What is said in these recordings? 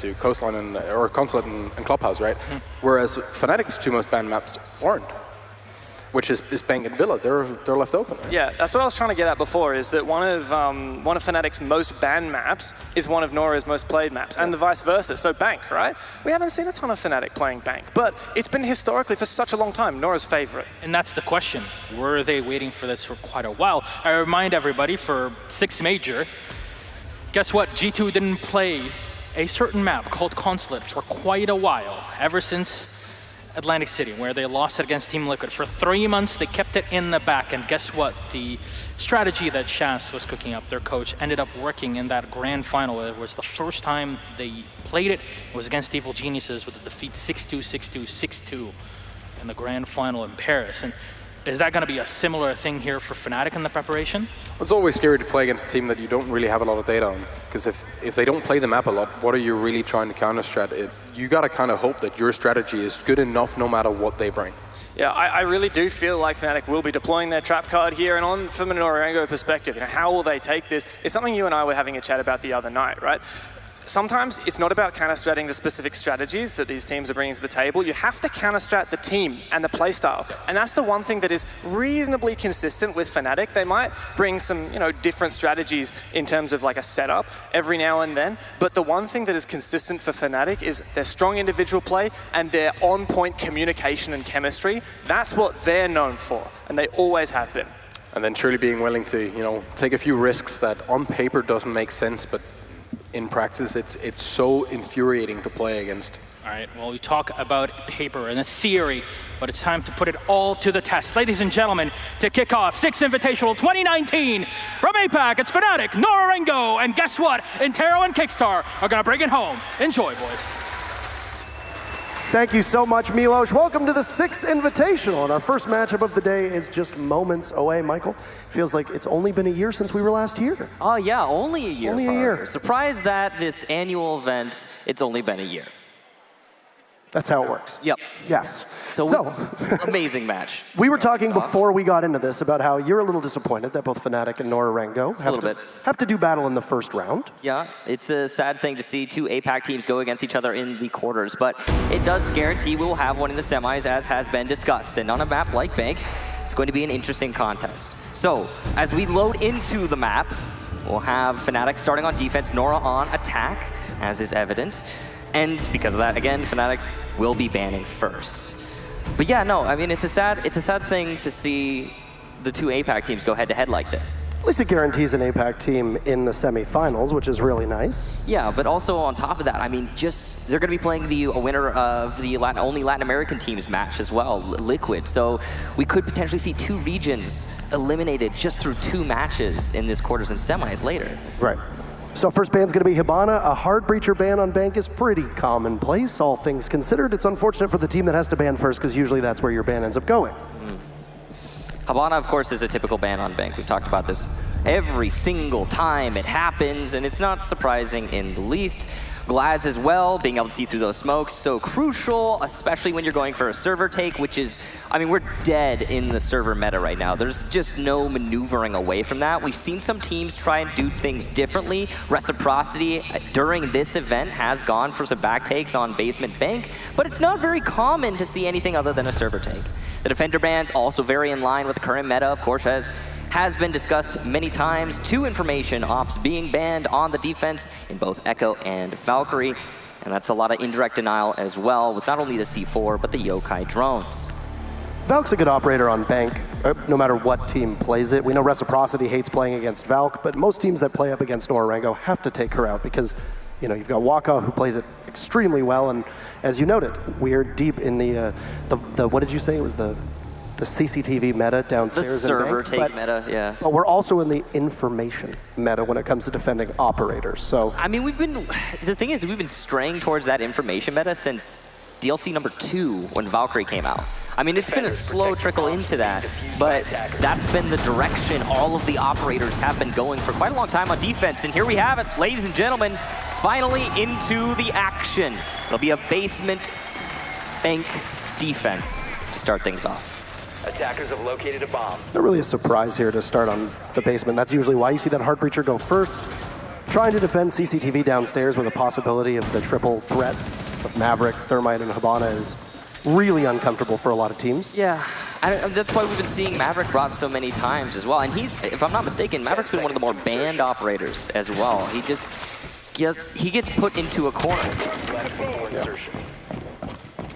to Coastline or Consulate and Clubhouse, right? Whereas Fnatic's two most banned maps aren't, which is Bank and Villa. They're left open. Right? Yeah, that's what I was trying to get at before, is that one of Fnatic's most banned maps is one of NORA's most played maps, and the vice versa. So Bank, right? We haven't seen a ton of Fnatic playing Bank, but it's been historically for such a long time NORA's favorite. And that's the question. Were they waiting for this for quite a while? I remind everybody, for 6 Major, guess what? G2 didn't play a certain map called Consulate for quite a while, ever since Atlantic City, where they lost it against Team Liquid. For 3 months, they kept it in the back, and guess what? The strategy that Shaz was cooking up, their coach, ended up working in that grand final. It was the first time they played it. It was against Evil Geniuses with a defeat 6-2, 6-2, 6-2 in the grand final in Paris. And is that going to be a similar thing here for Fnatic in the preparation? It's always scary to play against a team that you don't really have a lot of data on, because if they don't play the map a lot, what are you really trying to counter-strat? You got to kind of hope that your strategy is good enough no matter what they bring. Yeah, I really do feel like Fnatic will be deploying their trap card here, and from a NORA-RENGO perspective, how will they take this? It's something you and I were having a chat about the other night, right? Sometimes it's not about counter-stratting the specific strategies that these teams are bringing to the table. You have to counter-strat the team and the playstyle. And that's the one thing that is reasonably consistent with Fnatic. They might bring some different strategies in terms of like a setup every now and then. But the one thing that is consistent for Fnatic is their strong individual play and their on-point communication and chemistry. That's what they're known for, and they always have been. And then truly being willing to take a few risks that on paper doesn't make sense, but in practice, it's so infuriating to play against. All right, well, we talk about paper and the theory, but it's time to put it all to the test. Ladies and gentlemen, to kick off 6 Invitational 2019 from APAC, it's Fnatic, NORA-RENGO, and guess what? Intero and Kickstar are gonna bring it home. Enjoy, boys. Thank you so much, Milos. Welcome to the 6th Invitational, and our first matchup of the day is just moments away. Michael, feels like it's only been a year since we were last here. Oh yeah, only a year. Only a year. Surprised that this annual event, it's only been a year. That's how it works. Yep. Yes. So amazing match. We were talking before we got into this about how you're a little disappointed that both Fnatic and NORA-RENGO have to do battle in the first round. Yeah, it's a sad thing to see two APAC teams go against each other in the quarters, but it does guarantee we'll have one in the semis, as has been discussed. And on a map like Bank, it's going to be an interesting contest. So as we load into the map, we'll have Fnatic starting on defense, NORA on attack, as is evident. And because of that, again, Fnatic will be banning first. But yeah, no, I mean, it's a sad thing to see the two APAC teams go head-to-head like this. At least it guarantees an APAC team in the semifinals, which is really nice. Yeah, but also on top of that, I mean, they're going to be playing a winner of the only Latin American teams match as well, Liquid. So we could potentially see 2 regions eliminated just through 2 matches in this quarters and semis later. Right. So first ban's going to be Hibana. A hard breacher ban on Bank is pretty commonplace, all things considered. It's unfortunate for the team that has to ban first, because usually that's where your ban ends up going. Hibana, of course, is a typical ban on Bank. We've talked about this every single time it happens, and it's not surprising in the least. Glaz as well, being able to see through those smokes, so crucial, especially when you're going for a server take, which is, I mean, we're dead in the server meta right now. There's just no maneuvering away from that. We've seen some teams try and do things differently. Reciprocity during this event has gone for some back takes on basement Bank, but it's not very common to see anything other than a server take. The defender ban's also very in line with the current meta, of course, as has been discussed many times. 2 information ops being banned on the defense in both Echo and Valkyrie. And that's a lot of indirect denial as well, with not only the C4, but the Yokai drones. Valk's a good operator on Bank, no matter what team plays it. We know Reciprocity hates playing against Valk, but most teams that play up against NORA-RENGO have to take her out, because you've got Waka, who plays it extremely well, and as you noted, we're deep in the what did you say? It was the CCTV meta downstairs. The server take meta, yeah. But we're also in the information meta when it comes to defending operators. So I mean, the thing is, we've been straying towards that information meta since DLC number 2 when Valkyrie came out. I mean, it's been a slow trickle into that, but that's been the direction all of the operators have been going for quite a long time on defense. And here we have it, ladies and gentlemen, finally into the action. It'll be a basement Bank defense to start things off. Attackers have located a bomb. Not really a surprise here to start on the basement. That's usually why you see that hard breacher go first. trying to defend CCTV downstairs with a possibility of the triple threat of Maverick, Thermite, and Hibana is really uncomfortable for a lot of teams. Yeah, that's why we've been seeing Maverick brought so many times as well. And he's, if I'm not mistaken, Maverick's been one of the more banned operators as well. He gets put into a corner. Yeah.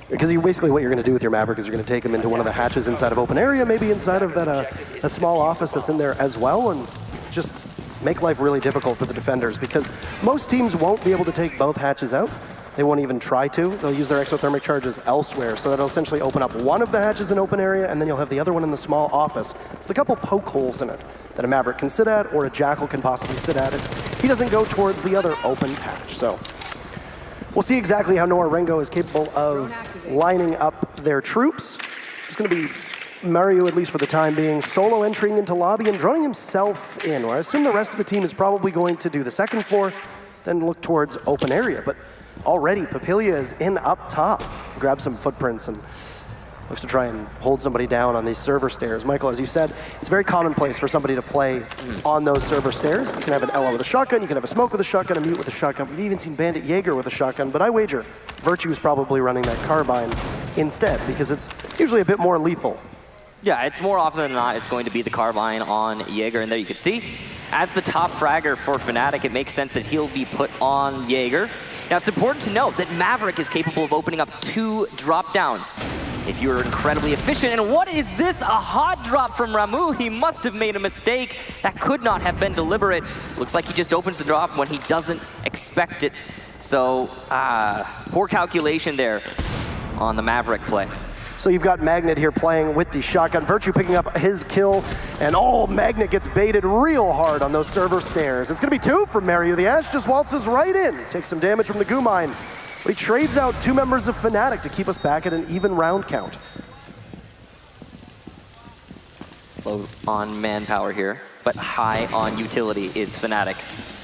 Because basically what you're going to do with your Maverick is you're going to take him into one of the hatches inside of open area, maybe inside of that small office that's in there as well, and just make life really difficult for the defenders, because most teams won't be able to take both hatches out. They won't even try to. They'll use their exothermic charges elsewhere, so that'll essentially open up one of the hatches in open area, and then you'll have the other one in the small office with a couple poke holes in it that a Maverick can sit at, or a Jackal can possibly sit at if he doesn't go towards the other open hatch. So we'll see exactly how NORA-RENGO is capable of lining up their troops. It's going to be Mario, at least for the time being, solo entering into lobby and droning himself in. Well, I assume the rest of the team is probably going to do the second floor, then look towards open area. But already, Papilia is in up top. Grab some footprints and looks to try and hold somebody down on these server stairs. Michael, as you said, it's very commonplace for somebody to play on those server stairs. You can have an LO with a shotgun, you can have a smoke with a shotgun, a mute with a shotgun. We've even seen Bandit Jaeger with a shotgun, but I wager Virtue is probably running that carbine instead, because it's usually a bit more lethal. Yeah, it's more often than not, it's going to be the carbine on Jaeger, and there you can see, as the top fragger for FNATIC, it makes sense that he'll be put on Jaeger. Now, it's important to note that Maverick is capable of opening up 2 drop downs if you're incredibly efficient. And what is this? A hot drop from Ramu. He must have made a mistake. That could not have been deliberate. Looks like he just opens the drop when he doesn't expect it. So, poor calculation there on the Maverick play. So you've got Magnet here playing with the shotgun. Virtue picking up his kill, and Magnet gets baited real hard on those server stairs. It's going to be 2 from Mario. The Ash just waltzes right in, takes some damage from the goo mine. But he trades out 2 members of FNATIC to keep us back at an even round count. Low on manpower here, but high on utility is FNATIC.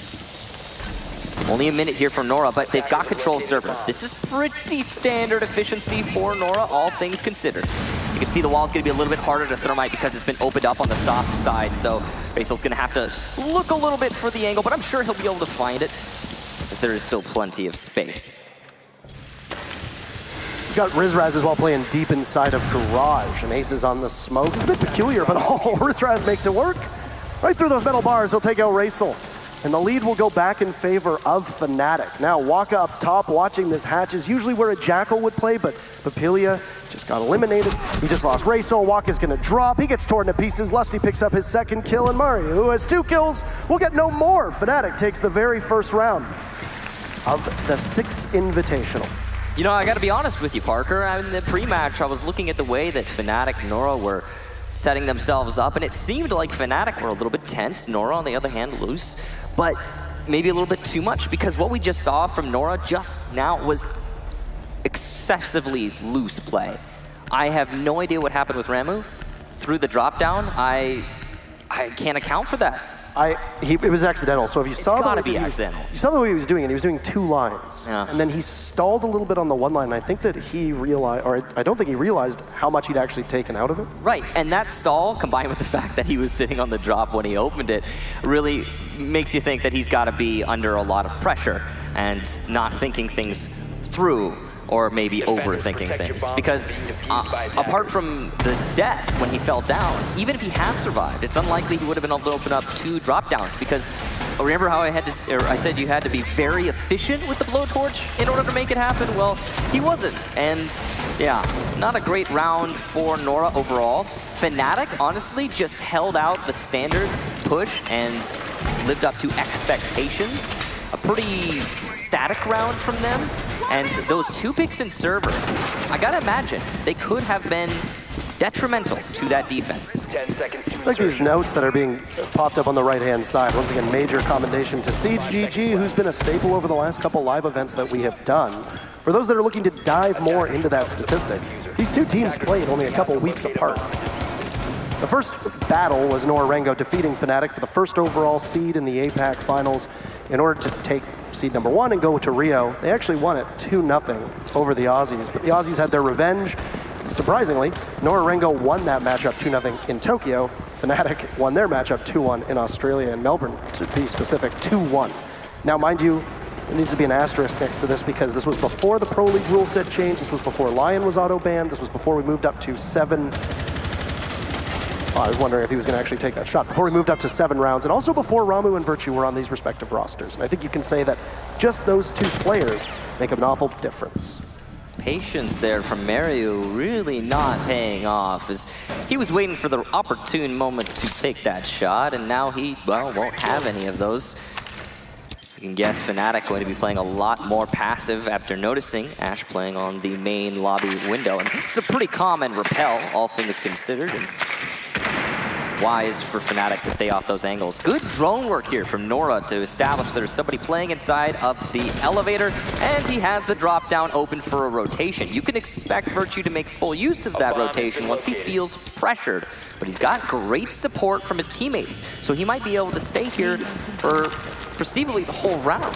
Only a minute here from NORA, but they've got control server. This is pretty standard efficiency for NORA, all things considered. As you can see, the wall's gonna be a little bit harder to thermite because it's been opened up on the soft side, so Basil's gonna have to look a little bit for the angle, but I'm sure he'll be able to find it, as there is still plenty of space. You've got Rizraz as well playing deep inside of Garage, and Ace is on the smoke. It's a bit peculiar, but Rizraz makes it work. Right through those metal bars, he'll take out Racel. And the lead will go back in favor of FNATIC. Now, Waka up top watching this hatch is usually where a Jackal would play, but Papilia just got eliminated. He just lost Racel. Waka's gonna drop. He gets torn to pieces. Lusty picks up his second kill, and Mario, who has 2 kills, will get no more. FNATIC takes the very first round of the 6 Invitational. You know, I gotta be honest with you, Parker. In the pre-match, I was looking at the way that FNATIC and NORA were setting themselves up, and it seemed like FNATIC were a little bit tense, NORA, on the other hand, loose. But maybe a little bit too much, because what we just saw from NORA just now was excessively loose play. I have no idea what happened with Ramu through the drop down. I can't account for that. It was accidental. So if you saw the way you saw the way he was doing it, he was doing 2 lines, and then he stalled a little bit on the 1 line. And I think that he realized, or I don't think he realized how much he'd actually taken out of it. Right, and that stall, combined with the fact that he was sitting on the drop when he opened it, really makes you think that he's got to be under a lot of pressure and not thinking things through, or maybe overthinking things. Because apart from the death when he fell down, even if he had survived, it's unlikely he would have been able to open up 2 drop downs, because remember how I said you had to be very efficient with the blowtorch in order to make it happen? Well, he wasn't. And yeah, not a great round for NORA overall. FNATIC honestly just held out the standard push and lived up to expectations. A pretty static round from them, and those 2 picks in server, I gotta imagine, they could have been detrimental to that defense. 10 seconds to Like these notes that are being popped up on the right-hand side. Once again, major commendation to Siege GG, who's been a staple over the last couple live events that we have done. For those that are looking to dive more into that statistic, these 2 teams played only a couple weeks apart. The first battle was NORA-RENGO defeating FNATIC for the first overall seed in the APAC finals in order to take seed number 1 and go to Rio. They actually won it 2-0 over the Aussies, but the Aussies had their revenge. Surprisingly, NORA-RENGO won that matchup 2-0 in Tokyo. FNATIC won their matchup 2-1 in Australia and Melbourne, to be specific, 2-1. Now, mind you, there needs to be an asterisk next to this because this was before the Pro League rule set changed. This was before Lion was auto-banned. This was before we moved up to 7. Oh, I was wondering if he was going to actually take that shot. Before we moved up to 7 rounds, and also before Ramu and Virtue were on these respective rosters. And I think you can say that just those 2 players make an awful difference. Patience there from Mario really not paying off, as he was waiting for the opportune moment to take that shot, and now he, well, won't have any of those. You can guess FNATIC going to be playing a lot more passive after noticing Ash playing on the main lobby window. And it's a pretty common repel, all things considered. And wise for FNATIC to stay off those angles. Good drone work here from Nora to establish there's somebody playing inside of the elevator, and he has the drop down open for a rotation. You can expect Virtue to make full use of that rotation once he feels pressured, but he's got great support from his teammates, so he might be able to stay here for perceivably the whole round.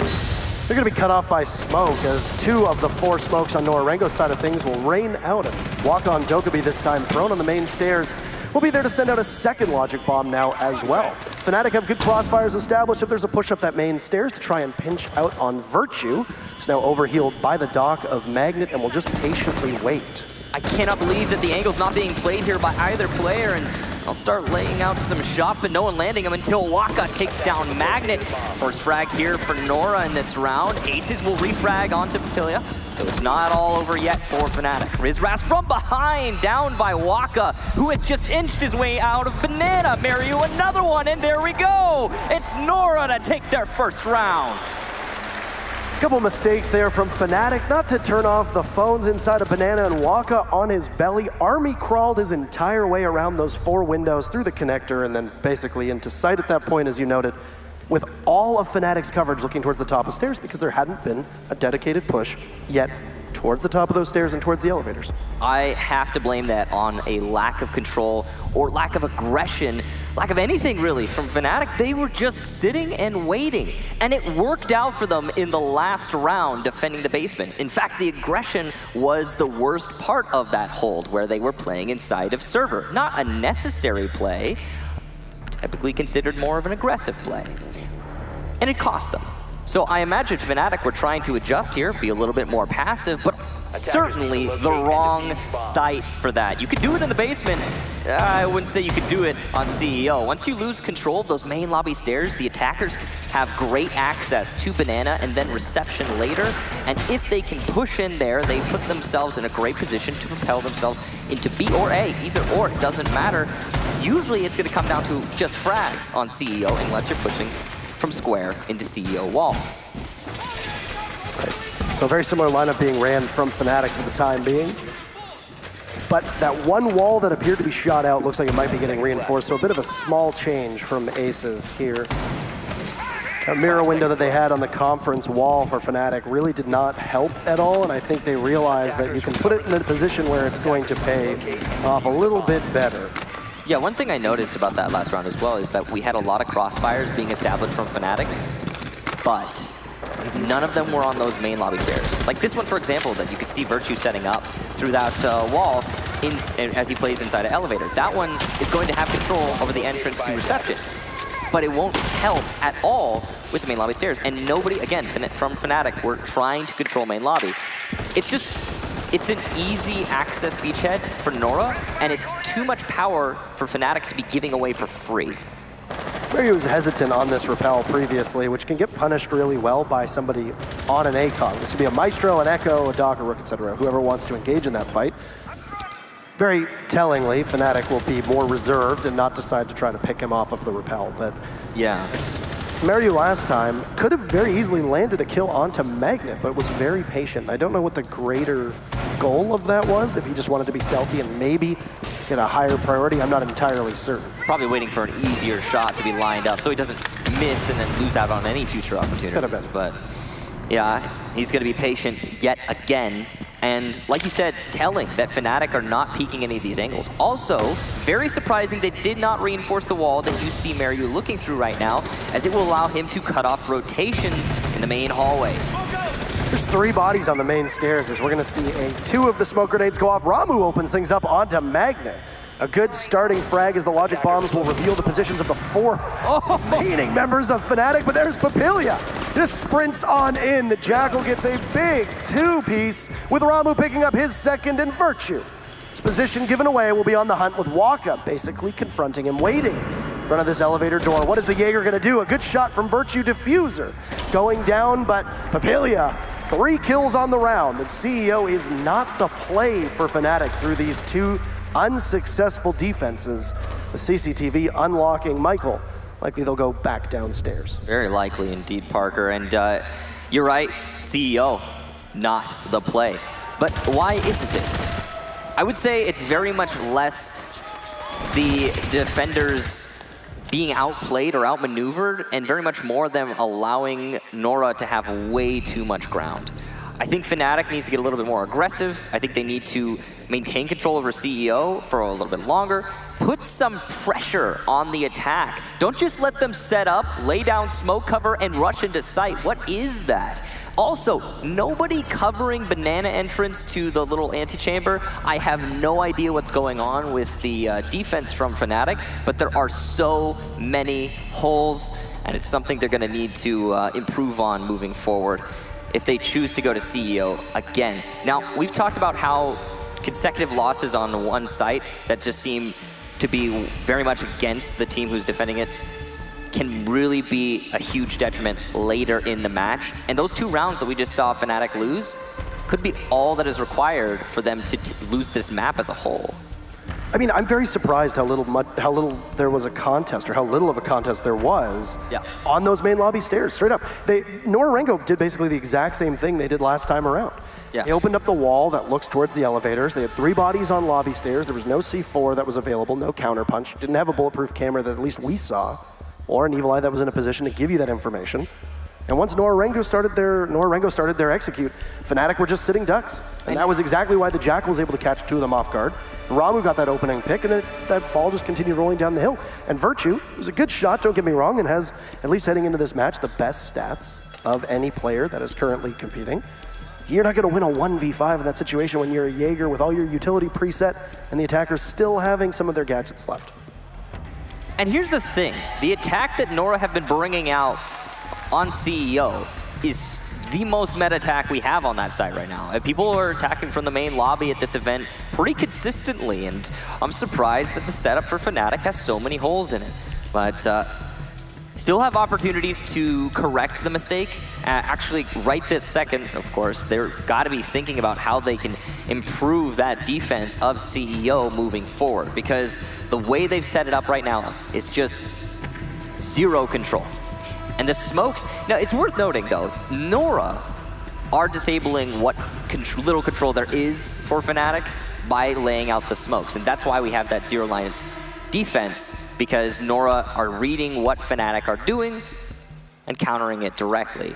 They're going to be cut off by smoke, as 2 of the 4 smokes on NORA-RENGO's side of things will rain out. And walk-on Dokkaebi this time, thrown on the main stairs. We'll be there to send out a second logic bomb now as well. FNATIC have good crossfires established if there's a push up that main stairs to try and pinch out on Virtue. It's now overhealed by the dock of Magnet and will just patiently wait. I cannot believe that the angle's not being played here by either player, and I'll start laying out some shots, but no one landing them until Waka takes down Magnet. First frag here for Nora in this round. Aces will refrag onto Papilia, so it's not all over yet for FNATIC. Rizraz from behind, down by Waka, who has just inched his way out of Banana. Mario, another one, and there we go! It's Nora to take their first round. Couple mistakes there from FNATIC, not to turn off the phones inside of Banana, and Waka on his belly. Army crawled his entire way around those 4 windows through the connector and then basically into sight at that point, as you noted, with all of FNATIC's coverage looking towards the top of stairs because there hadn't been a dedicated push yet towards the top of those stairs and towards the elevators. I have to blame that on a lack of control or lack of aggression, lack of anything really from FNATIC. They were just sitting and waiting, and it worked out for them in the last round defending the basement. In fact, the aggression was the worst part of that hold, where they were playing inside of server. Not a necessary play, typically considered more of an aggressive play. And it cost them. So I imagine FNATIC were trying to adjust here, be a little bit more passive, but certainly the wrong site for that. You could do it in the basement. I wouldn't say you could do it on CEO. Once you lose control of those main lobby stairs, the attackers have great access to Banana and then reception later. And if they can push in there, they put themselves in a great position to propel themselves into B or A. Either or, it doesn't matter. Usually it's going to come down to just frags on CEO unless you're pushing from square into CEO walls. Right. So a very similar lineup being ran from FNATIC for the time being. But that one wall that appeared to be shot out looks like it might be getting reinforced, so a bit of a small change from Aces here. That mirror window that they had on the conference wall for FNATIC really did not help at all, and I think they realized that you can put it in a position where it's going to pay off a little bit better. Yeah, one thing I noticed about that last round as well is that we had a lot of crossfires being established from FNATIC, but none of them were on those main lobby stairs. Like this one, for example, that you could see Virtue setting up through that wall as he plays inside an elevator. That one is going to have control over the entrance to reception, but it won't help at all with the main lobby stairs. And nobody, again, from FNATIC, were trying to control main lobby. It's an easy access beachhead for Nora, and it's too much power for FNATIC to be giving away for free. Mario was hesitant on this repel previously, which can get punished really well by somebody on an ACOG. This would be a Maestro, an Echo, a Doc, a Rook, etc. Whoever wants to engage in that fight. Very tellingly, FNATIC will be more reserved and not decide to try to pick him off of the repel. But yeah, Mario last time could have very easily landed a kill onto Magnet, but was very patient. I don't know what the greater goal of that was, if he just wanted to be stealthy and maybe get a higher priority. I'm not entirely certain. Probably waiting for an easier shot to be lined up so he doesn't miss and then lose out on any future opportunities. But yeah, he's going to be patient yet again. And like you said, telling that FNATIC are not peeking any of these angles. Also, very surprising they did not reinforce the wall that you see Mario looking through right now, as it will allow him to cut off rotation in the main hallway. There's 3 bodies on the main stairs as we're going to see 2 of the smoke grenades go off. Ramu opens things up onto Magnet. A good starting frag as the logic bombs will reveal the positions of the 4 remaining members of FNATIC, but there's Papilia just sprints on in. The Jackal gets a big two-piece with Ramu picking up his second and Virtue. His position given away will be on the hunt with Waka, basically confronting him, waiting in front of this elevator door. What is the Jaeger gonna do? A good shot from Virtue Diffuser going down, but Papilia, 3 kills on the round, and CEO is not the play for Fnatic through these 2 unsuccessful defenses. The CCTV unlocking Michael. Likely they'll go back downstairs. Very likely indeed, Parker. And you're right, CEO, not the play. But why isn't it? I would say it's very much less the defenders being outplayed or outmaneuvered, and very much more them allowing NORA to have way too much ground. I think Fnatic needs to get a little bit more aggressive. I think they need to maintain control over CEO for a little bit longer. Put some pressure on the attack. Don't just let them set up, lay down smoke cover, and rush into sight. What is that? Also, nobody covering banana entrance to the little antechamber. I have no idea what's going on with the defense from Fnatic, but there are so many holes, and it's something they're gonna need to improve on moving forward if they choose to go to CEO again. Now, we've talked about how consecutive losses on one site that just seem to be very much against the team who's defending it can really be a huge detriment later in the match. And those 2 rounds that we just saw Fnatic lose could be all that is required for them to lose this map as a whole. I mean, I'm very surprised how little there was a contest, or how little of a contest there was on those main lobby stairs, straight up. NORA-RENGO did basically the exact same thing they did last time around. They opened up the wall that looks towards the elevators. They had 3 bodies on lobby stairs. There was no C4 that was available, no counterpunch. Didn't have a bulletproof camera that at least we saw, or an Evil Eye that was in a position to give you that information. And once NORA-RENGO started their execute, Fnatic were just sitting ducks. And that was exactly why the Jackal was able to catch 2 of them off guard. Ramu got that opening pick, and then that ball just continued rolling down the hill. And Virtue was a good shot, don't get me wrong, and has, at least heading into this match, the best stats of any player that is currently competing. You're not gonna win a 1v5 in that situation when you're a Jaeger with all your utility preset and the attackers still having some of their gadgets left. And here's the thing, the attack that NORA have been bringing out on CEO is the most meta attack we have on that side right now. And people are attacking from the main lobby at this event pretty consistently, and I'm surprised that the setup for Fnatic has so many holes in it. But still have opportunities to correct the mistake. Actually, right this second, of course, they're gotta be thinking about how they can improve that defense of CEO moving forward, because the way they've set it up right now is just zero control. And the smokes, now it's worth noting though, NORA are disabling what little control there is for Fnatic by laying out the smokes. And that's why we have that 0-line defense, because NORA are reading what Fnatic are doing and countering it directly.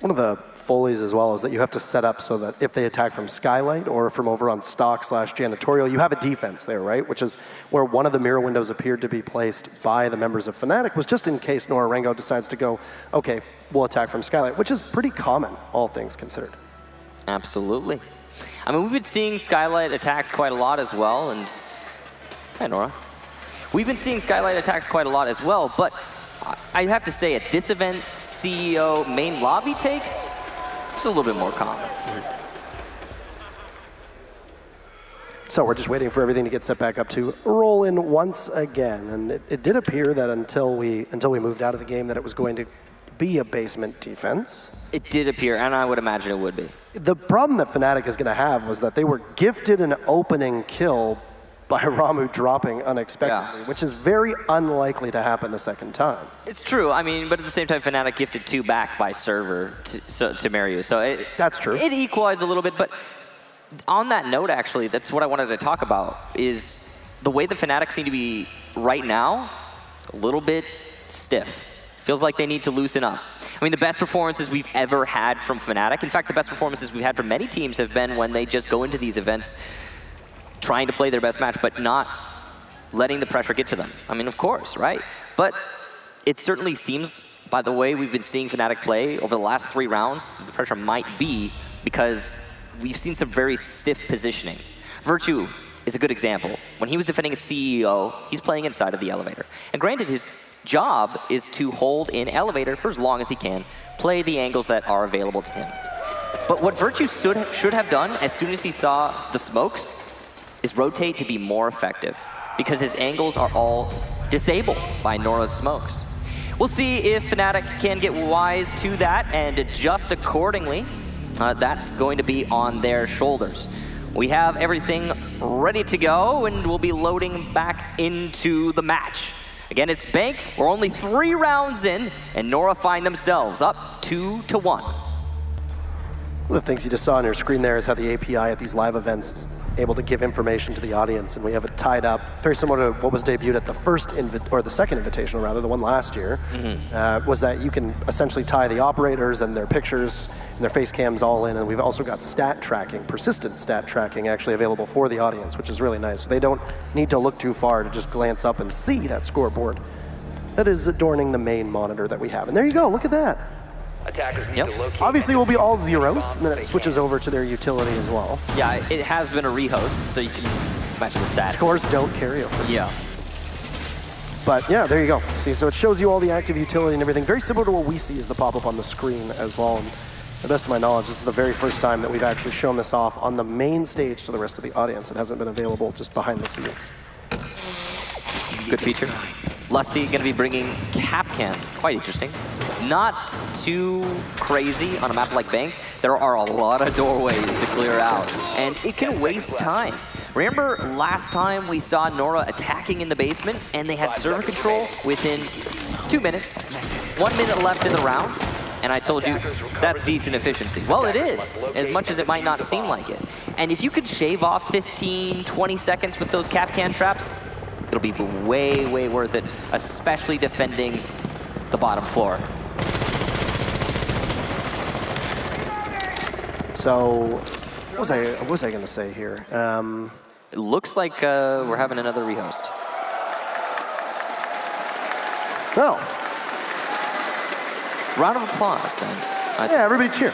One of the follies as well is that you have to set up so that if they attack from Skylight or from over on stock/janitorial, you have a defense there, right? Which is where one of the mirror windows appeared to be placed by the members of Fnatic, was just in case NORA-RENGO decides to go, okay, we'll attack from Skylight, which is pretty common, all things considered. Absolutely. I mean, we've been seeing Skylight attacks quite a lot as well, and hi, Nora. We've been seeing Skylight attacks quite a lot as well, but I have to say at this event, CEO main lobby takes, it's a little bit more common. So we're just waiting for everything to get set back up to roll in once again. And it did appear that until we moved out of the game that it was going to be a basement defense. It did appear, and I would imagine it would be. The problem that Fnatic is going to have was that they were gifted an opening kill by Ramu dropping unexpectedly, which is very unlikely to happen the second time. It's true, I mean, but at the same time, Fnatic gifted 2 back by server to Mariu, so that's true. It equalized a little bit, but on that note, actually, that's what I wanted to talk about, is the way the Fnatic seem to be right now, a little bit stiff. Feels like they need to loosen up. I mean, the best performances we've ever had from Fnatic, in fact, the best performances we've had from many teams have been when they just go into these events trying to play their best match, but not letting the pressure get to them. I mean, of course, right? But it certainly seems, by the way we've been seeing Fnatic play over the last 3 rounds, the pressure might be because we've seen some very stiff positioning. Virtue is a good example. When he was defending a CEO, he's playing inside of the elevator. And granted, his job is to hold in elevator for as long as he can, play the angles that are available to him. But what Virtue should have done as soon as he saw the smokes is rotate to be more effective, because his angles are all disabled by NORA's smokes. We'll see if FNATIC can get wise to that and adjust accordingly. That's going to be on their shoulders. We have everything ready to go, and we'll be loading back into the match. Again, it's Bank. We're only 3 rounds in, and NORA find themselves up 2-1. One of the things you just saw on your screen there is how the API at these live events is able to give information to the audience, and we have it tied up very similar to what was debuted at the the second Invitational, rather, the one last year. Was that you can essentially tie the operators and their pictures and their face cams all in, and we've also got stat tracking, persistent stat tracking actually available for the audience, which is really nice. So they don't need to look too far to just glance up and see that scoreboard that is adorning the main monitor that we have. And there you go, look at that. Attackers need to locate. Obviously, it will be all zeros, and then it switches over to their utility as well. Yeah, it has been a rehost, so you can match the stats. Scores don't carry over. Yeah. But yeah, there you go. See, so it shows you all the active utility and everything. Very similar to what we see as the pop-up on the screen as well. And to the best of my knowledge, this is the very first time that we've actually shown this off on the main stage to the rest of the audience. It hasn't been available just behind the scenes. Good feature. Lusty going to be bringing Capcam. Quite interesting. Not too crazy on a map like Bank. There are a lot of doorways to clear out, and it can waste time. Remember last time we saw NORA attacking in the basement, and they had server control within 2 minutes. 1 minute left in the round, and I told you that's decent efficiency. Well, it is, as much as it might not seem like it. And if you could shave off 15, 20 seconds with those Capcan traps, it'll be way, way worth it, especially defending the bottom floor. So, what was I going to say here? It looks like we're having another rehost. Oh. Round of applause, then. Yeah, everybody cheer.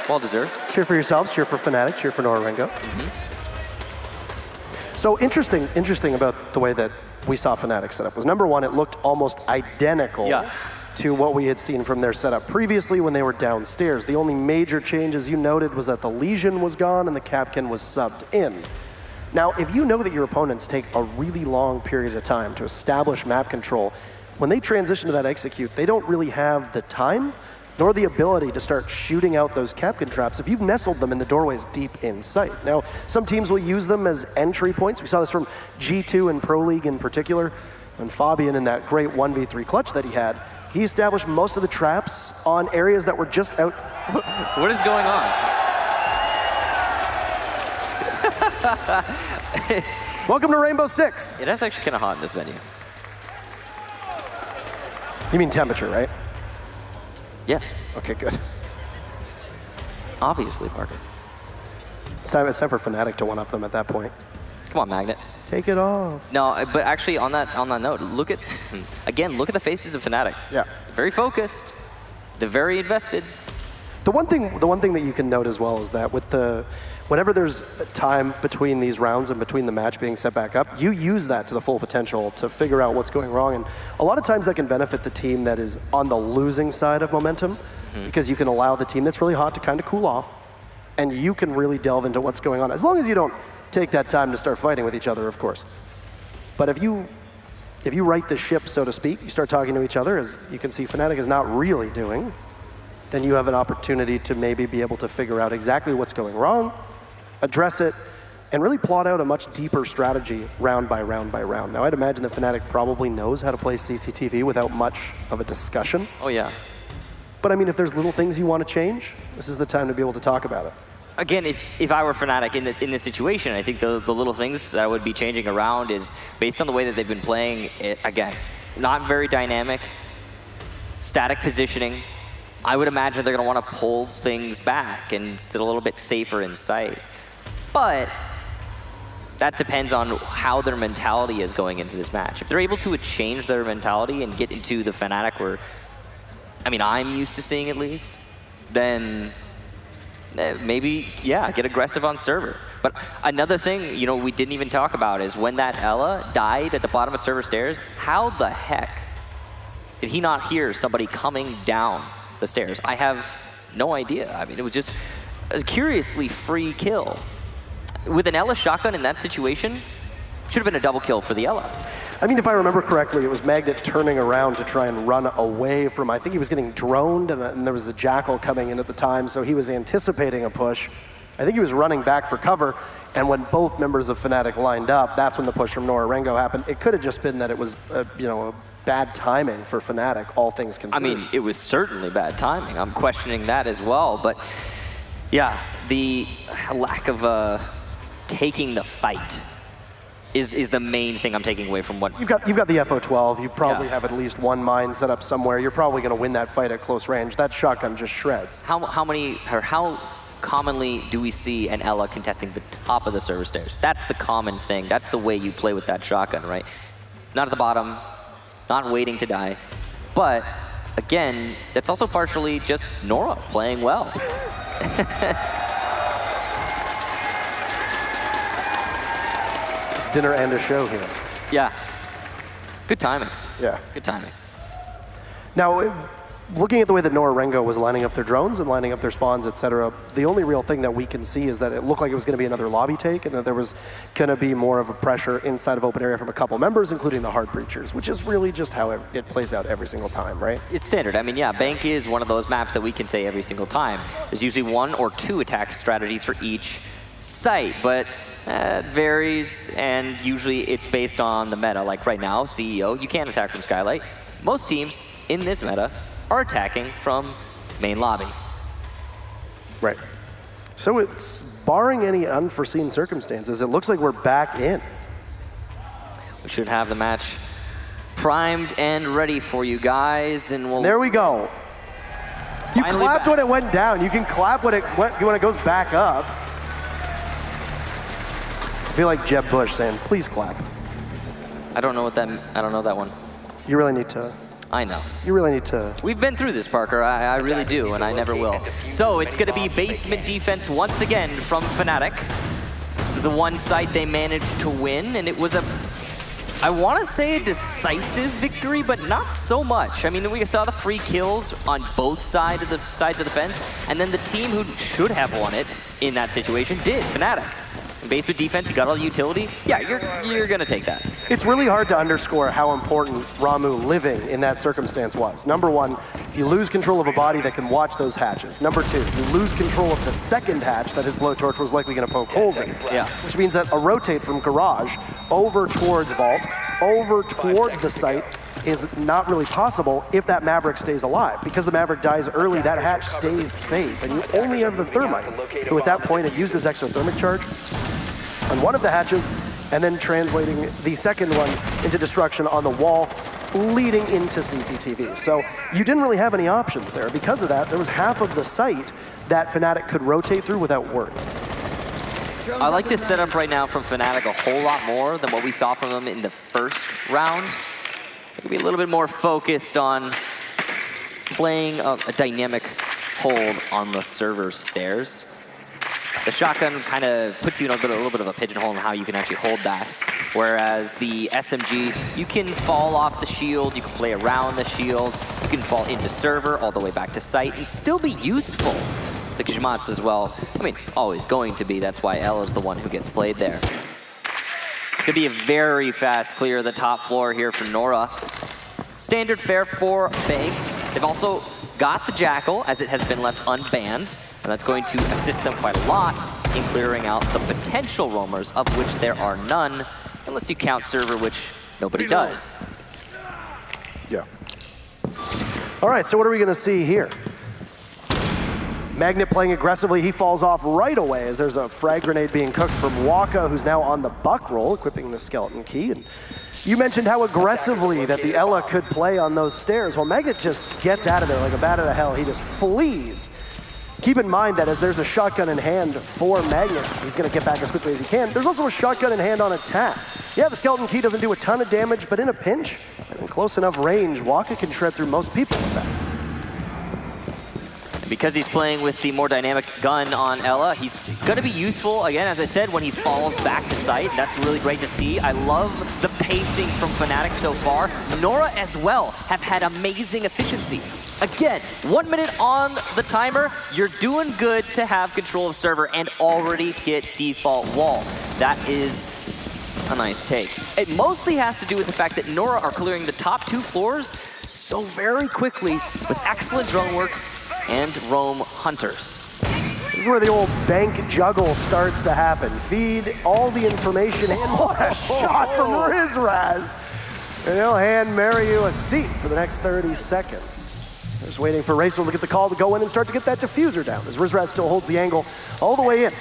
Well deserved. Cheer for yourselves, cheer for FNATIC, cheer for NORA-RENGO. So interesting about the way that we saw FNATIC set up was, number one, it looked almost identical to what we had seen from their setup previously when they were downstairs. The only major change, as you noted, was that the Legion was gone and the Capcan was subbed in. Now, if you know that your opponents take a really long period of time to establish map control, when they transition to that execute, they don't really have the time nor the ability to start shooting out those Capcan traps if you've nestled them in the doorways deep in sight. Now, some teams will use them as entry points. We saw this from G2 and Pro League in particular, and Fabian in that great 1v3 clutch that he had. He established most of the traps on areas that were just out. What is going on? Welcome to Rainbow Six. It is actually kind of hot in this venue. You mean temperature, right? Yes. Okay, good. Obviously, Parker. It's time for FNATIC to one-up them at that point. Come on, Magnet. Take it off. No, but actually on that note, look at the faces of FNATIC. Yeah. Very focused. They're very invested. The one thing that you can note as well is that whenever there's time between these rounds and between the match being set back up, you use that to the full potential to figure out what's going wrong. And a lot of times that can benefit the team that is on the losing side of momentum, because you can allow the team that's really hot to kind of cool off, and you can really delve into what's going on, as long as you don't take that time to start fighting with each other, of course. But if you right the ship, so to speak, you start talking to each other, as you can see FNATIC is not really doing, then you have an opportunity to maybe be able to figure out exactly what's going wrong, address it, and really plot out a much deeper strategy round by round by round. Now, I'd imagine that FNATIC probably knows how to play CCTV without much of a discussion. Oh, yeah. But I mean, if there's little things you want to change, this is the time to be able to talk about it. Again, if I were FNATIC in this situation, I think the little things that I would be changing around is based on the way that they've been playing it, again, not very dynamic, static positioning. I would imagine they're going to want to pull things back and sit a little bit safer in sight. But that depends on how their mentality is going into this match. If they're able to change their mentality and get into the FNATIC where, I mean, I'm used to seeing at least, then maybe, yeah, get aggressive on server. But another thing, we didn't even talk about is when that Ella died at the bottom of server stairs, how the heck did he not hear somebody coming down the stairs? I have no idea. I mean, it was just a curiously free kill. With an Ela shotgun in that situation, should have been a double kill for the Ela. I mean, if I remember correctly, it was Magnet turning around to try and run away from, I think he was getting droned, and there was a Jackal coming in at the time, so he was anticipating a push. I think he was running back for cover, and when both members of FNATIC lined up, that's when the push from NORA-RENGO happened. It could have just been that it was, you know, a bad timing for FNATIC, all things considered. I mean, it was certainly bad timing. I'm questioning that as well, but yeah, the lack of taking the fight is the main thing I'm taking away from what... You've got the FO12, you probably have at least one mine set up somewhere. You're probably going to win that fight at close range. That shotgun just shreds. How commonly do we see an Ela contesting the top of the server stairs? That's the common thing. That's the way you play with that shotgun, right? Not at the bottom, not waiting to die. But again, that's also partially just Nora playing well. It's dinner and a show here. Yeah. Good timing. Yeah. Good timing. Now, looking at the way that NORA-RENGO was lining up their drones and lining up their spawns, etc., the only real thing that we can see is that it looked like it was going to be another lobby take, and that there was going to be more of a pressure inside of open area from a couple members, including the hard breachers, which is really just how it plays out every single time, right? It's standard. I mean, yeah, Bank is one of those maps that we can say every single time. There's usually 1 or 2 attack strategies for each site, but it varies, and usually it's based on the meta. Like right now, CEO, you can't attack from Skylight. Most teams in this meta are attacking from main lobby. Right. So it's, barring any unforeseen circumstances, it looks like we're back in. We should have the match primed and ready for you guys, and we'll... There we go. You clapped when it went down. You can clap when it goes back up. I feel like Jeb Bush saying, please clap. I don't know that one. You really need to. I know. You really need to. We've been through this, Parker. I really do, and I never will. So it's going to be basement defense once again from FNATIC. This is the one site they managed to win, and it was I want to say a decisive victory, but not so much. I mean, we saw the free kills on both sides of the fence, and then the team who should have won it in that situation did, FNATIC. In basement defense, you got all the utility. Yeah, you're going to take that. It's really hard to underscore how important Ramu living in that circumstance was. Number one, you lose control of a body that can watch those hatches. Number two, you lose control of the second hatch that his blowtorch was likely going to poke holes in. Yeah. Which means that a rotate from garage over towards vault, over towards the site, is not really possible if that Maverick stays alive. Because the Maverick dies early, that hatch stays safe, and you only have the Thermite, who at that point had used his exothermic charge on one of the hatches, and then translating the second one into destruction on the wall, leading into CCTV. So you didn't really have any options there. Because of that, there was half of the site that FNATIC could rotate through without worry. I like this setup right now from FNATIC a whole lot more than what we saw from them in the first round. It could be a little bit more focused on playing a dynamic hold on the server's stairs. The shotgun kind of puts you in a little bit of a pigeonhole in how you can actually hold that. Whereas the SMG, you can fall off the shield, you can play around the shield, you can fall into server all the way back to site and still be useful. The Kishmats as well, I mean, always going to be. That's why L is the one who gets played there. It's going to be a very fast clear of the top floor here for Nora. Standard fare for Bank. They've also got the Jackal, as it has been left unbanned, and that's going to assist them quite a lot in clearing out the potential roamers, of which there are none, unless you count server, which nobody does. Yeah. All right, so what are we going to see here? Magnet playing aggressively, he falls off right away as there's a frag grenade being cooked from Waka, who's now on the buck roll, equipping the skeleton key. And you mentioned how aggressively that the Ela could play on those stairs. Well, Magnet just gets out of there like a bat out of hell. He just flees. Keep in mind that as there's a shotgun in hand for Magnet, he's going to get back as quickly as he can. There's also a shotgun in hand on attack. Yeah, the skeleton key doesn't do a ton of damage, but in a pinch, and in close enough range, Waka can shred through most people with that. Because he's playing with the more dynamic gun on Ela, he's going to be useful, again, as I said, when he falls back to sight. That's really great to see. I love the pacing from FNATIC so far. NORA as well have had amazing efficiency. Again, 1 minute on the timer, you're doing good to have control of server and already get default wall. That is a nice take. It mostly has to do with the fact that NORA are clearing the top 2 floors so very quickly with excellent drone work and roam hunters. This is where the old bank juggle starts to happen. Feed all the information in. What a shot from Rizraz! And he'll hand Mariu a seat for the next 30 seconds. Just waiting for Raisel to get the call to go in and start to get that diffuser down, as Rizraz still holds the angle all the way in.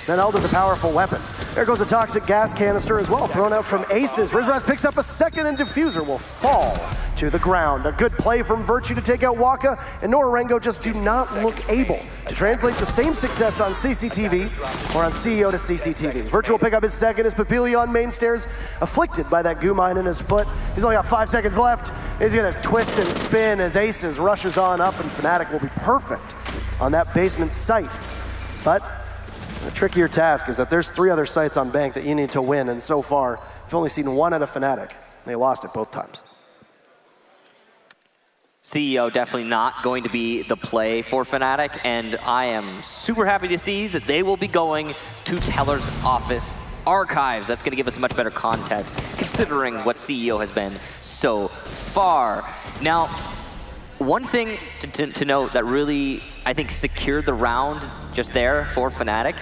Then Elda's a powerful weapon. There goes a toxic gas canister as well, thrown out from Aces. Rizraz picks up a second and diffuser will fall to the ground. A good play from Virtue to take out Waka, and NORA-RENGO just do not look able to translate the same success on CCTV or on CEO to CCTV. Virtue will pick up his second as Papilio on main stairs, afflicted by that goo mine in his foot. He's only got 5 seconds left. He's gonna twist and spin as Aces rushes on up, and FNATIC will be perfect on that basement site. But the trickier task is that there's 3 other sites on bank that you need to win, and so far, you've only seen 1 out of FNATIC. They lost it both times. CEO definitely not going to be the play for FNATIC, and I am super happy to see that they will be going to Teller's office archives. That's going to give us a much better contest, considering what CEO has been so far. Now, one thing to note that really, I think, secured the round just there for FNATIC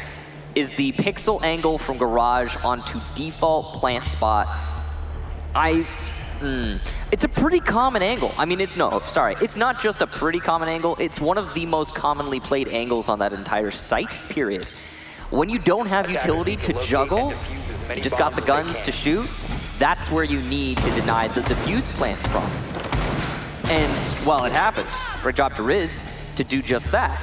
is the pixel angle from garage onto default plant spot. It's a pretty common angle. I mean, it's not just a pretty common angle, it's one of the most commonly played angles on that entire site, period. When you don't have utility to juggle, you just got the guns to shoot, that's where you need to deny the defuse plant from. And, well, it happened. Great job to Riz to do just that.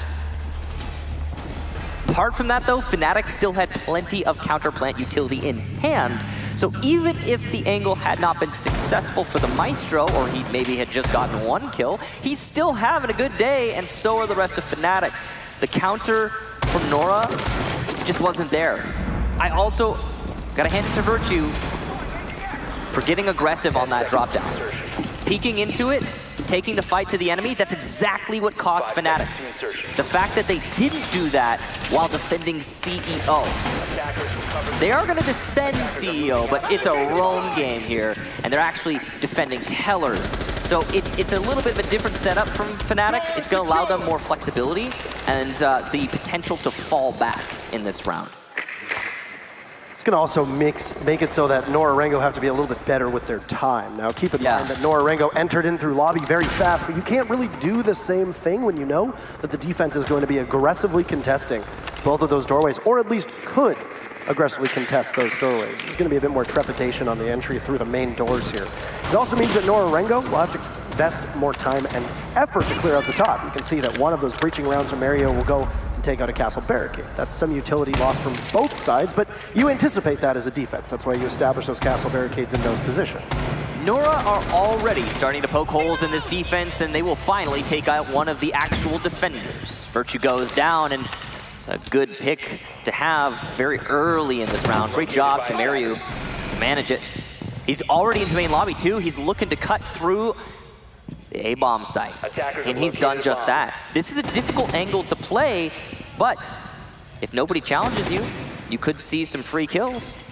Apart from that, though, FNATIC still had plenty of counterplant utility in hand. So even if the angle had not been successful for the Maestro, or he maybe had just gotten 1 kill, he's still having a good day, and so are the rest of FNATIC. The counter from NORA just wasn't there. I also gotta hand it to Virtue for getting aggressive on that drop down. Peeking into it, taking the fight to the enemy, that's exactly what cost FNATIC. The fact that they didn't do that while defending CEO. They are going to defend CEO, but it's a roam game here, and they're actually defending Tellers. So it's a little bit of a different setup from FNATIC. It's going to allow them more flexibility and the potential to fall back in this round. It's going to also make it so that NORA-RENGO have to be a little bit better with their time. Now, keep in mind that NORA-RENGO entered in through lobby very fast, but you can't really do the same thing when you know that the defense is going to be aggressively contesting both of those doorways, or at least could aggressively contest those doorways. There's going to be a bit more trepidation on the entry through the main doors here. It also means that NORA-RENGO will have to invest more time and effort to clear out the top. You can see that one of those breaching rounds from Mario will go and take out a castle barricade. That's some utility lost from both sides, but you anticipate that as a defense. That's why you establish those castle barricades in those positions. NORA are already starting to poke holes in this defense, and they will finally take out one of the actual defenders. Virtue goes down, and it's a good pick to have very early in this round. Great job to Mariu to manage it. He's already into main lobby too. He's looking to cut through the A-bomb site, and he's done just that. This is a difficult angle to play, but if nobody challenges you, you could see some free kills.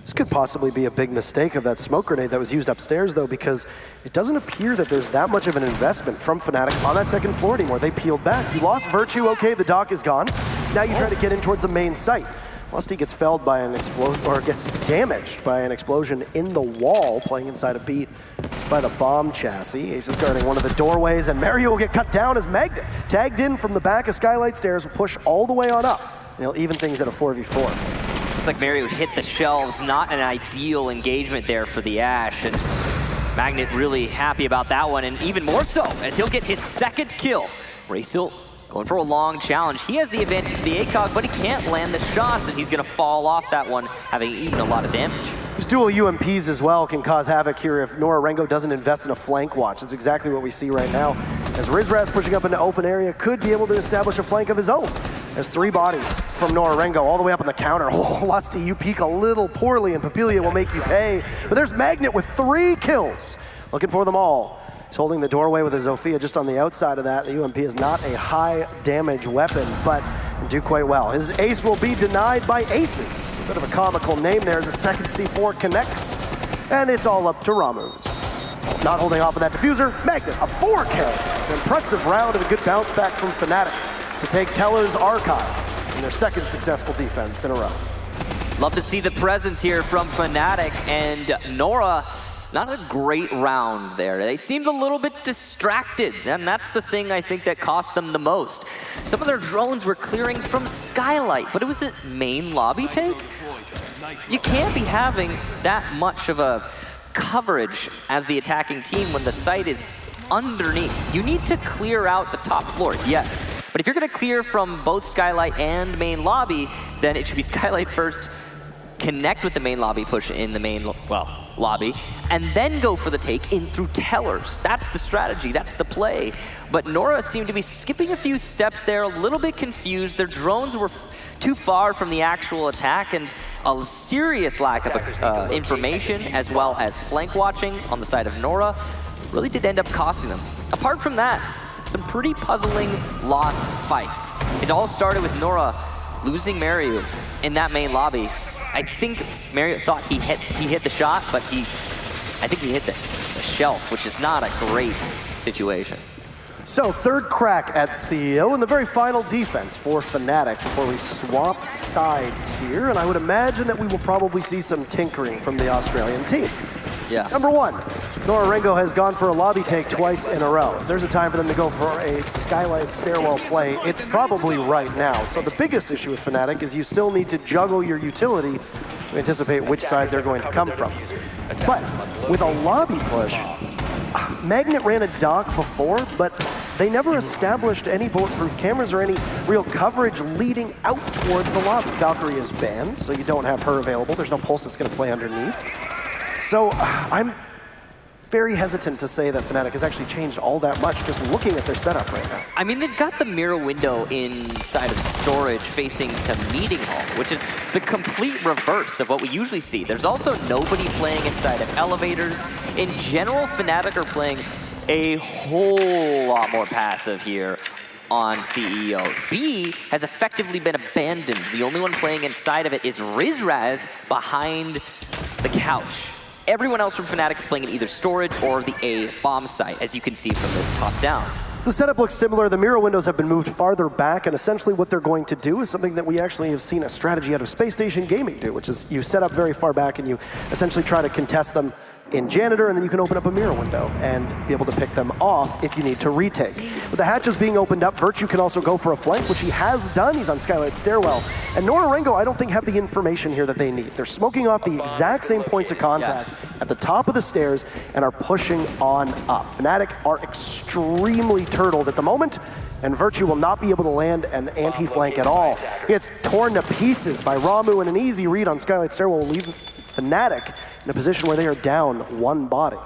This could possibly be a big mistake of that smoke grenade that was used upstairs, though, because it doesn't appear that there's that much of an investment from FNATIC on that second floor anymore. They peeled back. You lost Virtue, okay, the dock is gone. Now you try to get in towards the main site. Lusty gets felled by an explosion, or gets damaged by an explosion in the wall, playing inside a beat by the bomb chassis. Ace is guarding one of the doorways, and Mario will get cut down as Magda, tagged in from the back of Skylight Stairs, will push all the way on up, and he'll even things at a 4v4. Looks like Mario hit the shelves, not an ideal engagement there for the Ash, and Magnet really happy about that one, and even more so as he'll get his second kill. Racel going for a long challenge. He has the advantage of the ACOG, but he can't land the shots, and he's gonna fall off that one, having eaten a lot of damage. These dual UMPs as well can cause havoc here if NORA-RENGO doesn't invest in a flank watch. That's exactly what we see right now. as Rizraz pushing up into open area could be able to establish a flank of his own. There's 3 bodies from NORA-RENGO all the way up on the counter. Oh, Lusty, you peek a little poorly and Papilia will make you pay. But there's Magnet with 3 kills. Looking for them all. He's holding the doorway with his Zofia just on the outside of that. The UMP is not a high damage weapon, but do quite well. His ace will be denied by Aces. Bit of a comical name there as a second C4 connects. And it's all up to Ramus. Just not holding off of that diffuser. Magnet, a 4 kill. An impressive round and a good bounce back from FNATIC to take Teller's Archives in their second successful defense in a row. Love to see the presence here from FNATIC, and Nora, not a great round there. They seemed a little bit distracted, and that's the thing I think that cost them the most. Some of their drones were clearing from Skylight, but it was a main lobby take? You can't be having that much of a coverage as the attacking team when the site is underneath. You need to clear out the top floor, yes. But if you're gonna clear from both Skylight and main lobby, then it should be Skylight first, connect with the main lobby, push in the main, lobby, and then go for the take in through Tellers. That's the strategy, that's the play. But Nora seemed to be skipping a few steps there, a little bit confused. Their drones were too far from the actual attack, and a serious lack of information as well as flank watching on the side of Nora really did end up costing them. Apart from that, some pretty puzzling lost fights. It all started with Nora losing Mario in that main lobby. I think Mario thought he hit the shot, but I think he hit the shelf, which is not a great situation. So, third crack at CEO and the very final defense for FNATIC before we swap sides here, and I would imagine that we will probably see some tinkering from the Australian team. Yeah. Number 1, NORA-RENGO has gone for a lobby take twice in a row. If there's a time for them to go for a Skylight stairwell play, it's probably right now. So the biggest issue with FNATIC is you still need to juggle your utility to anticipate which side they're going to come from. But with a lobby push, Magnet ran a dock before, but they never established any bulletproof cameras or any real coverage leading out towards the lobby. Valkyrie is banned, so you don't have her available. There's no pulse that's going to play underneath. So I'm very hesitant to say that FNATIC has actually changed all that much just looking at their setup right now. I mean, they've got the mirror window inside of storage facing to meeting hall, which is the complete reverse of what we usually see. There's also nobody playing inside of elevators. In general, FNATIC are playing a whole lot more passive here on CEO. B has effectively been abandoned. The only one playing inside of it is Rizraz behind the couch. Everyone else from FNATIC is playing in either storage or the A bomb site, as you can see from this top down. So the setup looks similar. The mirror windows have been moved farther back, and essentially what they're going to do is something that we actually have seen a strategy out of Space Station Gaming do, which is you set up very far back and you essentially try to contest them in Janitor, and then you can open up a mirror window and be able to pick them off if you need to retake. With the hatches being opened up, Virtue can also go for a flank, which he has done. He's on Skylight Stairwell. And NORA-RENGO, I don't think, have the information here that they need. They're smoking off the exact same points of contact at the top of the stairs and are pushing on up. FNATIC are extremely turtled at the moment, and Virtue will not be able to land an anti-flank at all. He gets torn to pieces by Ramu, and an easy read on Skylight Stairwell will leave FNATIC in a position where they are down 1 body.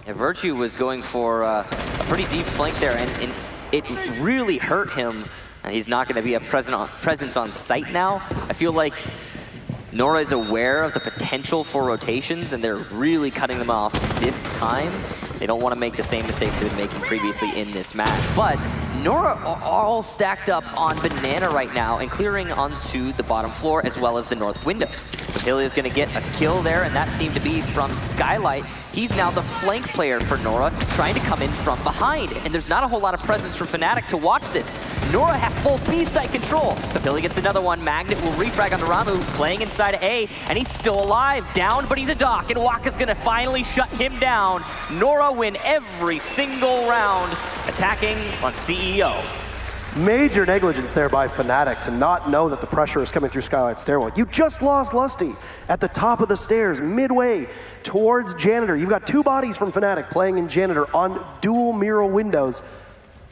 Yeah, Virtue was going for a pretty deep flank there, and it really hurt him. He's not going to be a presence on site now. I feel like Nora is aware of the potential for rotations, and they're really cutting them off this time. They don't want to make the same mistakes they've been making previously in this match. But Nora are all stacked up on Banana right now and clearing onto the bottom floor as well as the north windows. Papilia is going to get a kill there, and that seemed to be from Skylight. He's now the flank player for Nora, trying to come in from behind. And there's not a whole lot of presence from FNATIC to watch this. Nora have full B-site control. Papilia gets another one. Magnet will refrag on the Ramu, playing inside of A, and he's still alive. Down, but he's a dock, and Waka's going to finally shut him down. Nora win every single round, attacking on CEO. Major negligence there by FNATIC to not know that the pressure is coming through Skylight Stairwell. You just lost Lusty at the top of the stairs, midway towards Janitor. You've got 2 bodies from FNATIC playing in Janitor on dual mirror windows,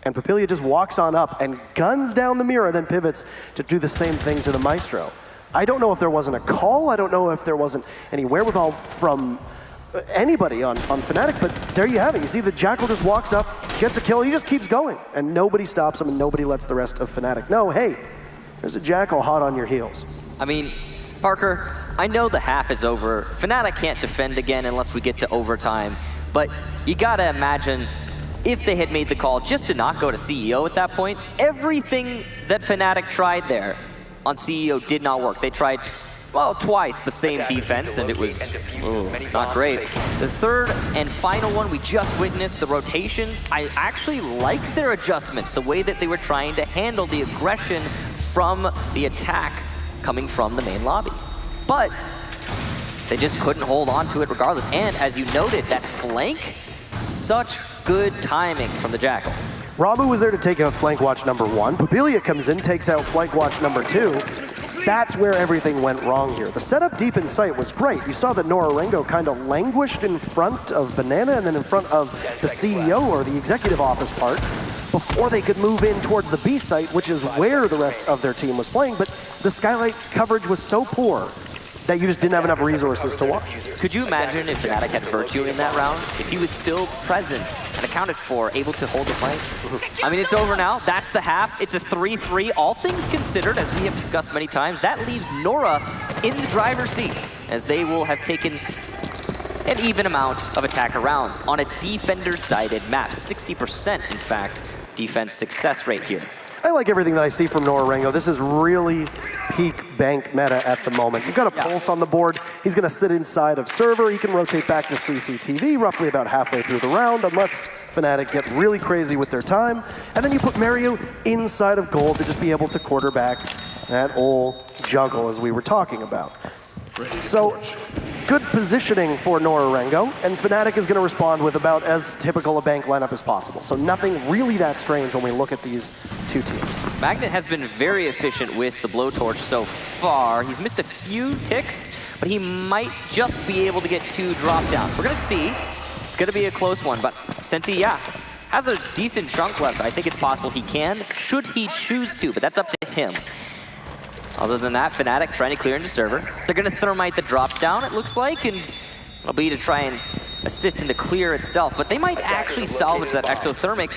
and Papilia just walks on up and guns down the mirror, then pivots to do the same thing to the Maestro. I don't know if there wasn't a call. I don't know if there wasn't any wherewithal from anybody on FNATIC, but there you have it. You see the Jackal just walks up, gets a kill, he just keeps going, and nobody stops him and nobody lets the rest of FNATIC know, hey, there's a Jackal hot on your heels. I mean, Parker, I know the half is over. FNATIC can't defend again unless we get to overtime, but you gotta imagine if they had made the call just to not go to CEO at that point, everything that FNATIC tried there on CEO did not work. They tried, well, twice the same defense, and it was not great. The third and final one we just witnessed, the rotations, I actually like their adjustments, the way that they were trying to handle the aggression from the attack coming from the main lobby. But they just couldn't hold on to it regardless. And as you noted, that flank, such good timing from the Jackal. Ramu was there to take out flank watch number 1. Papilia comes in, takes out flank watch number 2. That's where everything went wrong here. The setup deep in sight was great. You saw that NORA-RENGO kind of languished in front of Banana and then in front of the CEO or the executive office part before they could move in towards the B site, which is where the rest of their team was playing. But the skylight coverage was so poor that you just didn't have enough resources to watch. Could you imagine if FNATIC had Virtue in that round? If he was still present and accounted for, able to hold the flank? I mean, it's over now. That's the half. It's a 3-3. All things considered, as we have discussed many times, that leaves Nora in the driver's seat, as they will have taken an even amount of attacker rounds on a defender-sided map. 60%, in fact, defense success rate here. I like everything that I see from NORA-RENGO. This is really peak bank meta at the moment. You've got a pulse on the board. He's going to sit inside of server. He can rotate back to CCTV roughly about halfway through the round, unless FNATIC get really crazy with their time. And then you put Mario inside of gold to just be able to quarterback that old juggle as we were talking about. So, good positioning for NORA-RENGO, and FNATIC is going to respond with about as typical a bank lineup as possible. So nothing really that strange when we look at these two teams. Magnet has been very efficient with the blowtorch so far. He's missed a few ticks, but he might just be able to get 2 drop downs. We're going to see. It's going to be a close one, but since he, has a decent chunk left, I think it's possible he can, should he choose to, but that's up to him. Other than that, FNATIC trying to clear into server. They're going to thermite the drop down, it looks like, and it'll be to try and assist in the clear itself. But they might actually salvage that exothermic,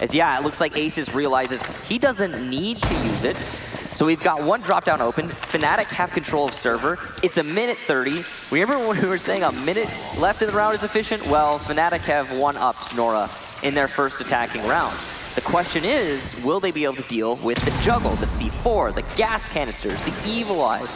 as it looks like Aces realizes he doesn't need to use it. So we've got 1 drop down open. FNATIC have control of server. It's a minute 30. Remember when we were saying a minute left in the round is efficient? Well, FNATIC have 1-upped Nora in their first attacking round. The question is, will they be able to deal with the juggle, the C4, the gas canisters, the Evil Eyes,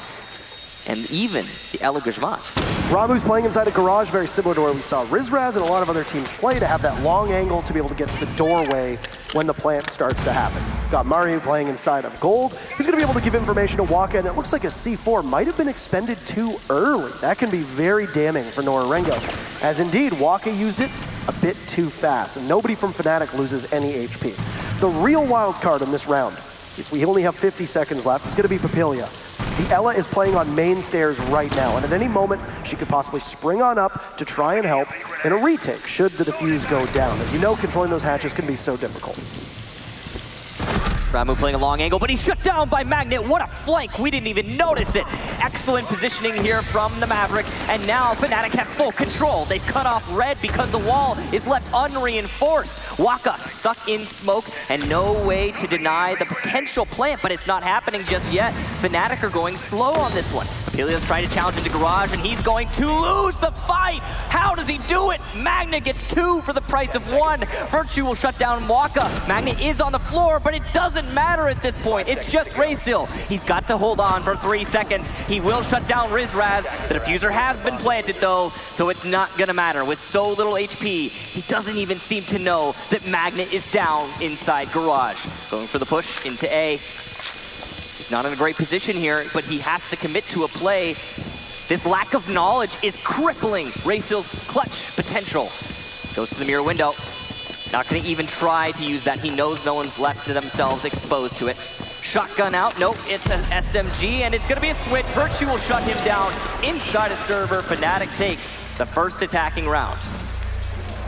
and even the Elagajmats? Ramu's playing inside a garage, very similar to where we saw Rizraz and a lot of other teams play, to have that long angle to be able to get to the doorway when the plant starts to happen. Got Mario playing inside of gold. He's going to be able to give information to Waka, and it looks like a C4 might have been expended too early. That can be very damning for NORA-RENGO, as indeed Waka used it a bit too fast, and nobody from FNATIC loses any HP. The real wild card in this round is we only have 50 seconds left. It's going to be Papilia. The Ella is playing on main stairs right now, and at any moment she could possibly spring on up to try and help in a retake should the defuse go down. As you know, controlling those hatches can be so difficult. Ramu playing a long angle, but he's shut down by Magnet. What a flank, we didn't even notice it. Excellent positioning here from the Maverick, and now FNATIC have full control. They've cut off red because the wall is left unreinforced. Waka stuck in smoke, and no way to deny the potential plant, but it's not happening just yet. FNATIC are going slow on this one. Papilia's trying to challenge into garage, and he's going to lose the fight. How does he do it? Magnet gets 2 for the price of 1. Virtue will shut down Waka. Magnet is on the floor, but it doesn't matter at this point. It's just Raysil. He's got to hold on for 3 seconds. He will shut down Rizraz. The diffuser has been planted though, so it's not gonna matter. With so little HP, he doesn't even seem to know that Magnet is down inside garage. Going for the push into A. He's not in a great position here, but he has to commit to a play. This lack of knowledge is crippling Raysil's clutch potential. Goes to the mirror window. Not gonna even try to use that. He knows no one's left to themselves exposed to it. Shotgun out, nope, it's an SMG, and it's gonna be a switch. Virtue will shut him down inside a server. FNATIC take the first attacking round.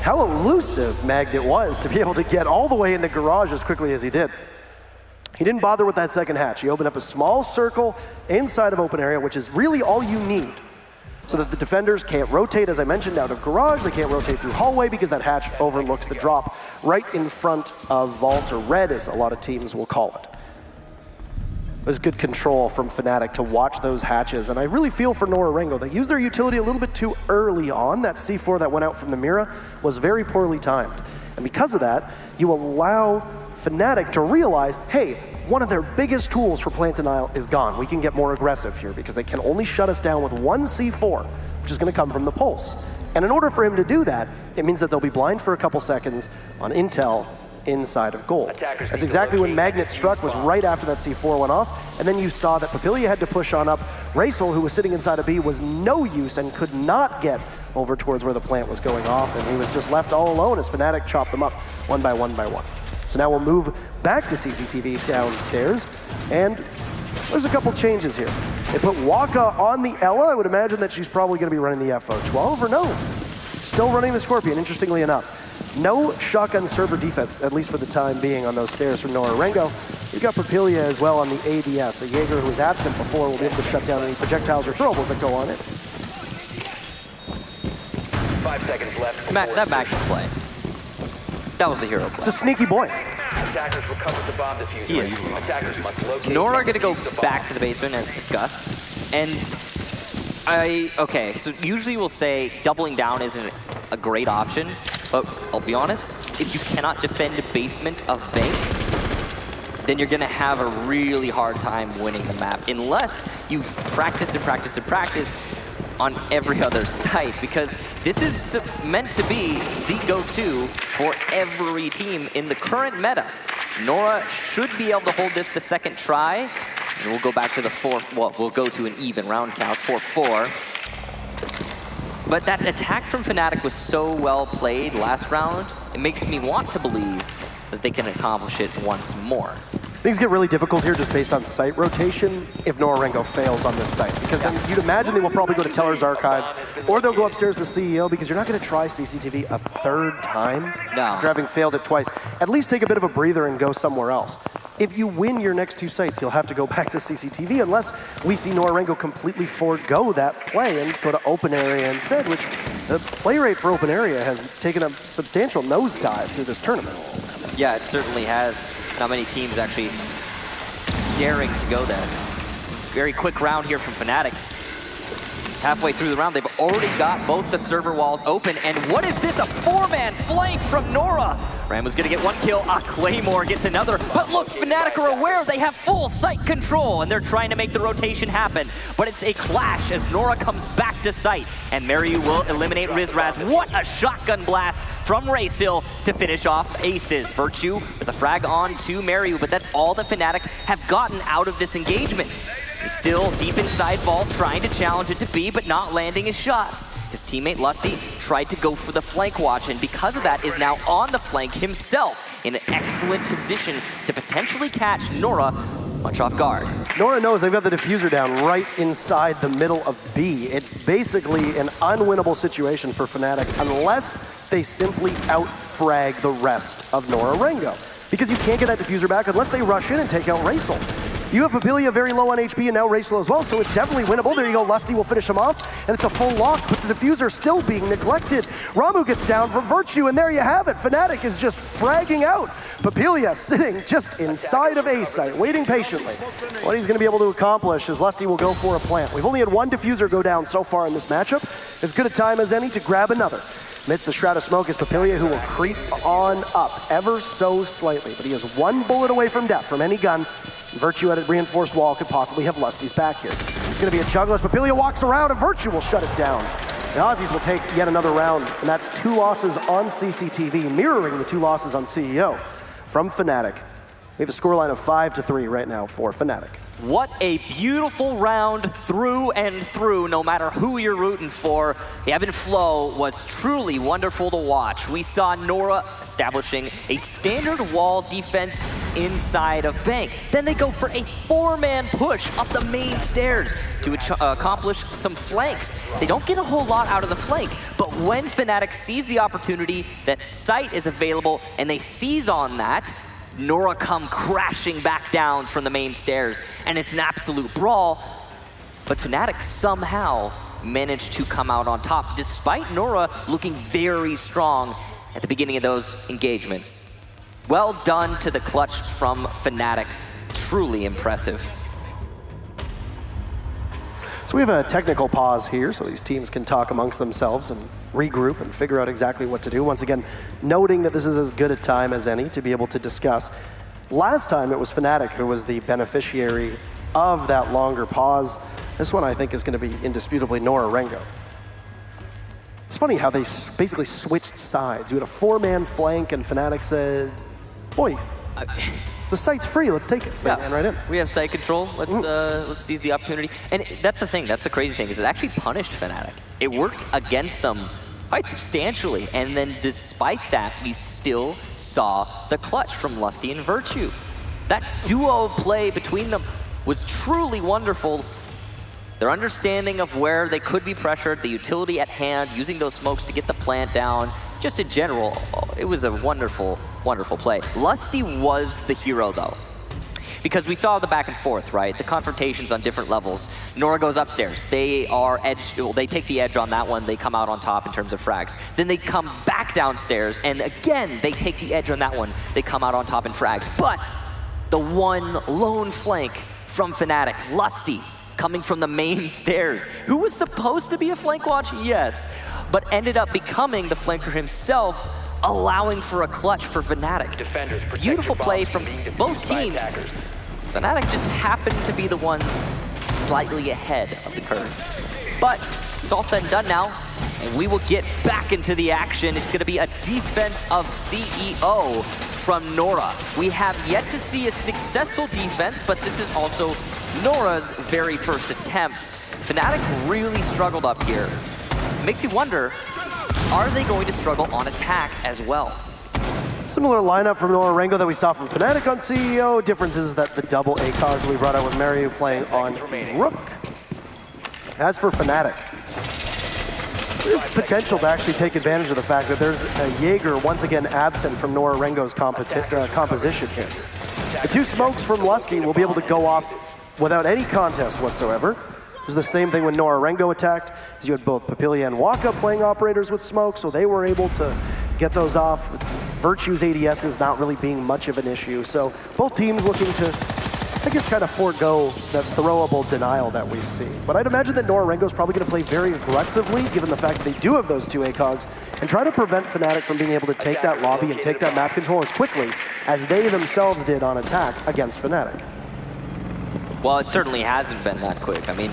How elusive Magnet was to be able to get all the way into garage as quickly as he did. He didn't bother with that second hatch. He opened up a small circle inside of open area, which is really all you need. so that the defenders can't rotate, as I mentioned, out of garage. They can't rotate through hallway because that hatch overlooks the drop right in front of vault, or red as a lot of teams will call it. There's good control from FNATIC to watch those hatches, and I really feel for NORA-RENGO. They used their utility a little bit too early on. That C4 that went out from the Mira was very poorly timed. And because of that, you allow FNATIC to realize, hey, one of their biggest tools for plant denial is gone. We can get more aggressive here because they can only shut us down with one C4, which is going to come from the pulse. And in order for him to do that, it means that they'll be blind for a couple seconds on intel inside of gold. That's exactly when Magnet struck, was right after that C4 went off, and then you saw that Papilia had to push on up. Raisel, who was sitting inside of B, was no use and could not get over towards where the plant was going off, and he was just left all alone as FNATIC chopped them up one by one by one. So now we'll move back to CCTV downstairs, and there's a couple changes here. They put Waka on the Ella. I would imagine that she's probably going to be running the FO12, or no, still running the Scorpion, interestingly enough. No shotgun server defense, at least for the time being, on those stairs from NORA-RENGO. You've got Papilia as well on the ADS. A Jaeger who was absent before will be able to shut down any projectiles or throwables that go on it. 5 seconds left. That Magnet play. That was the hero play. It's a sneaky boy. Attackers recovered the bomb diffuser. He is. Attackers must locate. NORA going to go back to the basement as discussed. And okay, so usually we'll say doubling down isn't a great option, but I'll be honest, if you cannot defend a basement of Bank, then you're going to have a really hard time winning the map, unless you've practiced and practiced and practiced on every other site, because this is meant to be the go-to for every team in the current meta. NORA should be able to hold this the second try, and we'll go back to the we'll go to an even round count, 4-4. But that attack from FNATIC was so well played last round, it makes me want to believe that they can accomplish it once more. Things get really difficult here just based on site rotation if NORA-RENGO fails on this site, because then you'd imagine they will probably go to Teller's Archives, or they'll go upstairs to CEO, because you're not going to try CCTV a third time after having failed it twice. At least take a bit of a breather and go somewhere else. If you win your next two sites, you'll have to go back to CCTV, unless we see NORA-RENGO completely forego that play and go to open area instead, which the play rate for open area has taken a substantial nosedive through this tournament. Yeah, it certainly has. Not many teams actually daring to go there. Very quick round here from FNATIC. Halfway through the round, they've already got both the server walls open. And what is this? A four-man flank from NORA. Rambo's gonna get one kill. Claymore gets another. But look, FNATIC are aware they have full site control, and they're trying to make the rotation happen. But it's a clash as NORA comes back to site, and Mariu will eliminate Rizraz. What a shotgun blast from Racehill to finish off Aces. Virtue with a frag on to Mariu, but that's all that FNATIC have gotten out of this engagement. He's still deep inside vault, trying to challenge it to B, but not landing his shots. His teammate Lusty tried to go for the flank watch, and because of that is now on the flank himself in an excellent position to potentially catch NORA much off guard. NORA knows they've got the diffuser down right inside the middle of B. It's basically an unwinnable situation for FNATIC unless they simply out-frag the rest of NORA-RENGO. Because you can't get that diffuser back unless they rush in and take out Racehill. You have Papilia very low on HP and now Racehill as well, so it's definitely winnable. There you go, Lusty will finish him off, and it's a full lock, but the diffuser still being neglected. Ramu gets down from Virtue, and there you have it. FNATIC is just fragging out. Papilia sitting just inside of A site, waiting patiently. What he's going to be able to accomplish is Lusty will go for a plant. We've only had one diffuser go down so far in this matchup. As good a time as any to grab another. Amidst the shroud of smoke is Papilia, who will creep on up ever so slightly, but he is one bullet away from death from any gun. Virtue at a reinforced wall could possibly have Lusty's back here. It's going to be a juggle as Papilia walks around, and Virtue will shut it down. The Aussies will take yet another round, and that's 2 losses on CCTV, mirroring the 2 losses on CEO from FNATIC. We have a scoreline of 5-3 right now for FNATIC. What a beautiful round through and through, no matter who you're rooting for. The ebb and flow was truly wonderful to watch. We saw NORA establishing a standard wall defense inside of Bank. Then they go for a 4-man push up the main stairs to accomplish some flanks. They don't get a whole lot out of the flank, but when FNATIC sees the opportunity that site is available and they seize on that, NORA come crashing back down from the main stairs, and it's an absolute brawl, but FNATIC somehow managed to come out on top, despite Nora looking very strong at the beginning of those engagements. Well done to the clutch from FNATIC. Truly impressive. So we have a technical pause here so these teams can talk amongst themselves and regroup and figure out exactly what to do. Once again, noting that this is as good a time as any to be able to discuss. Last time it was FNATIC who was the beneficiary of that longer pause. This one I think is going to be indisputably NORA-RENGO. It's funny how they basically switched sides. You had a 4-man flank and FNATIC said, boy, the site's free, let's take it. So they ran right in. We have site control, let's seize the opportunity. And that's the thing, that's the crazy thing, is it actually punished FNATIC. It worked against them quite substantially, and then despite that, we still saw the clutch from Lusty and Virtue. That duo play between them was truly wonderful. Their understanding of where they could be pressured, the utility at hand, using those smokes to get the plant down, just in general, it was a wonderful, wonderful play. Lusty was the hero though, because we saw the back and forth, right? The confrontations on different levels. Nora goes upstairs. They take the edge on that one. They come out on top in terms of frags. Then they come back downstairs, and again, they take the edge on that one. They come out on top in frags. But the one lone flank from FNATIC, Lusty, coming from the main stairs, who was supposed to be a flank watch, yes, but ended up becoming the flanker himself, allowing for a clutch for FNATIC. Beautiful play from both teams. FNATIC just happened to be the ones slightly ahead of the curve. But it's all said and done now, and we will get back into the action. It's going to be a defense of CEO from Nora. We have yet to see a successful defense, but this is also Nora's very first attempt. FNATIC really struggled up here. Makes you wonder, are they going to struggle on attack as well? Similar lineup from NORA-RENGO that we saw from FNATIC on CEO. Difference is that the double ACOGs we brought out with Mario playing on Rook. As for FNATIC, there's potential to actually take advantage of the fact that there's a Jaeger once again absent from NORA-RENGO's composition here. The two smokes from Lusty will be able to go off without any contest whatsoever. It was the same thing when NORA-RENGO attacked, as you had both Papilia and Waka playing operators with smoke, so they were able to get those off. Virtue's ADS is not really being much of an issue, so both teams looking to, I guess, kind of forego that throwable denial that we see. But I'd imagine that NORA-RENGO is probably going to play very aggressively, given the fact that they do have those two ACOGs, and try to prevent FNATIC from being able to take that lobby and take that map control as quickly as they themselves did on attack against FNATIC. Well, it certainly hasn't been that quick. I mean,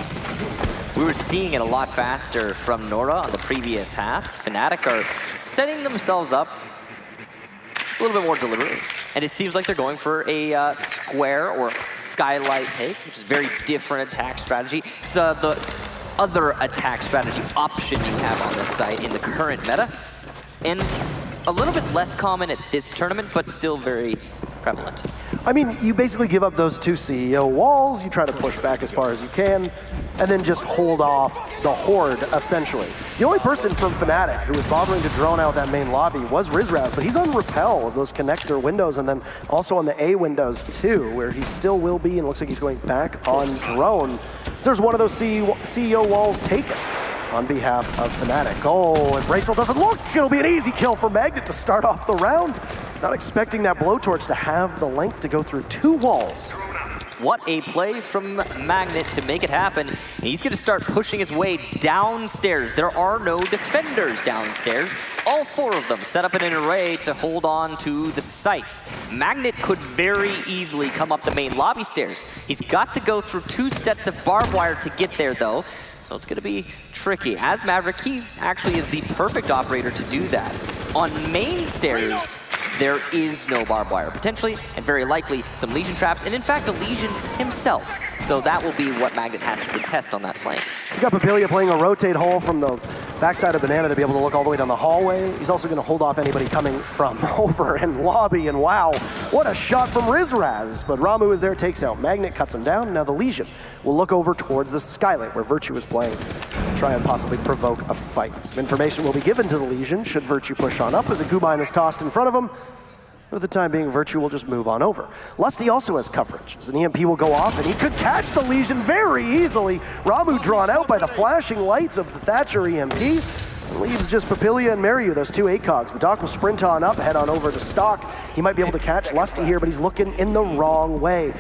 we were seeing it a lot faster from Nora on the previous half. FNATIC are setting themselves up a little bit more deliberately. And it seems like they're going for a square or skylight take, which is a very different attack strategy. It's the other attack strategy option you have on this site in the current meta. And a little bit less common at this tournament, but still very prevalent. I mean, you basically give up those two CEO walls, you try to push back as far as you can, and then just hold off the horde, essentially. The only person from FNATIC who was bothering to drone out that main lobby was Rizraz, but he's on repel of those connector windows, and then also on the A windows too, where he still will be, and looks like he's going back on drone. There's one of those CEO walls taken on behalf of FNATIC. Oh, if Bracel doesn't look, it'll be an easy kill for Magnet to start off the round. Not expecting that blowtorch to have the length to go through two walls. What a play from Magnet to make it happen. He's going to start pushing his way downstairs. There are no defenders downstairs. All four of them set up in an array to hold on to the sites. Magnet could very easily come up the main lobby stairs. He's got to go through two sets of barbed wire to get there, though. So it's going to be tricky. As Maverick, he actually is the perfect operator to do that. On main stairs, there is no barbed wire. Potentially, and very likely, some Legion traps, and in fact, a Legion himself. So that will be what Magnet has to contest on that flank. You got Papilia playing a rotate hole from the backside of Banana to be able to look all the way down the hallway. He's also going to hold off anybody coming from over in lobby, and wow, what a shot from Rizraz. But Ramu is there, takes out Magnet, cuts him down. Now the Legion will look over towards the Skylight where Virtue is playing, try and possibly provoke a fight. Some information will be given to the Legion should Virtue push on up as a Gubine is tossed in front of him. For the time being, Virtue will just move on over. Lusty also has coverage, as an EMP will go off, and he could catch the Lesion very easily. Ramu drawn out by the flashing lights of the Thatcher EMP. Leaves just Papilia and Mariu, those two ACOGs. The Doc will sprint on up, head on over to Stock. He might be able to catch Lusty here, but he's looking in the wrong way.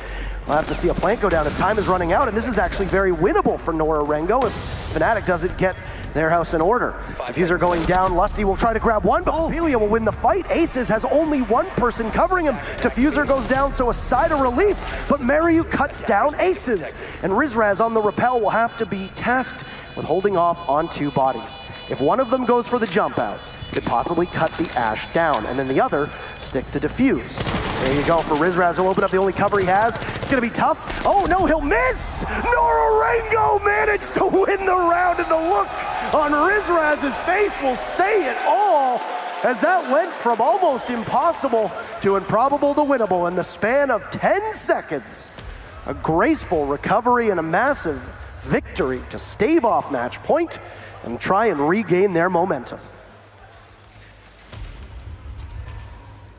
We'll have to see a plant go down as time is running out, and this is actually very winnable for NORA-RENGO if FNATIC doesn't get their house in order. Diffuser going down, Lusty will try to grab one, but Papilia will win the fight. Aces has only one person covering him. Diffuser goes down, so a side of relief, but Mariu cuts down Aces. And Rizraz on the rappel will have to be tasked with holding off on two bodies. If one of them goes for the jump out, could possibly cut the Ash down, and then the other stick the Diffuse. There you go for Rizraz. He'll open up the only cover he has. It's gonna be tough. Oh no, he'll miss! NORA-RENGO managed to win the round, and the look on Rizraz's face will say it all, as that went from almost impossible to improbable to winnable in the span of 10 seconds. A graceful recovery and a massive victory to stave off match point and try and regain their momentum.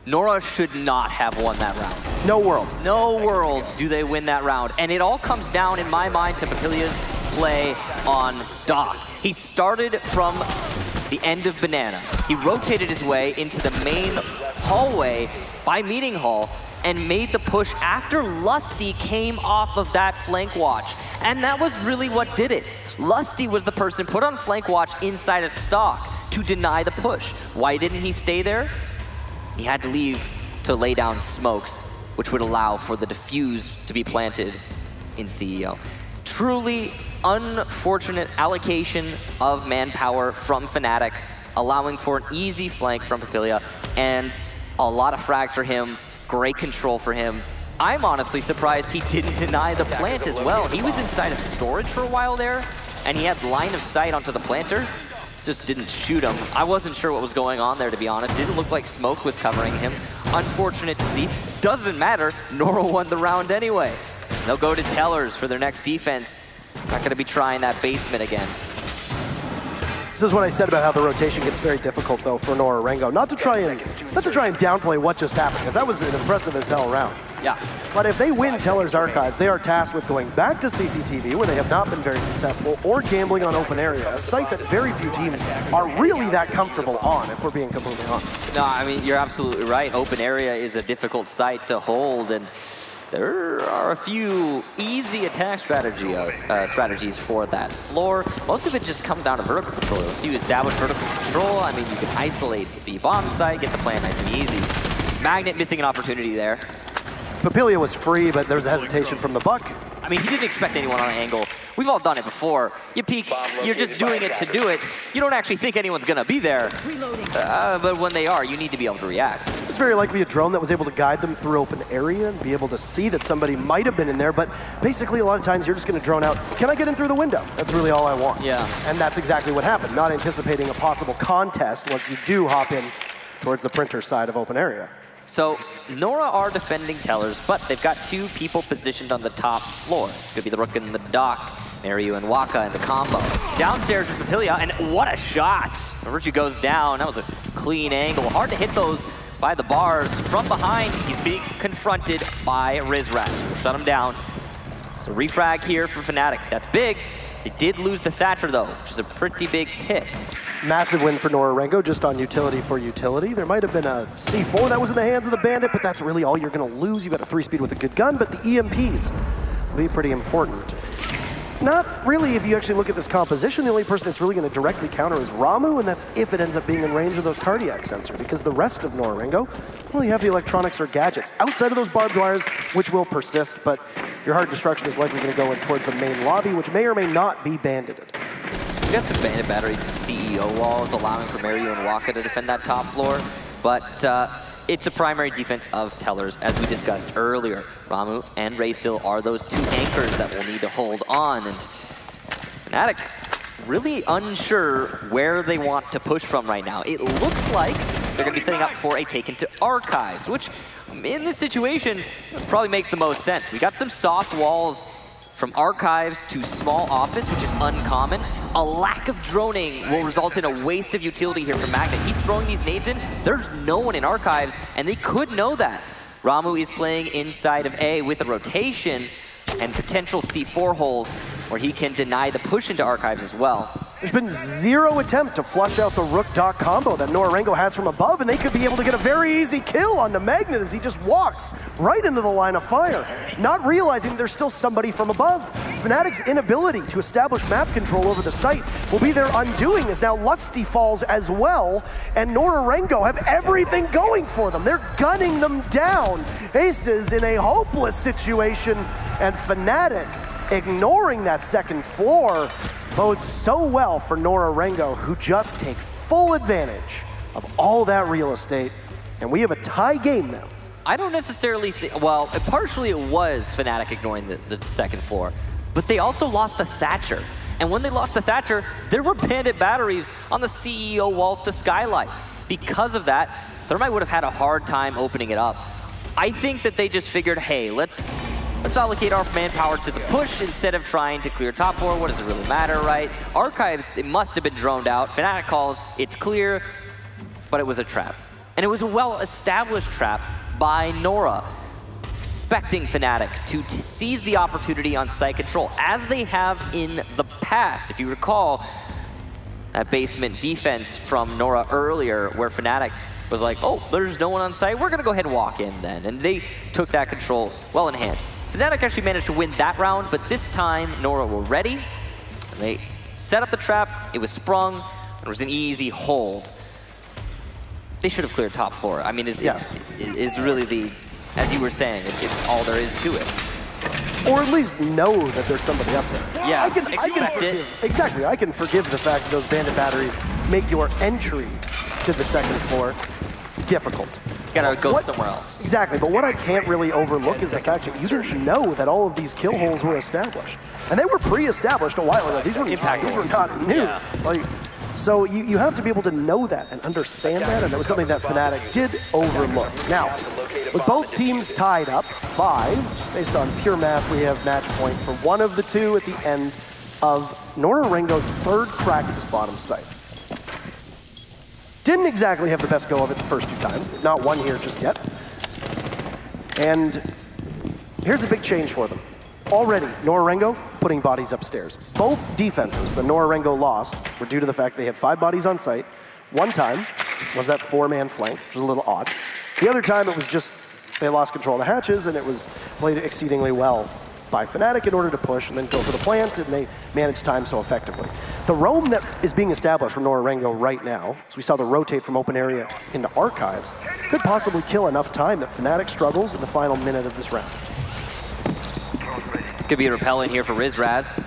Nora should not have won that round. No world. No world do they win that round. And it all comes down, in my mind, to Papilia's play on Doc. He started from the end of Banana. He rotated his way into the main hallway by Meeting Hall and made the push after Lusty came off of that flank watch. And that was really what did it. Lusty was the person put on flank watch inside a Stock to deny the push. Why didn't he stay there? He had to leave to lay down smokes, which would allow for the Diffuse to be planted in CEO. Truly unfortunate allocation of manpower from FNATIC, allowing for an easy flank from Papilia, and a lot of frags for him, great control for him. I'm honestly surprised he didn't deny the plant as well. He was inside of storage for a while there, and he had line of sight onto the planter. Just didn't shoot him. I wasn't sure what was going on there, to be honest. It didn't look like smoke was covering him. Unfortunate to see. Doesn't matter. Nora won the round anyway. They'll go to Tellers for their next defense. Not going to be trying that basement again. This is what I said about how the rotation gets very difficult, though, for NORA-RENGO. Not to try and downplay what just happened, because that was an impressive as hell round. Yeah. But if they win Teller's Archives, they are tasked with going back to CCTV, where they have not been very successful, or gambling on Open Area, a site that very few teams are really that comfortable on, if we're being completely honest. No, I mean, you're absolutely right. Open Area is a difficult site to hold, and there are a few easy attack strategies for that floor. Most of it just comes down to vertical control. Once you establish vertical control, I mean, you can isolate the B-bomb site, get the plan nice and easy. Magnet missing an opportunity there. Papilia was free, but there's a hesitation from the Buck. I mean, he didn't expect anyone on an angle. We've all done it before. You peek, you're just doing it to do it. You don't actually think anyone's gonna be there. But when they are, you need to be able to react. It's very likely a drone that was able to guide them through Open Area and be able to see that somebody might have been in there, but basically a lot of times you're just gonna drone out, can I get in through the window? That's really all I want. Yeah. And that's exactly what happened, not anticipating a possible contest once you do hop in towards the printer side of Open Area. So Nora are defending Tellers, but they've got two people positioned on the top floor. It's gonna be the Rook and the Doc, Mariu and Waka in the combo. Downstairs is Papilia, and what a shot! Virtue goes down, that was a clean angle. Hard to hit those by the bars. From behind, he's being confronted by Rizraz. We'll shut him down. So refrag here for FNATIC, that's big. They did lose the Thatcher though, which is a pretty big hit. Massive win for NORA-RENGO, just on utility for utility. There might have been a C4 that was in the hands of the Bandit, but that's really all you're gonna lose. You got a 3-speed with a good gun, but the EMPs will be pretty important. Not really if you actually look at this composition. The only person that's really gonna directly counter is Ramu, and that's if it ends up being in range of the cardiac sensor, because the rest of NORA-RENGO, well, you have the electronics or gadgets outside of those barbed wires, which will persist, but your hard destruction is likely gonna go in towards the main lobby, which may or may not be bandited. We got some Bandit batteries and CEO walls allowing for Mariu and Waka to defend that top floor, but it's a primary defense of Tellers, as we discussed earlier. Ramu and Raysil are those two anchors that will need to hold on, and FNATIC really unsure where they want to push from right now. It looks like they're gonna be setting up for a take into Archives, which in this situation probably makes the most sense. We got some soft walls from Archives to small office, which is uncommon. a lack of droning will result in a waste of utility here from Magnet. He's throwing these nades in. There's no one in Archives, and they could know that. Ramu is playing inside of A with a rotation and potential C4 holes where he can deny the push into Archives as well. There's been zero attempt to flush out the Rook-Doc combo that NORA-RENGO has from above, and they could be able to get a very easy kill on the Magnet as he just walks right into the line of fire, not realizing there's still somebody from above. FNATIC's inability to establish map control over the site will be their undoing as now Lusty falls as well, and NORA-RENGO have everything going for them. They're gunning them down. Aces in a hopeless situation, and FNATIC ignoring that second floor bodes so well for NORA-RENGO, who just take full advantage of all that real estate, and we have a tie game now. I don't necessarily think, well, partially it was FNATIC ignoring the second floor, but they also lost the Thatcher. And when they lost the Thatcher, there were Bandit batteries on the CEO walls to Skylight. Because of that, Thermite would have had a hard time opening it up. I think that they just figured, hey, let's allocate our manpower to the push instead of trying to clear top floor. What does it really matter, right? Archives, it must have been droned out. FNATIC calls, it's clear, but it was a trap. And it was a well-established trap by NORA, expecting FNATIC to seize the opportunity on site control, as they have in the past. If you recall, that basement defense from NORA earlier, where FNATIC was like, oh, there's no one on site, we're gonna go ahead and walk in then. And they took that control well in hand. FNATIC actually managed to win that round, but this time NORA were ready. They set up the trap, it was sprung, and it was an easy hold. They should have cleared top floor. I mean, is really the, as you were saying, it's all there is to it. Or at least know that there's somebody up there. Yeah, I can forgive, exactly, I can forgive the fact that those Bandit batteries make your entry to the second floor difficult. Gotta go somewhere else. Exactly, but what I can't really overlook is the fact that you didn't know that all of these kill holes were established. And they were pre-established a while ago. These were not new. Yeah. Like, so you have to be able to know that and understand that, and that was something that FNATIC did overlook. Now, with both teams tied up 5, based on pure math, we have match point for one of the two at the end of NORA-RENGO's third crack at this bottom site. Didn't exactly have the best go of it the first 2 times, not one here just yet. And here's a big change for them. Already, NORA-RENGO putting bodies upstairs. Both defenses that NORA-RENGO lost were due to the fact they had 5 bodies on site. One time was that 4-man flank, which was a little odd. The other time it was just they lost control of the hatches, and it was played exceedingly well by FNATIC in order to push and then go for the plant, and they managed time so effectively. The roam that is being established from NORA-RENGO right now, as we saw the rotate from open area into Archives, could possibly kill enough time that FNATIC struggles in the final minute of this round. It's gonna be a repellent here for Rizraz,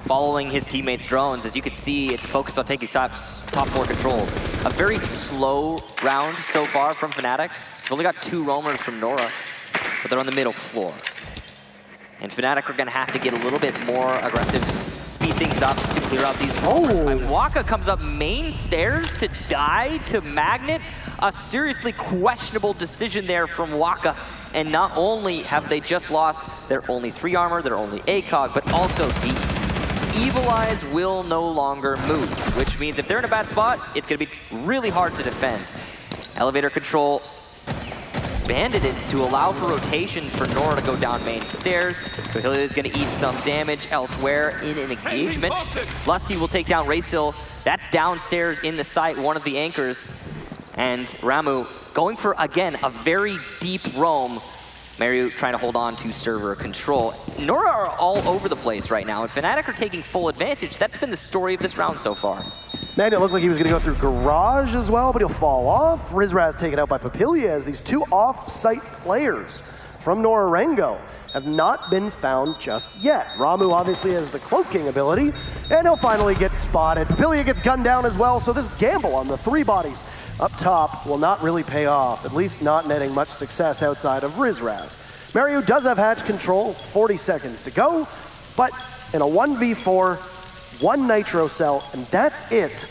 following his teammates' drones. As you can see, it's focused on taking top floor control. A very slow round so far from FNATIC. We've only got 2 roamers from NORA, but they're on the middle floor. And FNATIC are gonna have to get a little bit more aggressive, speed things up to clear out these roamers. Waka comes up main stairs to die to Magnet. A seriously questionable decision there from Waka. And not only have they just lost their only 3 armor, their only ACOG, but also the Evil Eyes will no longer move, which means if they're in a bad spot, it's gonna be really hard to defend. Elevator control banded it to allow for rotations for NORA to go down main stairs. So Hilly is gonna eat some damage elsewhere in an engagement. Lusty will take down Raysil. That's downstairs in the site, one of the anchors. And Ramu going for, again, a very deep roam. Mario trying to hold on to server control. NORA are all over the place right now, and FNATIC are taking full advantage. That's been the story of this round so far. Magnet looked like he was going to go through Garage as well, but he'll fall off. Rizraz taken out by Papillia as these 2 off-site players from NORA-RENGO have not been found just yet. Ramu obviously has the cloaking ability, and he'll finally get spotted. Papillia gets gunned down as well, so this gamble on the 3 bodies up top will not really pay off, at least not netting much success outside of Rizraz. Mario does have hatch control, 40 seconds to go, but in a 1v4, 1 nitro cell, and that's it.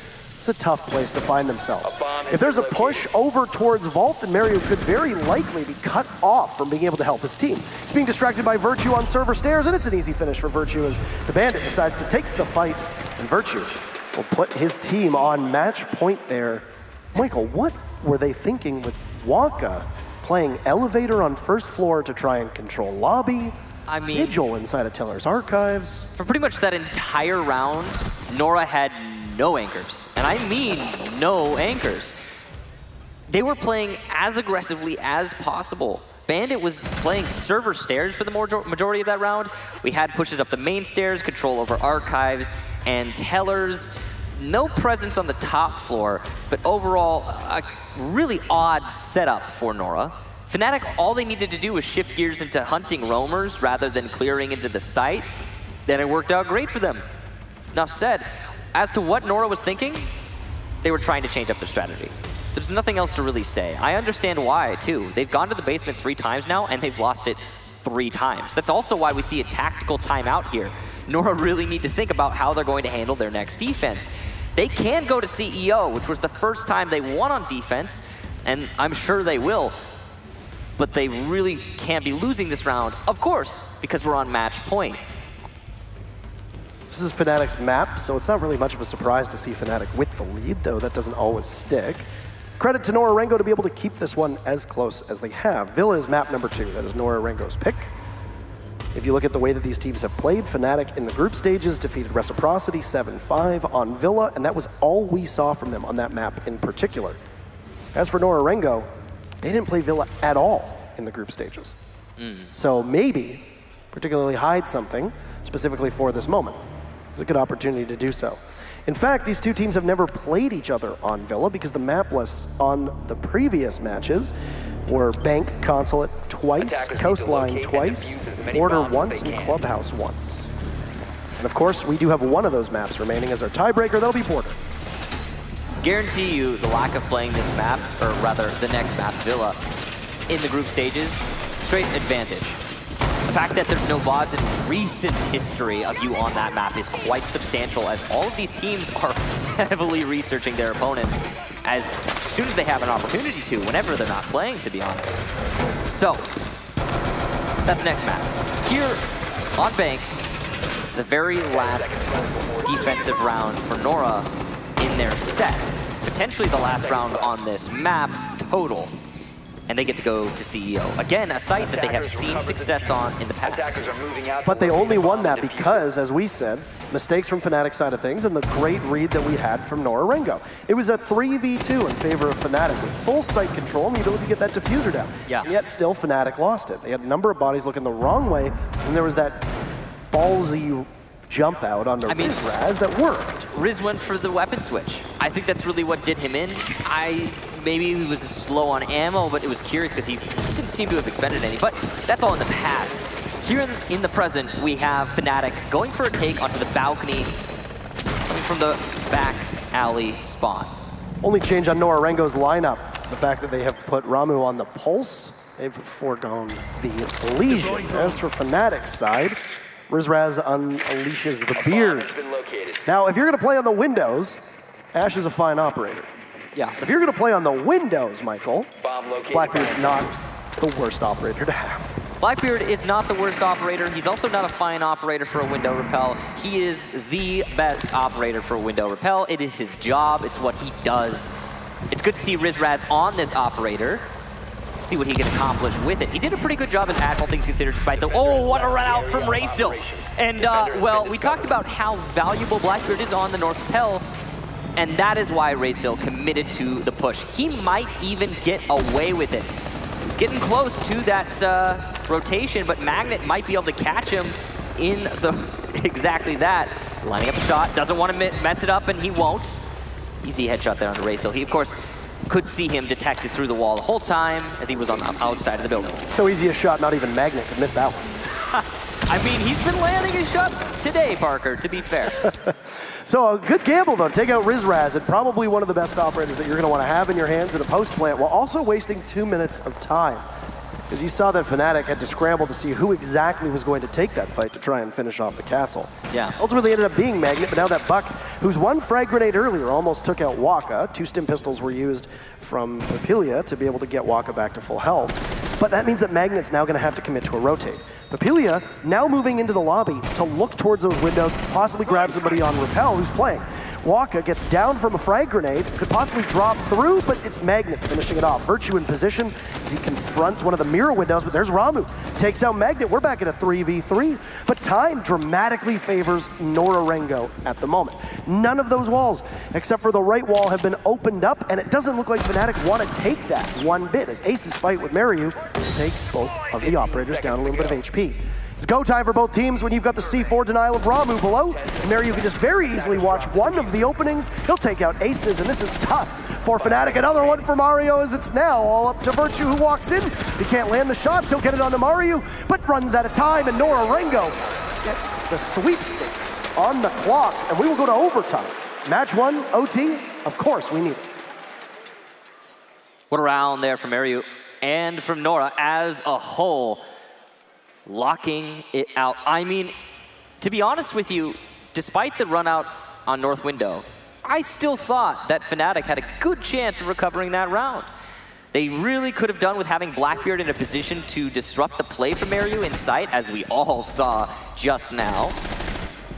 It's a tough place to find themselves. If there's a push over towards Vault, then Mario could very likely be cut off from being able to help his team. He's being distracted by Virtue on server stairs, and it's an easy finish for Virtue as the Bandit decides to take the fight, and Virtue will put his team on match point there. Michael, what were they thinking with Waka playing Elevator on first floor to try and control lobby? I mean, Vigil inside of Teller's Archives. for pretty much that entire round, Nora had no anchors. And I mean no anchors. They were playing as aggressively as possible. Bandit was playing server stairs for the majority of that round. We had pushes up the main stairs, control over Archives, and Tellers. No presence on the top floor, but overall, a really odd setup for Nora. FNATIC, all they needed to do was shift gears into hunting roamers rather than clearing into the site. Then it worked out great for them. Enough said. As to what Nora was thinking, they were trying to change up their strategy. There's nothing else to really say. I understand why, too. They've gone to the basement 3 times now, and they've lost it 3 times. That's also why we see a tactical timeout here. Nora really need to think about how they're going to handle their next defense. They can go to CEO, which was the first time they won on defense, and I'm sure they will. But they really can't be losing this round, of course, because we're on match point. This is FNATIC's map, so it's not really much of a surprise to see FNATIC with the lead, though that doesn't always stick. Credit to NORA-RENGO to be able to keep this one as close as they have. Villa is map number 2. That is NORA-RENGO's pick. If you look at the way that these teams have played, FNATIC in the group stages defeated Reciprocity 7-5 on Villa, and that was all we saw from them on that map in particular. As for NORA-RENGO, they didn't play Villa at all in the group stages. So maybe, particularly hide something specifically for this moment. It's a good opportunity to do so. In fact, these two teams have never played each other on Villa because the map lists on the previous matches were Bank Consulate twice, Coastline twice, Border once, and Clubhouse once. And of course, we do have one of those maps remaining as our tiebreaker. That'll be Border. Guarantee you the lack of playing this map, or rather the next map, Villa, in the group stages, straight advantage. The fact that there's no VODs in recent history of you on that map is quite substantial, as all of these teams are heavily researching their opponents as soon as they have an opportunity to, whenever they're not playing, to be honest. So, that's next map. Here on Bank, the very last defensive round for Nora in their set. Potentially the last round on this map total. And they get to go to CEO. Again, a site that they have seen success on in the past. But they only won that because, as we said, mistakes from FNATIC's side of things and the great read that we had from NORA-RENGO. It was a 3v2 in favor of FNATIC with full site control and the ability to get that diffuser down. Yeah. And yet still FNATIC lost it. They had a number of bodies looking the wrong way, and there was that ballsy jump out on the Rizraz that worked. Riz went for the weapon switch. I think that's really what did him in. Maybe he was slow on ammo, but it was curious because he didn't seem to have expended any, but that's all in the past. Here in the present, we have FNATIC going for a take onto the balcony, coming from the back alley spawn. Only change on NORA-RENGO's lineup is the fact that they have put Ramu on the Pulse. They've foregone the Legion. As for FNATIC's side, Rizraz unleashes the Beard. Now, if you're going to play on the Windows, Ash is a fine operator. Yeah. If you're going to play on the Windows, Michael, Blackbeard's not the worst operator to have. Blackbeard is not the worst operator. He's also not a fine operator for a window repel. He is the best operator for a window repel. It is his job. It's what he does. It's good to see Rizraz on this operator. See what he can accomplish with it. He did a pretty good job as Ash, all things considered, despite the, oh, what a run out from Raysil. And, well, we talked about how valuable Blackbeard is on the North Repel, and that is why Raysil committed to the push. He might even get away with it. He's getting close to that rotation, but Magnet might be able to catch him in the exactly that. Lining up a shot, doesn't want to mess it up, and he won't. Easy headshot there on Raysil. He, of course, could see him detected through the wall the whole time as he was on the outside of the building. So easy a shot, not even Magnet could miss that one. I mean, he's been landing his shots today, Parker, to be fair. So a good gamble, though. Take out Rizraz, and probably one of the best operators that you're going to want to have in your hands in a post plant, while also wasting 2 minutes of time. Because you saw that FNATIC had to scramble to see who exactly was going to take that fight to try and finish off the castle. Yeah. Ultimately ended up being Magnet, but now that Buck, whose one frag grenade earlier almost took out Waka, 2 stim pistols were used from Papilia to be able to get Waka back to full health. But that means that Magnet's now going to have to commit to a rotate. Papilia now moving into the lobby to look towards those windows, possibly grab somebody on Repel who's playing. Waka gets down from a frag grenade, could possibly drop through, but it's Magnet finishing it off. Virtue in position as he confronts one of the mirror windows, but there's Ramu. Takes out Magnet, we're back at a 3v3. But time dramatically favors NORA-RENGO at the moment. None of those walls, except for the right wall, have been opened up, and it doesn't look like FNATIC want to take that one bit, as Ace's fight with Mariu will take both of the operators down a little bit of HP. It's go time for both teams when you've got the C4 denial of Ramu below. Mariu can just very easily watch one of the openings. He'll take out Aces, and this is tough for FNATIC. Another one for Mario, as it's now all up to Virtue, who walks in. He can't land the shots. He'll get it onto Mariu, but runs out of time, and NORA-RENGO gets the sweepstakes on the clock, and we will go to overtime. Match 1, OT, of course we need it. What a round there from Mariu and from Nora as a whole. Locking it out. I mean, to be honest with you, despite the run out on North Window, I still thought that FNATIC had a good chance of recovering that round. They really could have done with having Blackbeard in a position to disrupt the play from Mariu in sight, as we all saw just now.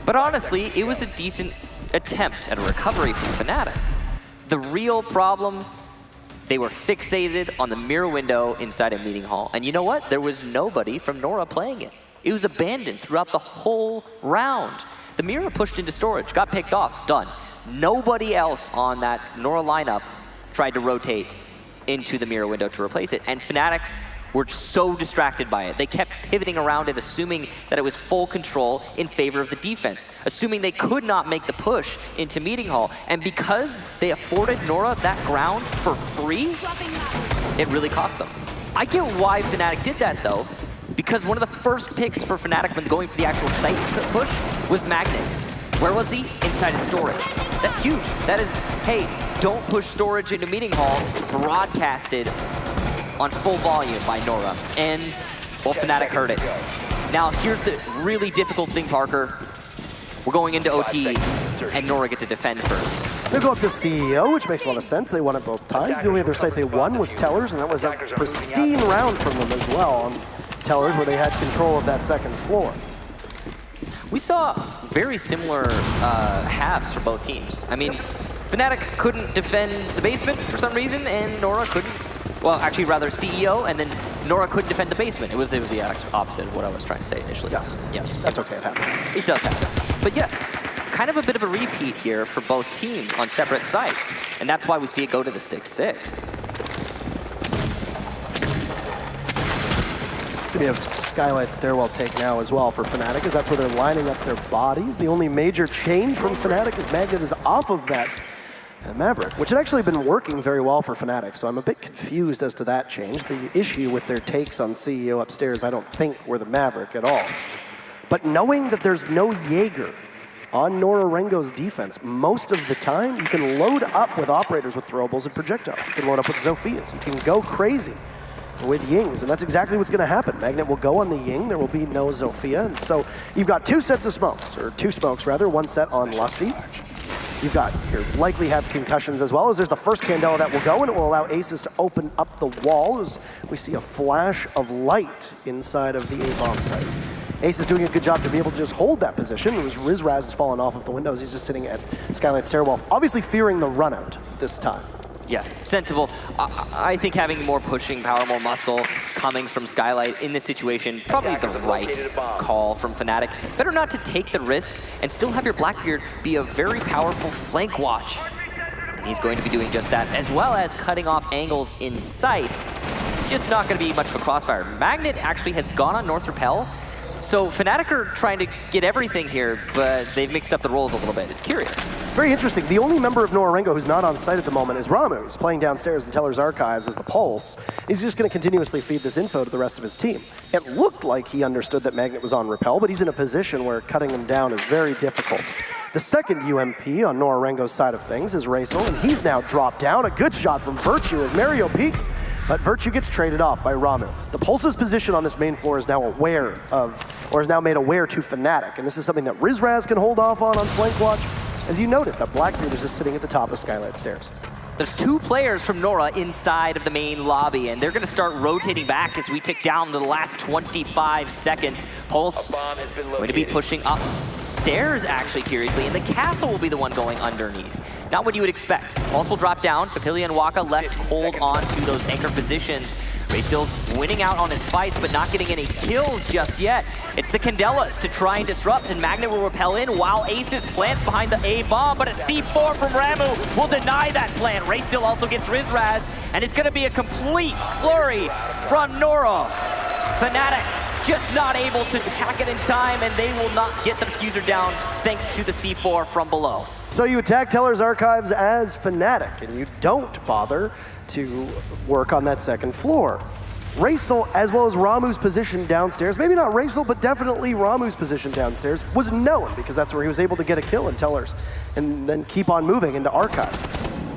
But honestly, it was a decent attempt at a recovery from FNATIC. The real problem, they were fixated on the mirror window inside a meeting hall. And you know what? There was nobody from Nora playing it. It was abandoned throughout the whole round. The mirror pushed into storage, got picked off, done. Nobody else on that Nora lineup tried to rotate into the mirror window to replace it. And FNATIC were so distracted by it. They kept pivoting around it, assuming that it was full control in favor of the defense, assuming they could not make the push into meeting hall. And because they afforded Nora that ground for free, it really cost them. I get why FNATIC did that though, because one of the first picks for FNATIC when going for the actual site push was Magnet. Where was he? Inside of storage. That's huge. That is, hey, don't push storage into meeting hall, broadcasted on full volume by Nora, and well, FNATIC heard it. Now, here's the really difficult thing, Parker. We're going into OT, and Nora get to defend first. They go up to CEO, which makes a lot of sense. They won it both times. The only other site they won was Tellers, and that was a pristine round from them as well on Tellers, where they had control of that second floor. We saw very similar halves for both teams. I mean, FNATIC couldn't defend the basement for some reason, and Nora couldn't. Well, actually, rather CEO, and then Nora couldn't defend the basement. It was the opposite of what I was trying to say initially. Yes. Yes. That's okay, it happens. It does happen. But yeah, kind of a bit of a repeat here for both teams on separate sites, and that's why we see it go to the 6-6. It's going to be a Skylight Stairwell take now as well for FNATIC, because that's where they're lining up their bodies. The only major change from FNATIC is Magnet is off of that Maverick, which had actually been working very well for FNATIC, so I'm a bit confused as to that change. The issue with their takes on CEO upstairs, I don't think, were the Maverick at all. But knowing that there's no Jaeger on NORA-RENGO's defense, most of the time, you can load up with operators with throwables and projectiles. You can load up with Zophias. You can go crazy with Yings, and that's exactly what's going to happen. Magnet will go on the Ying. There will be no Zofia, and so you've got two sets of smokes, or two smokes rather, one set on Lusty. You've got, you likely have concussions as well, as there's the first Candela that will go, and it will allow Aces to open up the wall as we see a flash of light inside of the A-bomb site. Ace is doing a good job to be able to just hold that position. It was Rizraz has fallen off of the windows. He's just sitting at Skylight Stairwell, obviously fearing the run out this time. Yeah, sensible. I think having more pushing power, more muscle coming from Skylight in this situation, probably the right call from FNATIC. Better not to take the risk and still have your Blackbeard be a very powerful flank watch. And he's going to be doing just that, as well as cutting off angles in sight. Just not going to be much of a crossfire. Magnet actually has gone on North Repel, so FNATIC are trying to get everything here, but they've mixed up the roles a little bit. It's curious. Very interesting. The only member of NORA-RENGO who's not on site at the moment is Ramu. He's playing downstairs in Teller's Archives as the Pulse. He's just going to continuously feed this info to the rest of his team. It looked like he understood that Magnet was on Repel, but he's in a position where cutting him down is very difficult. The second UMP on NORA-RENGO's side of things is Raisel, and he's now dropped down. A good shot from Virtue as Mario peeks. But Virtue gets traded off by Ramu. The Pulse's position on this main floor is now aware of, or is now made aware to FNATIC, and this is something that Rizraz can hold off on flank watch. As you noted, the Blackbeard is just sitting at the top of Skylight Stairs. There's 2 players from NORA inside of the main lobby, and they're going to start rotating back as we tick down to the last 25 seconds. Pulse going to be pushing up stairs, actually, curiously, and the castle will be the one going underneath. Not what you would expect. Pulse will drop down. Papillia and Waka left hold on to those anchor positions. Rayseal's winning out on his fights, but not getting any kills just yet. It's the Candelas to try and disrupt, and Magnet will repel in while Aces plants behind the A-bomb, but a C4 from Ramu will deny that plan. Rayseal also gets Rizraz, and it's gonna be a complete flurry from NORA. FNATIC just not able to hack it in time, and they will not get the diffuser down thanks to the C4 from below. So you attack Teller's Archives as FNATIC, and you don't bother to work on that second floor. Rayseal, as well as Ramu's position downstairs, maybe not Rayseal, but definitely Ramu's position downstairs, was known because that's where he was able to get a kill in Teller's and then keep on moving into Archives.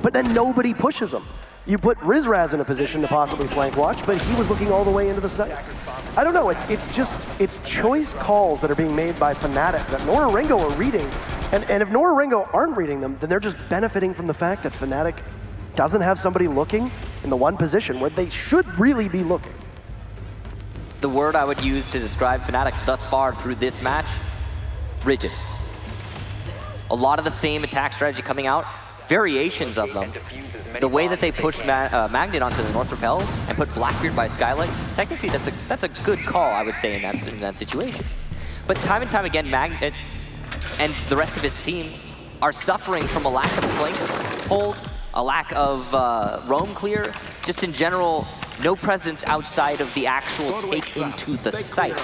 But then nobody pushes him. You put Rizraz in a position to possibly flank watch, but he was looking all the way into the sights. I don't know, it's choice calls that are being made by FNATIC that NORA-RENGO are reading, and if NORA-RENGO aren't reading them, then they're just benefiting from the fact that FNATIC doesn't have somebody looking in the one position where they should really be looking. The word I would use to describe FNATIC thus far through this match, rigid. A lot of the same attack strategy coming out, variations of them. The way that they pushed Magnet onto the North Repel and put Blackbeard by Skylight, technically that's a good call, I would say, in that situation. But time and time again, Magnet and the rest of his team are suffering from a lack of flank hold, a lack of roam clear, just in general, no presence outside of the actual take into the site,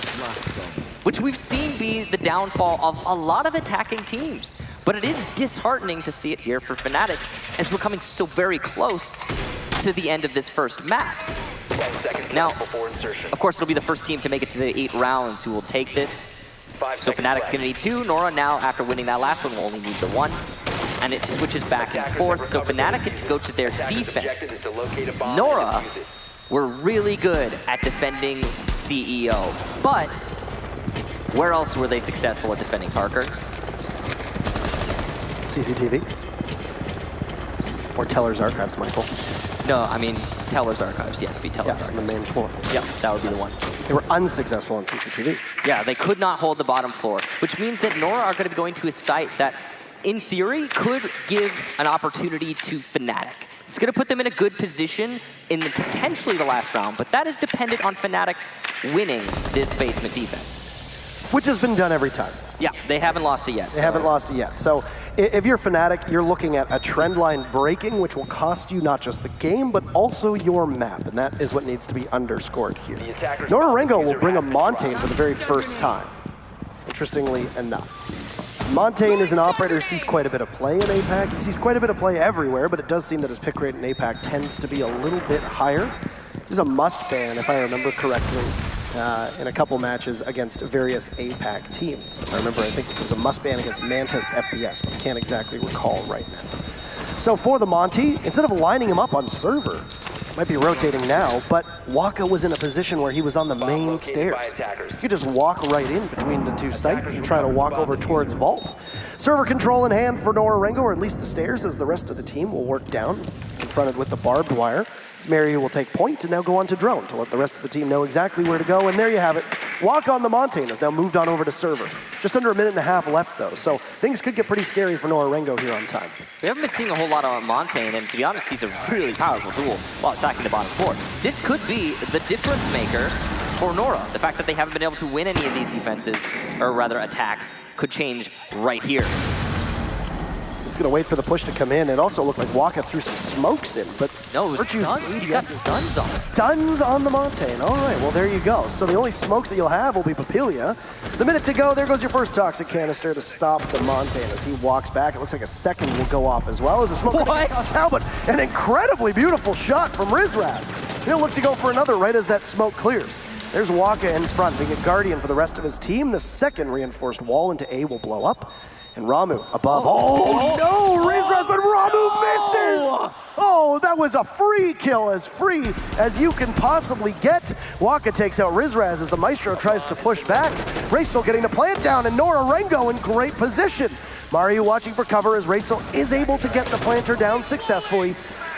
which we've seen be the downfall of a lot of attacking teams. But it is disheartening to see it here for FNATIC as we're coming so very close to the end of this first map. Now, of course, it'll be the first team to make it to the 8 rounds who will take this. So FNATIC's gonna need 2. NORA now, after winning that last one, will only need the 1. And it switches back and forth, so FNATIC get to go to their defense. NORA were really good at defending CEO, but where else were they successful at defending Parker? CCTV? Or Teller's Archives, Michael? No, I mean, Teller's Archives, yeah, it'd be Teller's Yes, Archives. on the main floor. Yeah, that would be the one. They were unsuccessful on CCTV. Yeah, they could not hold the bottom floor, which means that NORA are going to be going to a site that, in theory, could give an opportunity to FNATIC. It's going to put them in a good position in potentially the last round, but that is dependent on FNATIC winning this basement defense. Which has been done every time. Yeah, they haven't lost it yet. They haven't lost it yet. So if you're FNATIC, you're looking at a trend line breaking, which will cost you not just the game, but also your map, and that is what needs to be underscored here. NORA-RENGO will bring a Montaigne for the very first time, interestingly enough. Montaigne is an operator who sees quite a bit of play in APAC. He sees quite a bit of play everywhere, but it does seem that his pick rate in APAC tends to be a little bit higher. He's a must ban, if I remember correctly, in a couple matches against various APAC teams. I think it was a must ban against Mantis FPS, but I can't exactly recall right now. So for the Monty, instead of lining him up on server, might be rotating now, but Waka was in a position where he was on the main stairs. You could just walk right in between the 2 sites and try to walk over towards Vault. Server control in hand for NORA-RENGO, or at least the stairs, as the rest of the team will work down, confronted with the barbed wire. Mary will take point and now go on to drone to let the rest of the team know exactly where to go. And there you have it. Waka on the Montaigne has now moved on over to server. Just under a minute and a half left, though, so things could get pretty scary for NORA-RENGO here on time. We haven't been seeing a whole lot on Montaigne, and to be honest, he's a really powerful tool while attacking the bottom floor. This could be the difference maker for NORA. The fact that they haven't been able to win any of these defenses, or rather attacks, could change right here. He's going to wait for the push to come in. It also looked like Waka threw some smokes in, but no, it was stuns. He's got stuns on. Stuns on the Montaigne. All right, well, there you go. So the only smokes that you'll have will be Papillia. The minute to go, there goes your first toxic canister to stop the Montaigne as he walks back. It looks like a second will go off as well as a smoke. Out, but an incredibly beautiful shot from Rizraz. He'll look to go for another right as that smoke clears. There's Waka in front, being a guardian for the rest of his team. The second reinforced wall into A will blow up. And Ramu above. Oh, no, Rizraz, but Ramu misses! Oh, that was a free kill, as free as you can possibly get. Waka takes out Rizraz as the Maestro tries to push back. Racel getting the plant down, and NORA-RENGO in great position. Mario watching for cover as Racel is able to get the planter down successfully.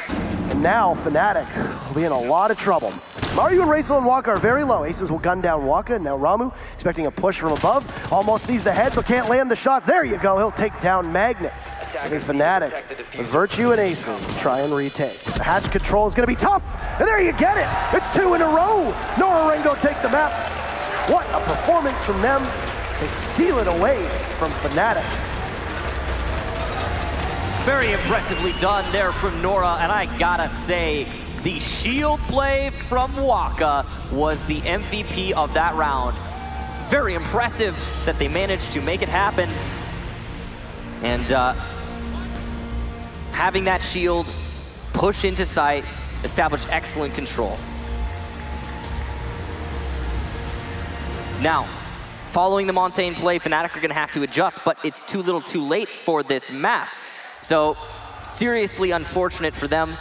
And now FNATIC will be in a lot of trouble. Mario and Racel and Waka are very low. Aces will gun down Waka, and now Ramu expecting a push from above. Almost sees the head, but can't land the shots. There you go, he'll take down Magnet. Giving FNATIC with Virtue and Aces to try and retake. The hatch control is gonna be tough, and there you get it. It's 2 in a row. NORA-RENGO take the map. What a performance from them. They steal it away from FNATIC. Very impressively done there from Nora, and I gotta say, the shield play from Waka was the MVP of that round. Very impressive that they managed to make it happen. And having that shield push into sight, establish excellent control. Now, following the Montaigne play, FNATIC are gonna have to adjust, but it's too little too late for this map. So, seriously unfortunate for them,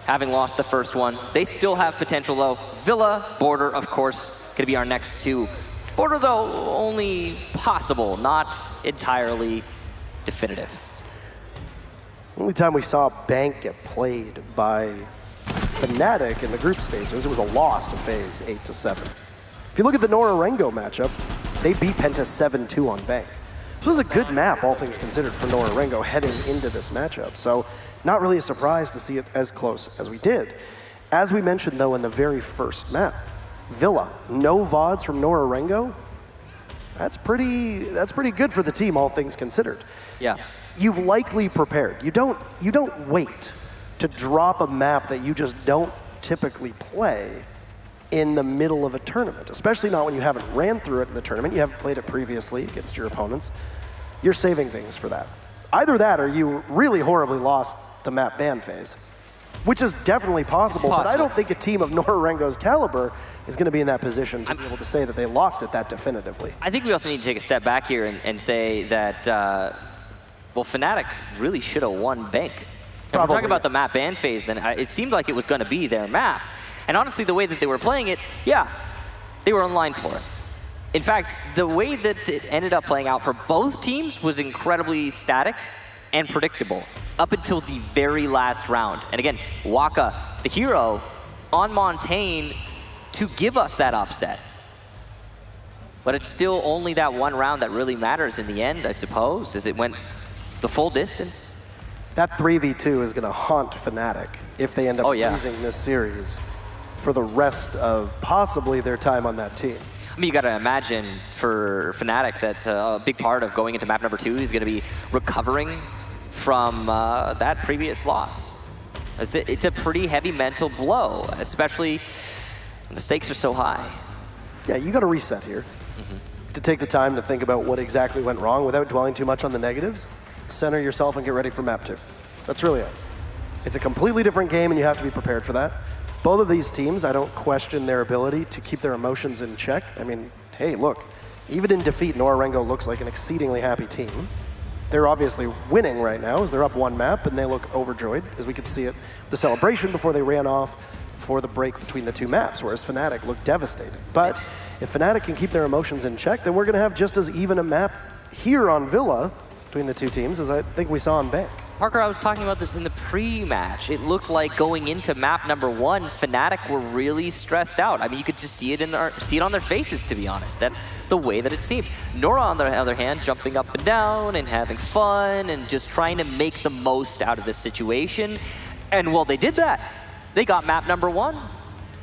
having lost the first one. They still have potential though. Villa, Border, of course, gonna be our next two. Border though, only possible, not entirely definitive. The only time we saw Bank get played by FNATIC in the group stages, it was a loss to FaZe 8-7. If you look at the NORA-RENGO matchup, they beat Penta 7-2 on Bank. This was a good map, all things considered, for NORA-RENGO heading into this matchup. So not really a surprise to see it as close as we did. As we mentioned though in the very first map, Villa, no VODs from NORA-RENGO. That's pretty good for the team, all things considered. Yeah. You've likely prepared. You don't wait to drop a map that you just don't typically play in the middle of a tournament, especially not when you haven't ran through it in the tournament, you haven't played it previously against your opponents. You're saving things for that. Either that or you really horribly lost the map ban phase, which is definitely possible, but I don't think a team of NORA-RENGO's caliber is going to be in that position to be able to say that they lost it that definitively. I think we also need to take a step back here and say that, well, FNATIC really should have won Bank. If we're talking about the map ban phase, then it seemed like it was going to be their map. And honestly, the way that they were playing it, yeah, they were in line for it. In fact, the way that it ended up playing out for both teams was incredibly static and predictable up until the very last round. And again, Waka, the hero, on Montaigne to give us that upset. But it's still only that one round that really matters in the end, I suppose, as it went the full distance. That 3v2 is going to haunt FNATIC if they end up losing this series for the rest of possibly their time on that team. I mean, you got to imagine for FNATIC that a big part of going into map number 2 is going to be recovering from that previous loss. It's a pretty heavy mental blow, especially when the stakes are so high. Yeah, you got to reset here. To take the time to think about what exactly went wrong without dwelling too much on the negatives. Center yourself and get ready for map 2. That's really it. It's a completely different game and you have to be prepared for that. Both of these teams, I don't question their ability to keep their emotions in check. I mean, hey, look, even in defeat, NORA-RENGO looks like an exceedingly happy team. They're obviously winning right now as they're up one map and they look overjoyed, as we could see it, the celebration before they ran off before the break between the two maps, whereas FNATIC looked devastated. But if FNATIC can keep their emotions in check, then we're gonna have just as even a map here on Villa between the two teams as I think we saw on Bank. Parker, I was talking about this in the pre-match. It looked like going into map number 1, FNATIC were really stressed out. I mean, you could just see it on their faces, to be honest. That's the way that it seemed. Nora, on the other hand, jumping up and down and having fun and just trying to make the most out of this situation. And well, they did that. They got map number 1.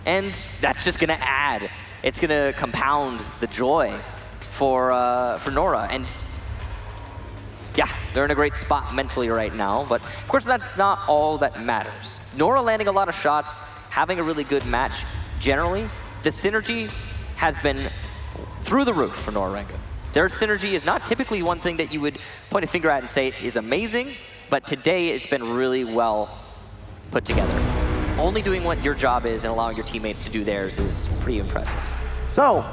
And that's just gonna add. It's gonna compound the joy for Nora. And yeah, they're in a great spot mentally right now, but of course that's not all that matters. Nora landing a lot of shots, having a really good match generally. The synergy has been through the roof for NORA-RENGO. Their synergy is not typically one thing that you would point a finger at and say is amazing, but today it's been really well put together. Only doing what your job is and allowing your teammates to do theirs is pretty impressive. So,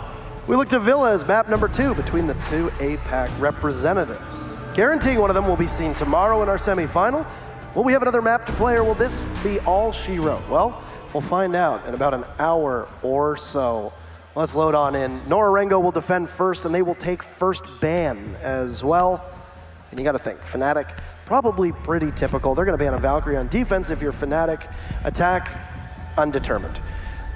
we look to Villa as map number 2 between the two APAC representatives. guaranteeing one of them will be seen tomorrow in our semifinal. Will we have another map to play, or will this be all she wrote? Well, we'll find out in about an hour or so. Let's load on in. NORA-RENGO will defend first, and they will take first ban as well. And you got to think, FNATIC, probably pretty typical. They're going to ban a Valkyrie on defense if you're FNATIC. Attack, undetermined.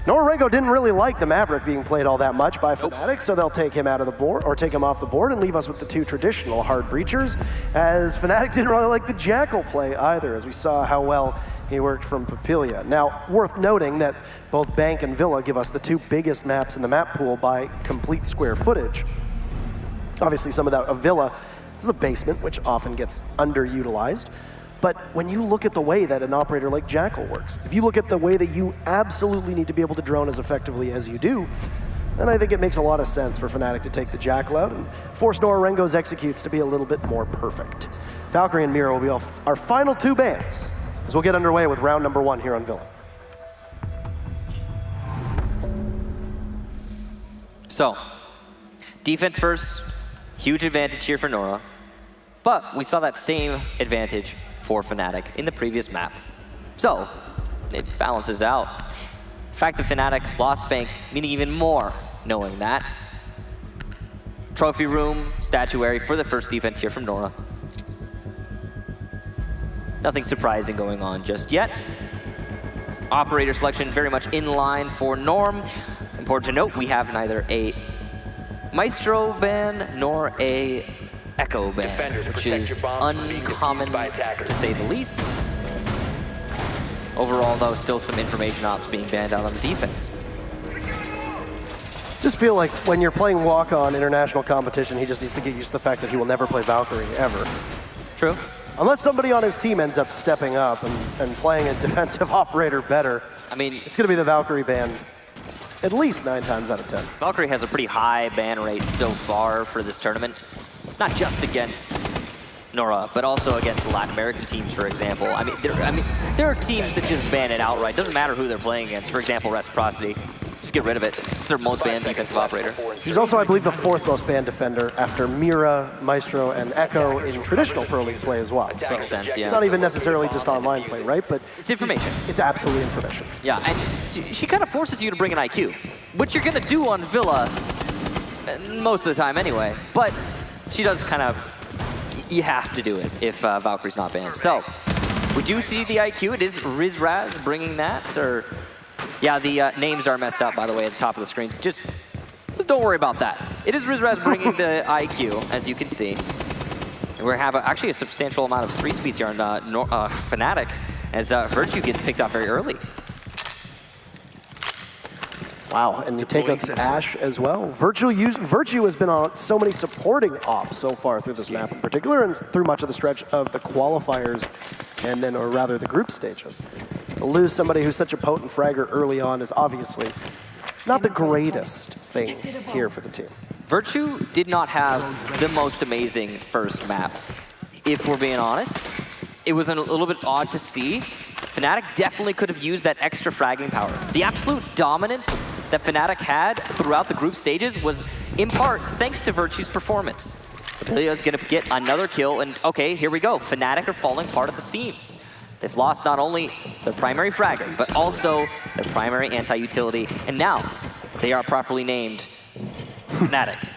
NORA-RENGO didn't really like the Maverick being played all that much by FNATIC, so they'll take him out of the board, or take him off the board and leave us with the two traditional hard breachers, as FNATIC didn't really like the Jackal play either, as we saw how well he worked from Papilia. Now, worth noting that both Bank and Villa give us the two biggest maps in the map pool by complete square footage. Obviously, some of that of Villa is the basement, which often gets underutilized. But when you look at the way that an operator like Jackal works, if you look at the way that you absolutely need to be able to drone as effectively as you do, then I think it makes a lot of sense for FNATIC to take the Jackal out and force NORA-RENGO's executes to be a little bit more perfect. Valkyrie and Mira will be our final two bans as we'll get underway with round number 1 here on Villa. So, defense first, huge advantage here for Nora. But we saw that same advantage for FNATIC in the previous map. So, it balances out. The fact that FNATIC lost Bank, meaning even more knowing that. Trophy room, statuary for the first defense here from Nora. Nothing surprising going on just yet. Operator selection very much in line for Norm. Important to note, we have neither a Maestro ban nor a Echo ban, which is uncommon to say the least. Overall, though, still some information ops being banned out on the defense. Just feel like when you're playing walk-on international competition, he just needs to get used to the fact that he will never play Valkyrie, ever. True. Unless somebody on his team ends up stepping up and playing a defensive operator better. I mean, it's going to be the Valkyrie ban at least 9 times out of 10. Valkyrie has a pretty high ban rate so far for this tournament. Not just against Nora, but also against Latin American teams, for example. I mean, there are teams that just ban it outright. Doesn't matter who they're playing against. For example, Reciprocity. Just get rid of it. It's their most banned defensive operator. He's also, I believe, the 4th most banned defender after Mira, Maestro, and Echo in traditional Pro League play as well. So makes sense, yeah. It's not even necessarily just online play, right? But it's information. It's absolutely information. Yeah, and she kind of forces you to bring an IQ, which you're going to do on Villa most of the time anyway. But she does kind of, you have to do it if Valkyrie's not banned. So, we do see the IQ. It is Rizraz bringing that, or, yeah, the names are messed up, by the way, at the top of the screen. Just don't worry about that. It is Rizraz bringing the IQ, as you can see. And we have actually a substantial amount of 3-speeds here on FNATIC, as Virtue gets picked up very early. Wow, and you take up Ash as well. Virtue has been on so many supporting ops so far through this map in particular, and through much of the stretch of the qualifiers, and then, or rather, the group stages. To lose somebody who's such a potent fragger early on is obviously not the greatest thing here for the team. Virtue did not have the most amazing first map. If we're being honest, it was a little bit odd to see. FNATIC definitely could have used that extra fragging power. The absolute dominance that FNATIC had throughout the group stages was in part thanks to Virtue's performance. Papilia is going to get another kill, and okay, here we go. FNATIC are falling apart at the seams. They've lost not only their primary fragger, but also their primary anti-utility, and now they are properly named FNATIC.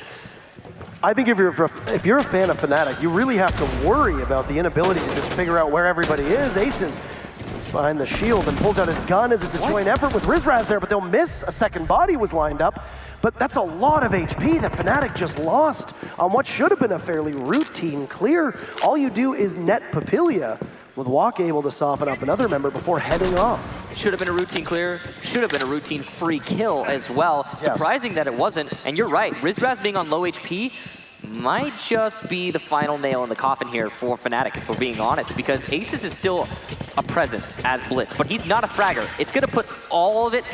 I think if you're a fan of FNATIC, you really have to worry about the inability to just figure out where everybody is. Aces behind the shield and pulls out his gun as it's a joint effort with Rizraz there, but they'll miss. A second body was lined up. But that's a lot of HP that FNATIC just lost on what should have been a fairly routine clear. All you do is net Papilia, with Walk able to soften up another member before heading off. Should have been a routine clear, should have been a routine free kill as well. Yes. Surprising that it wasn't, and you're right, Rizraz being on low HP might just be the final nail in the coffin here for FNATIC, if we're being honest, because Aces is still a presence as Blitz, but he's not a fragger. It's going to put all of it,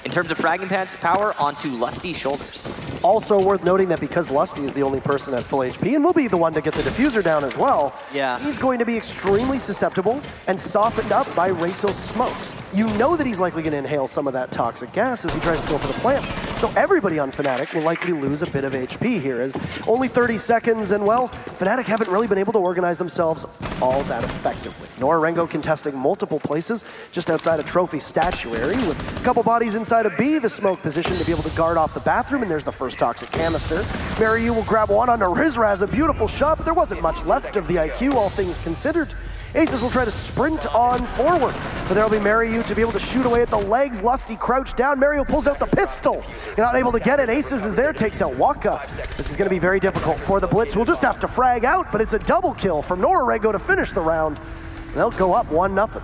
in terms of fragging power, onto Lusty's shoulders. Also worth noting that because Lusty is the only person at full HP and will be the one to get the diffuser down as well, he's going to be extremely susceptible and softened up by Raysil's smokes. You know that he's likely going to inhale some of that toxic gas as he tries to go for the plant. So everybody on FNATIC will likely lose a bit of HP here, as only 30 seconds, and well, FNATIC haven't really been able to organize themselves all that effectively. NORA-RENGO contesting multiple places just outside a trophy statuary, with a couple bodies inside a B, the smoke position to be able to guard off the bathroom, and there's the first toxic canister. Maryu will grab one onto Rizraz, a beautiful shot, but there wasn't much left of the IQ, all things considered. Aces will try to sprint on forward, but there'll be Maryu to be able to shoot away at the legs. Lusty crouched down. Maryu pulls out the pistol. You're not able to get it. Aces is there, takes out Waka. This is going to be very difficult for the Blitz, who will just have to frag out, but it's a double kill from NORA-RENGO to finish the round. And they'll go up 1-0.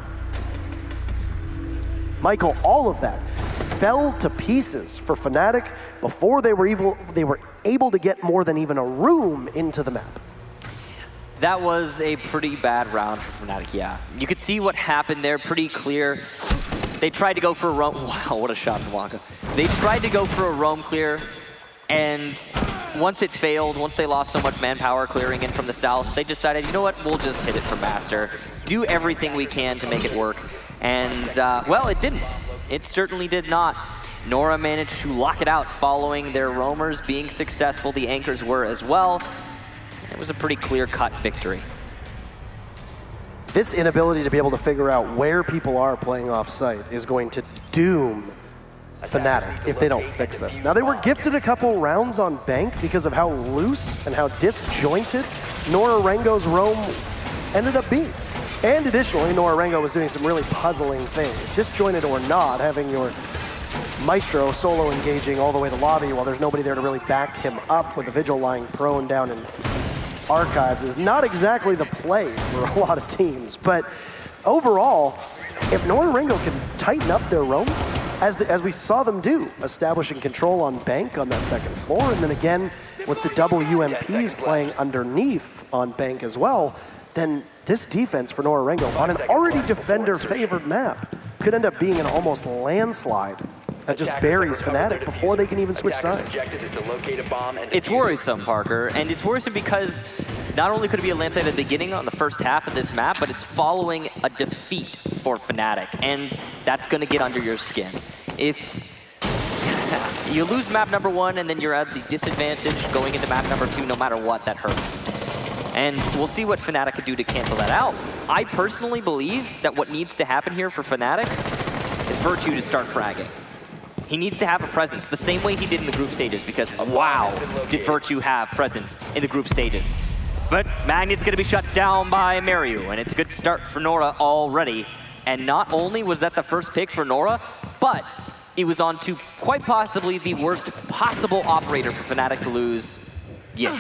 Michael, all of that fell to pieces for FNATIC before they were able to get more than even a room into the map. That was a pretty bad round for FNATIC, yeah. You could see what happened there pretty clear. They tried to go for a roam. Wow, what a shot from Waka. They tried to go for a roam clear, and once it failed, once they lost so much manpower clearing in from the south, they decided, you know what, we'll just hit it for Master. Do everything we can to make it work. And, well, it didn't. It certainly did not. Nora managed to lock it out following their roamers being successful. The anchors were as well. It was a pretty clear-cut victory. This inability to be able to figure out where people are playing off-site is going to doom FNATIC if they don't fix this. Now, they were gifted a couple rounds on Bank because of how loose and how disjointed NORA-RENGO's roam ended up being. And additionally, NORA-RENGO was doing some really puzzling things. Disjointed or not, having your Maestro solo engaging all the way to lobby while there's nobody there to really back him up with a Vigil lying prone down in Archives is not exactly the play for a lot of teams. But overall, if NORA-RENGO can tighten up their roam, as we saw them do, establishing control on Bank on that second floor, and then again with the double UMPs playing underneath on Bank as well, then this defense for NORA-RENGO on an already defender-favored map could end up being an almost landslide that just buries FNATIC before they can even switch sides. It's worrisome, Parker, and it's worrisome because not only could it be a landslide at the beginning on the first half of this map, but it's following a defeat for FNATIC, and that's going to get under your skin. If you lose map number 1 and then you're at the disadvantage going into map number 2, no matter what, that hurts. And we'll see what FNATIC could do to cancel that out. I personally believe that what needs to happen here for FNATIC is Virtue to start fragging. He needs to have a presence the same way he did in the group stages, because wow, did Virtue have presence in the group stages. But Magnet's going to be shut down by Maryu, and it's a good start for Nora already. And not only was that the first pick for Nora, but it was on to quite possibly the worst possible operator for FNATIC to lose. Yeah.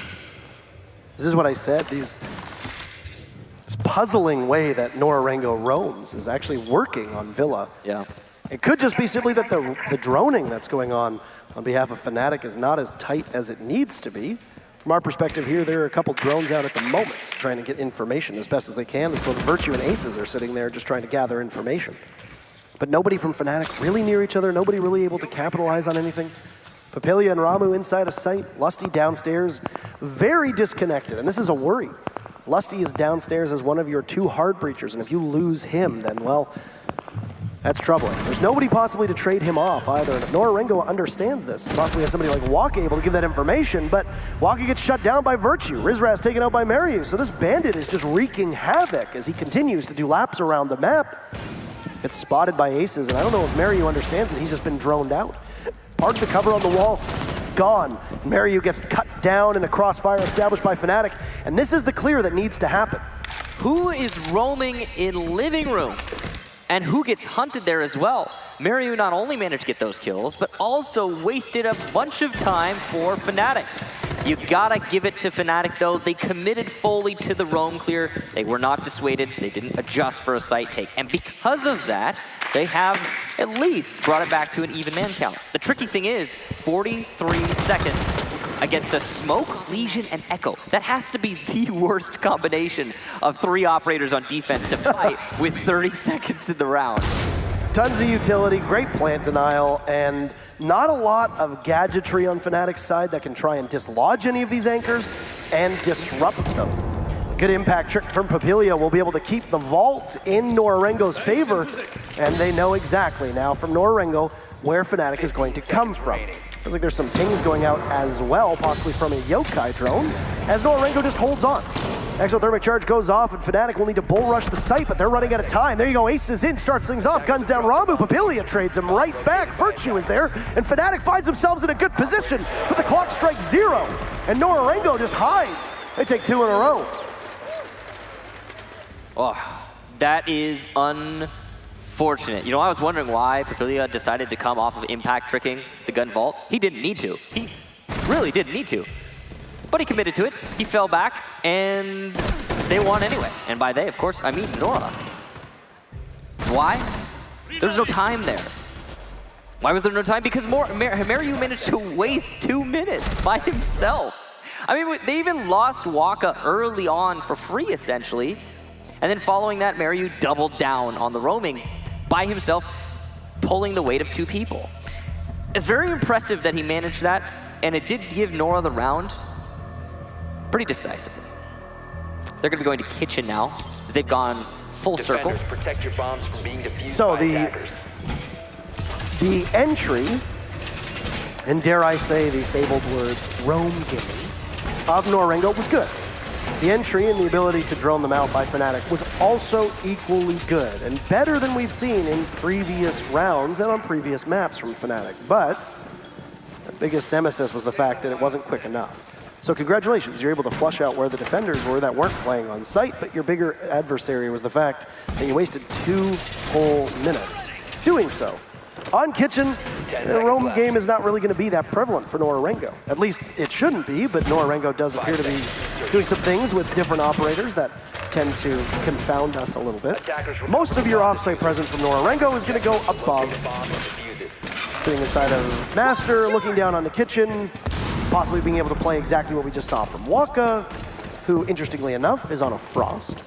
This is what I said. This puzzling way that NORA-RENGO roams is actually working on Villa. Yeah. It could just be simply that the droning that's going on behalf of FNATIC is not as tight as it needs to be. From our perspective here, there are a couple drones out at the moment trying to get information as best as they can. Both Virtue and Aces are sitting there just trying to gather information. But nobody from FNATIC really near each other, nobody really able to capitalize on anything. Papilia and Ramu inside a site, Lusty downstairs, very disconnected, and this is a worry. Lusty is downstairs as one of your 2 hard breachers, and if you lose him, then, well, that's troubling. There's nobody possibly to trade him off either, and if NORA-RENGO understands this, possibly has somebody like Waka able to give that information, but Waka gets shut down by Virtue. Rizraz taken out by Maryu, so this Bandit is just wreaking havoc as he continues to do laps around the map. Gets spotted by Aces, and I don't know if Maryu understands that he's just been droned out. Hard to cover on the wall, gone. Maryu gets cut down in a crossfire established by FNATIC, and this is the clear that needs to happen. Who is roaming in living room? And who gets hunted there as well? Maryu not only managed to get those kills, but also wasted a bunch of time for FNATIC. You gotta give it to FNATIC though. They committed fully to the roam clear. They were not dissuaded. They didn't adjust for a site take. And because of that, they have at least brought it back to an even man count. The tricky thing is 43 seconds against a Smoke, Legion, and Echo. That has to be the worst combination of 3 operators on defense to fight with 30 seconds in the round. Tons of utility, great plant denial, and not a lot of gadgetry on FNATIC's side that can try and dislodge any of these anchors and disrupt them. Good impact trick from Papilia will be able to keep the vault in NORA-RENGO's favor, and they know exactly now from NORA-RENGO where FNATIC is going to come from. Looks like there's some pings going out as well, possibly from a Yokai drone, as NORA-RENGO just holds on. Exothermic charge goes off, and FNATIC will need to bull rush the site, but they're running out of time. There you go, Ace is in, starts things off, guns down Ramu, Papilia trades him right back. Virtue is there, and FNATIC finds themselves in a good position, but the clock strikes 0, and NORA-RENGO just hides. They take 2 in a row. Oh, that is unfortunate. You know, I was wondering why Papilia decided to come off of impact tricking the gun vault. He didn't need to. He really didn't need to. But he committed to it. He fell back, and they won anyway. And by they, of course, I mean Nora. Why? There's no time there. Why was there no time? Because Mariu managed to waste 2 minutes by himself. I mean, they even lost Waka early on for free, essentially. And then following that, Mariu doubled down on the roaming by himself, pulling the weight of 2 people. It's very impressive that he managed that, and it did give Nora the round pretty decisively. They're going to be going to kitchen now, as they've gone full circle. Protect your bombs from being defused So by attackers. the entry, and dare I say the fabled words, roam game, of NORA-RENGO was good. The entry and the ability to drone them out by FNATIC was also equally good, and better than we've seen in previous rounds and on previous maps from FNATIC. But the biggest nemesis was the fact that it wasn't quick enough. So congratulations, you're able to flush out where the defenders were that weren't playing on site, but your bigger adversary was the fact that you wasted 2 whole minutes doing so. On kitchen, the roam game is not really going to be that prevalent for NORA-RENGO. At least it shouldn't be, but NORA-RENGO does appear to be doing some things with different operators that tend to confound us a little bit. Most of your offsite presence from NORA-RENGO is going to go above. Sitting inside of Master, looking down on the kitchen, possibly being able to play exactly what we just saw from Waka, who, interestingly enough, is on a Frost.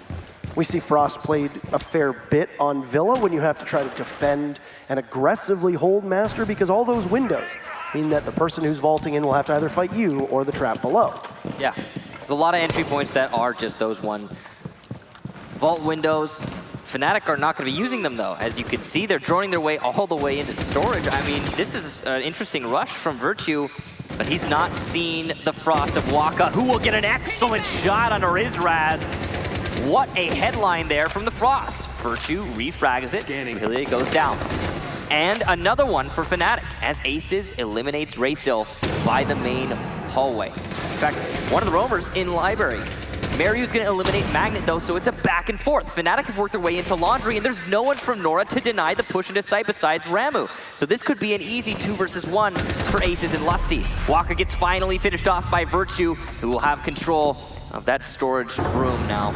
We see Frost played a fair bit on Villa when you have to try to defend and aggressively hold Master, because all those windows mean that the person who's vaulting in will have to either fight you or the trap below. Yeah, there's a lot of entry points that are just those one vault windows. FNATIC are not going to be using them, though. As you can see, they're droning their way all the way into storage. I mean, this is an interesting rush from Virtue, but he's not seen the Frost of Waka, who will get an excellent shot under his Raz. What a headline there from the Frost. Virtue refrags it, Papilia goes down. And another one for FNATIC, as Aces eliminates Raysil by the main hallway. In fact, one of the roamers in Library. Mariu's going to eliminate Magnet, though, so it's a back and forth. FNATIC have worked their way into Laundry, and there's no one from Nora to deny the push into site besides Ramu. So this could be an easy 2 versus 1 for Aces and Lusty. Waka gets finally finished off by Virtue, who will have control of that storage room now.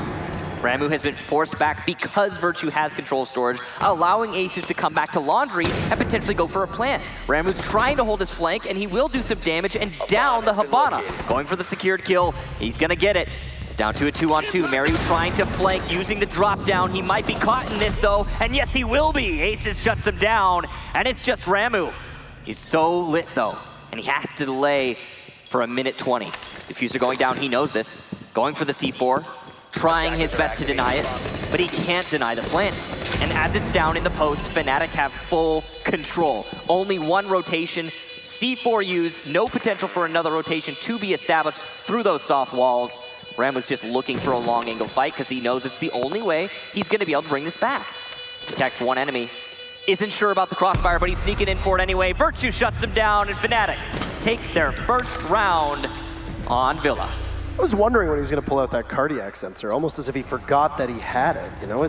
Ramu has been forced back because Virtue has control of storage, allowing Aces to come back to Laundry and potentially go for a plant. Ramu's trying to hold his flank, and he will do some damage and down the Habana. Going for the secured kill, he's gonna get it. It's down to a 2-on-2. Mariu trying to flank, using the drop down. He might be caught in this, though, and yes, he will be. Aces shuts him down, and it's just Ramu. He's so lit, though, and he has to delay for a minute 20. Diffuser going down, he knows this. Going for the C4, trying his best to deny it, but he can't deny the plant. And as it's down in the post, FNATIC have full control. Only one rotation, C4 used, no potential for another rotation to be established through those soft walls. Ram was just looking for a long angle fight because he knows it's the only way he's going to be able to bring this back. Detects one enemy, isn't sure about the crossfire, but he's sneaking in for it anyway. Virtue shuts him down, and FNATIC take their first round on Villa. I was wondering when he was going to pull out that cardiac sensor, almost as if he forgot that he had it. You know,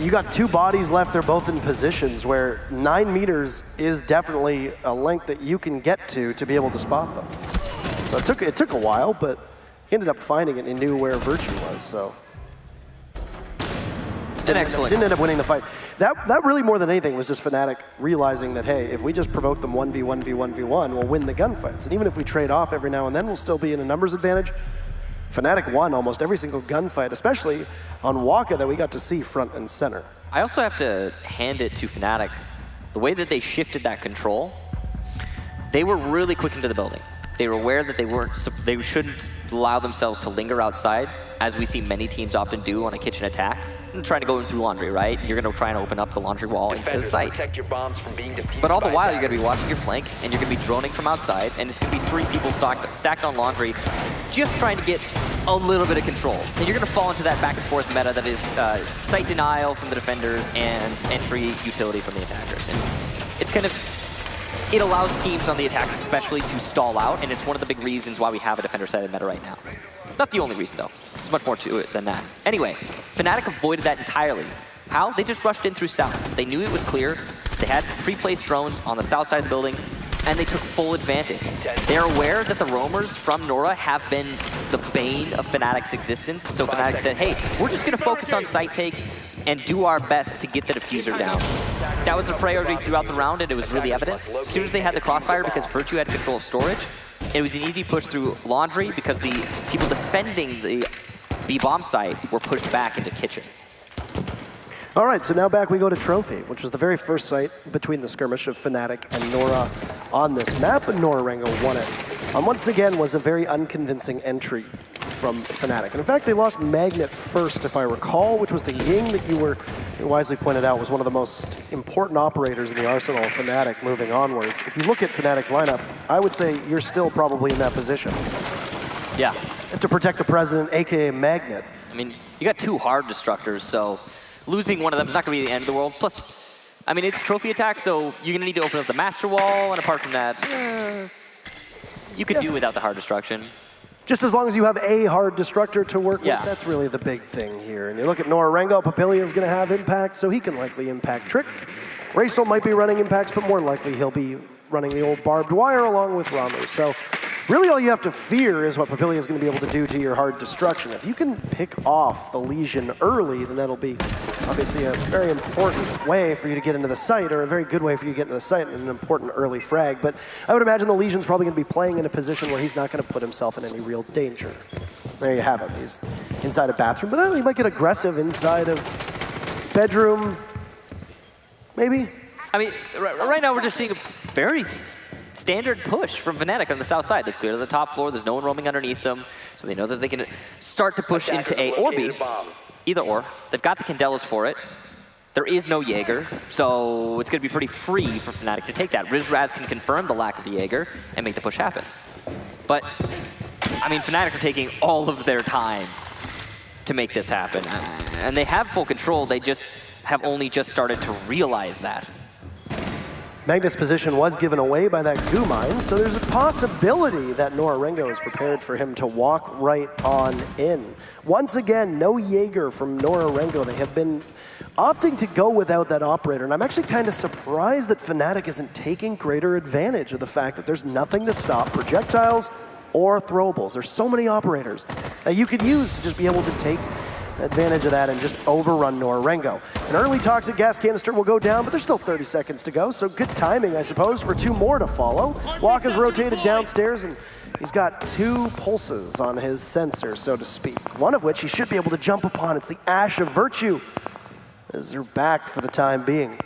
you got 2 bodies left. They're both in positions where 9 meters is definitely a length that you can get to be able to spot them. So it took a while, but he ended up finding it and he knew where Virtue was. So Excellent. Didn't end up winning the fight. That really more than anything was just FNATIC realizing that, hey, if we just provoke them 1v1v1v1, we'll win the gunfights. And even if we trade off every now and then, we'll still be in a numbers advantage. FNATIC won almost every single gunfight, especially on Waka that we got to see front and center. I also have to hand it to FNATIC. The way that they shifted that control, they were really quick into the building. They were aware that they shouldn't allow themselves to linger outside, as we see many teams often do on a kitchen attack. Trying to go in through laundry, right? You're going to try and open up the laundry wall into the site. But all the while, you're going to be watching your flank, and you're going to be droning from outside, and it's going to be 3 people stacked on laundry, just trying to get a little bit of control. And you're going to fall into that back and forth meta that is site denial from the defenders and entry utility from the attackers. And it's kind of, it allows teams on the attack especially to stall out, and it's one of the big reasons why we have a defender-sided meta right now. Not the only reason, though. There's much more to it than that. Anyway, FNATIC avoided that entirely. How? They just rushed in through south. They knew it was clear. They had pre-placed drones on the south side of the building, and they took full advantage. They're aware that the roamers from NORA have been the bane of FNATIC's existence, so FNATIC said, hey, we're just going to focus on site take and do our best to get the diffuser down. That was the priority throughout the round, and it was really evident. As soon as they had the crossfire, because Virtue had control of storage, it was an easy push through laundry because the people defending the B-bomb site were pushed back into kitchen. All right, so now back we go to Trophy, which was the very first site between the skirmish of FNATIC and NORA on this map, and NORA-RENGO won it. Once again was a very unconvincing entry from FNATIC. And in fact, they lost Magnet first, if I recall, which was the Ying that you wisely pointed out was one of the most important operators in the arsenal of FNATIC moving onwards. If you look at FNATIC's lineup, I would say you're still probably in that position. Yeah. To protect the president, AKA Magnet. I mean, you got 2 hard destructors, so losing one of them is not going to be the end of the world. Plus, I mean, it's a trophy attack, so you're going to need to open up the master wall, and apart from that, you could do without the hard destruction. Just as long as you have a hard destructor to work with, that's really the big thing here. And you look at NORA-RENGO, Papillia's going to have impact, so he can likely impact Trick. Racel might be running impacts, but more likely he'll be running the old barbed wire along with Ramu. So really all you have to fear is what Papilia is going to be able to do to your hard destruction. If you can pick off the Legion early, then that'll be obviously a very important way for you to get into the site, or a very good way for you to get into the site, and an important early frag. But I would imagine the Legion's probably going to be playing in a position where he's not going to put himself in any real danger. There you have it. He's inside a bathroom, but he might get aggressive inside of bedroom, maybe? I mean, right now we're just seeing a very standard push from FNATIC on the south side. They've cleared the top floor. There's no one roaming underneath them, so they know that they can start to push into A or B. Either or. They've got the Candelas for it. There is no Jaeger, so it's going to be pretty free for FNATIC to take that. Rizraz can confirm the lack of the Jaeger and make the push happen. But, I mean, FNATIC are taking all of their time to make this happen. And they have full control. They just have only just started to realize that. Magnet's position was given away by that goo mine, so there's a possibility that NORA-RENGO is prepared for him to walk right on in. Once again, no Jaeger from NORA-RENGO. They have been opting to go without that operator, and I'm actually kind of surprised that FNATIC isn't taking greater advantage of the fact that there's nothing to stop projectiles or throwables. There's so many operators that you could use to just be able to take advantage of that and just overrun NORA-RENGO. An early toxic gas canister will go down, but there's still 30 seconds to go, so good timing, I suppose, for 2 more to follow. Waka's rotated downstairs, and he's got 2 pulses on his sensor, so to speak, one of which he should be able to jump upon. It's the Ash of Virtue, as they're back for the time being.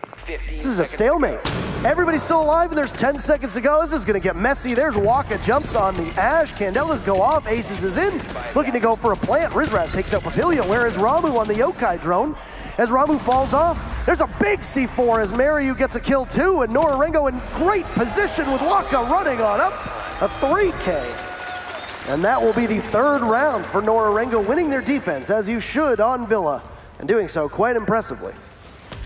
This is a stalemate. Everybody's still alive, and there's 10 seconds to go. This is going to get messy. There's Waka, jumps on the Ash. Candelas go off. Aces is in, looking to go for a plant. Rizraz takes out Papilia, whereas Ramu on the Yokai drone. As Ramu falls off, there's a big C4 as Mariu gets a kill too, and NORA-RENGO in great position with Waka running on up. A 3K. And that will be the 3rd round for NORA-RENGO, winning their defense, as you should on Villa, and doing so quite impressively.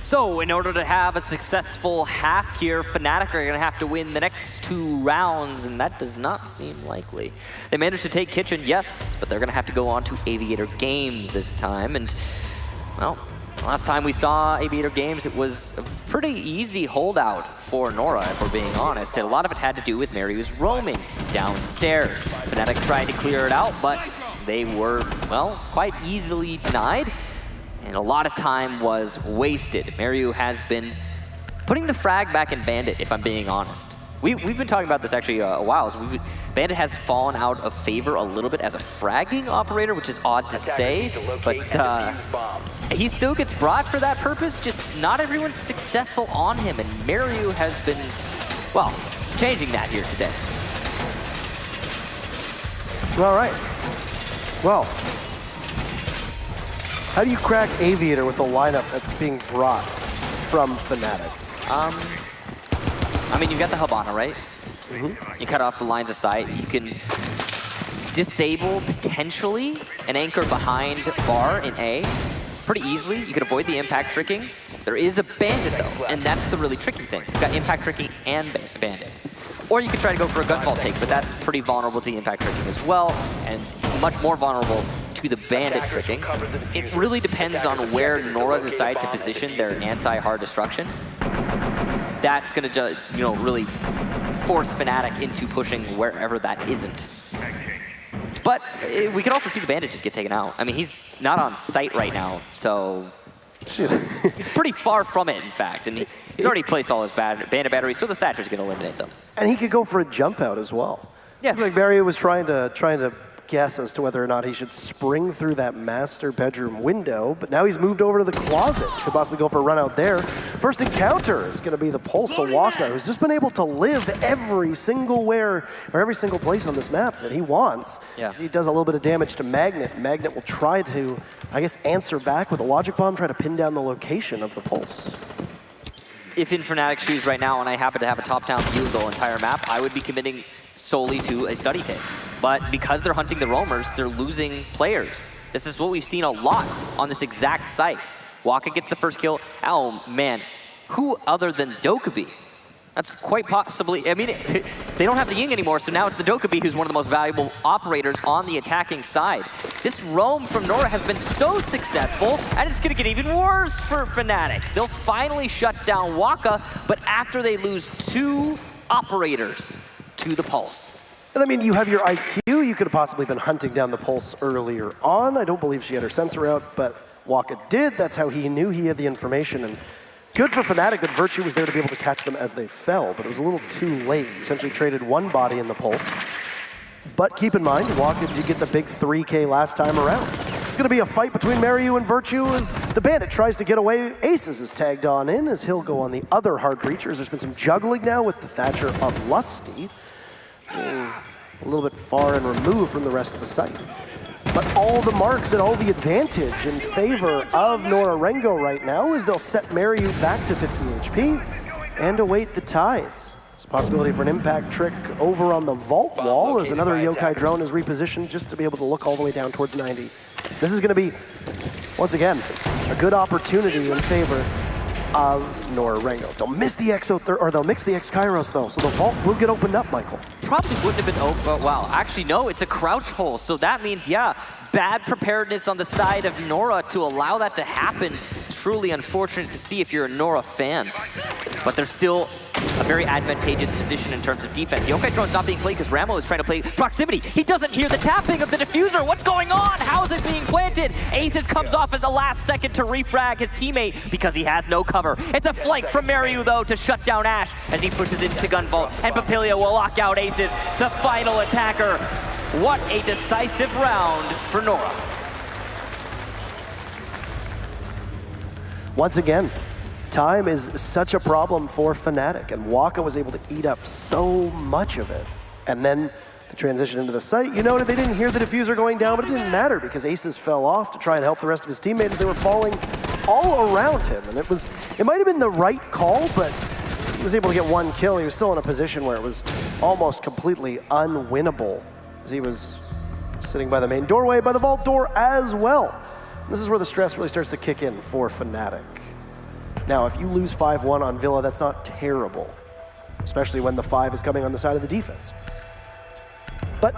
So in order to have a successful half here, FNATIC are going to have to win the next 2 rounds, and that does not seem likely. They managed to take Kitchen, yes, but they're going to have to go on to Aviator Games this time. And, well, last time we saw Aviator Games, it was a pretty easy holdout for NORA, if we're being honest. And a lot of it had to do with Mariu's roaming downstairs. FNATIC tried to clear it out, but they were, well, quite easily denied. And a lot of time was wasted. Mariu has been putting the frag back in Bandit, if I'm being honest. We've been talking about this actually a while. So Bandit has fallen out of favor a little bit as a fragging operator, which is odd to say, but he still gets brought for that purpose, just not everyone's successful on him, and Mariu has been, well, changing that here today. All right. Well, how do you crack Aviator with the lineup that's being brought from FNATIC? I mean, you've got the Habana, right? You cut off the lines of sight. You can disable, potentially, an anchor behind bar in A pretty easily. You can avoid the impact tricking. There is a bandit, though, and that's the really tricky thing. You've got impact tricking and bandit. Or you could try to go for a gunfall take, but that's pretty vulnerable to impact tricking as well, and much more vulnerable to the bandit tricking. It really depends on where NORA decide to position their anti-hard destruction. That's going to, really force FNATIC into pushing wherever that isn't. But we could also see the bandit just get taken out. I mean, he's not on site right now, so he's pretty far from it, in fact. And he's already placed all his bandit batteries, so the Thatcher's going to eliminate them. And he could go for a jump out as well. Yeah. Like Mario was trying to guess as to whether or not he should spring through that master bedroom window, but now he's moved over to the closet. Could possibly go for a run out there. First encounter is going to be the Pulse Waka, who's just been able to live every single place on this map that he wants. Yeah. He does a little bit of damage to Magnet. Magnet will try to, I guess, answer back with a Logic Bomb, try to pin down the location of the Pulse. If in FNATIC's shoes right now, and I happen to have a top-down view of the entire map, I would be committing solely to a study take. But because they're hunting the roamers, they're losing players. This is what we've seen a lot on this exact site. Waka gets the first kill. Oh man, who other than Dokkaebi? That's quite possibly, I mean, they don't have the Ying anymore, so now it's the Dokkaebi who's one of the most valuable operators on the attacking side. This roam from NORA has been so successful, and it's gonna get even worse for FNATIC. They'll finally shut down Waka, but after they lose 2 operators to the Pulse. And I mean, you have your IQ. You could have possibly been hunting down the Pulse earlier on. I don't believe she had her sensor out, but Waka did. That's how he knew he had the information. And good for FNATIC that Virtue was there to be able to catch them as they fell, but it was a little too late. He essentially traded one body in the Pulse. But keep in mind, Waka did get the big 3K last time around. It's going to be a fight between Mariu and Virtue as the Bandit tries to get away. Aces is tagged on in as he'll go on the other hard breachers. There's been some juggling now with the Thatcher of Lusty. A little bit far and removed from the rest of the site. But all the marks and all the advantage in favor of NORA-RENGO right now is they'll set Mariu back to 50 HP and await the tides. There's a possibility for an impact trick over on the vault wall as another Yokai drone is repositioned just to be able to look all the way down towards 90. This is going to be, once again, a good opportunity in favor of NORA-RENGO. They'll miss the they'll mix the X-Kairos though, so the vault will get opened up, Michael. Probably wouldn't have been open. Wow, actually no, it's a crouch hole, so that means, yeah, bad preparedness on the side of NORA to allow that to happen. Truly unfortunate to see if you're a NORA fan. But there's still a very advantageous position in terms of defense. Yokai drone's not being played because Ramo is trying to play proximity. He doesn't hear the tapping of the diffuser. What's going on? How is it being planted? Aces comes off at the last second to refrag his teammate because he has no cover. It's a flank from Mariu though to shut down Ash as he pushes into Gunvolt, and Papilio will lock out Aces, the final attacker. What a decisive round for NORA. Once again, time is such a problem for FNATIC, and Waka was able to eat up so much of it. And then the transition into the site, you noted they didn't hear the diffuser going down, but it didn't matter because Aces fell off to try and help the rest of his teammates. They were falling all around him, and it might have been the right call, but he was able to get one kill. He was still in a position where it was almost completely unwinnable as he was sitting by the main doorway, by the vault door as well. This is where the stress really starts to kick in for FNATIC. Now, if you lose 5-1 on Villa, that's not terrible, especially when the 5 is coming on the side of the defense. But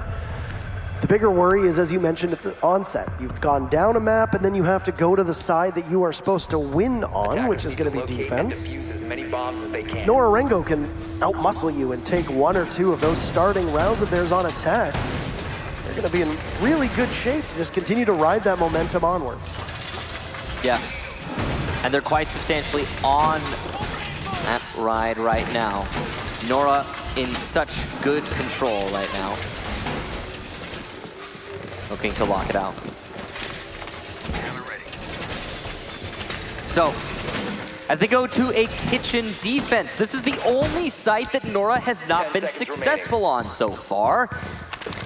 the bigger worry is, as you mentioned at the onset, you've gone down a map and then you have to go to the side that you are supposed to win on, which is going to be defense. NORA-RENGO can outmuscle you and take 1 or 2 of those starting rounds of theirs on attack. They're going to be in really good shape to just continue to ride that momentum onwards. Yeah. And they're quite substantially on that ride right now. NORA in such good control right now. Looking to lock it out. So, as they go to a kitchen defense, this is the only site that NORA has not been successful on so far.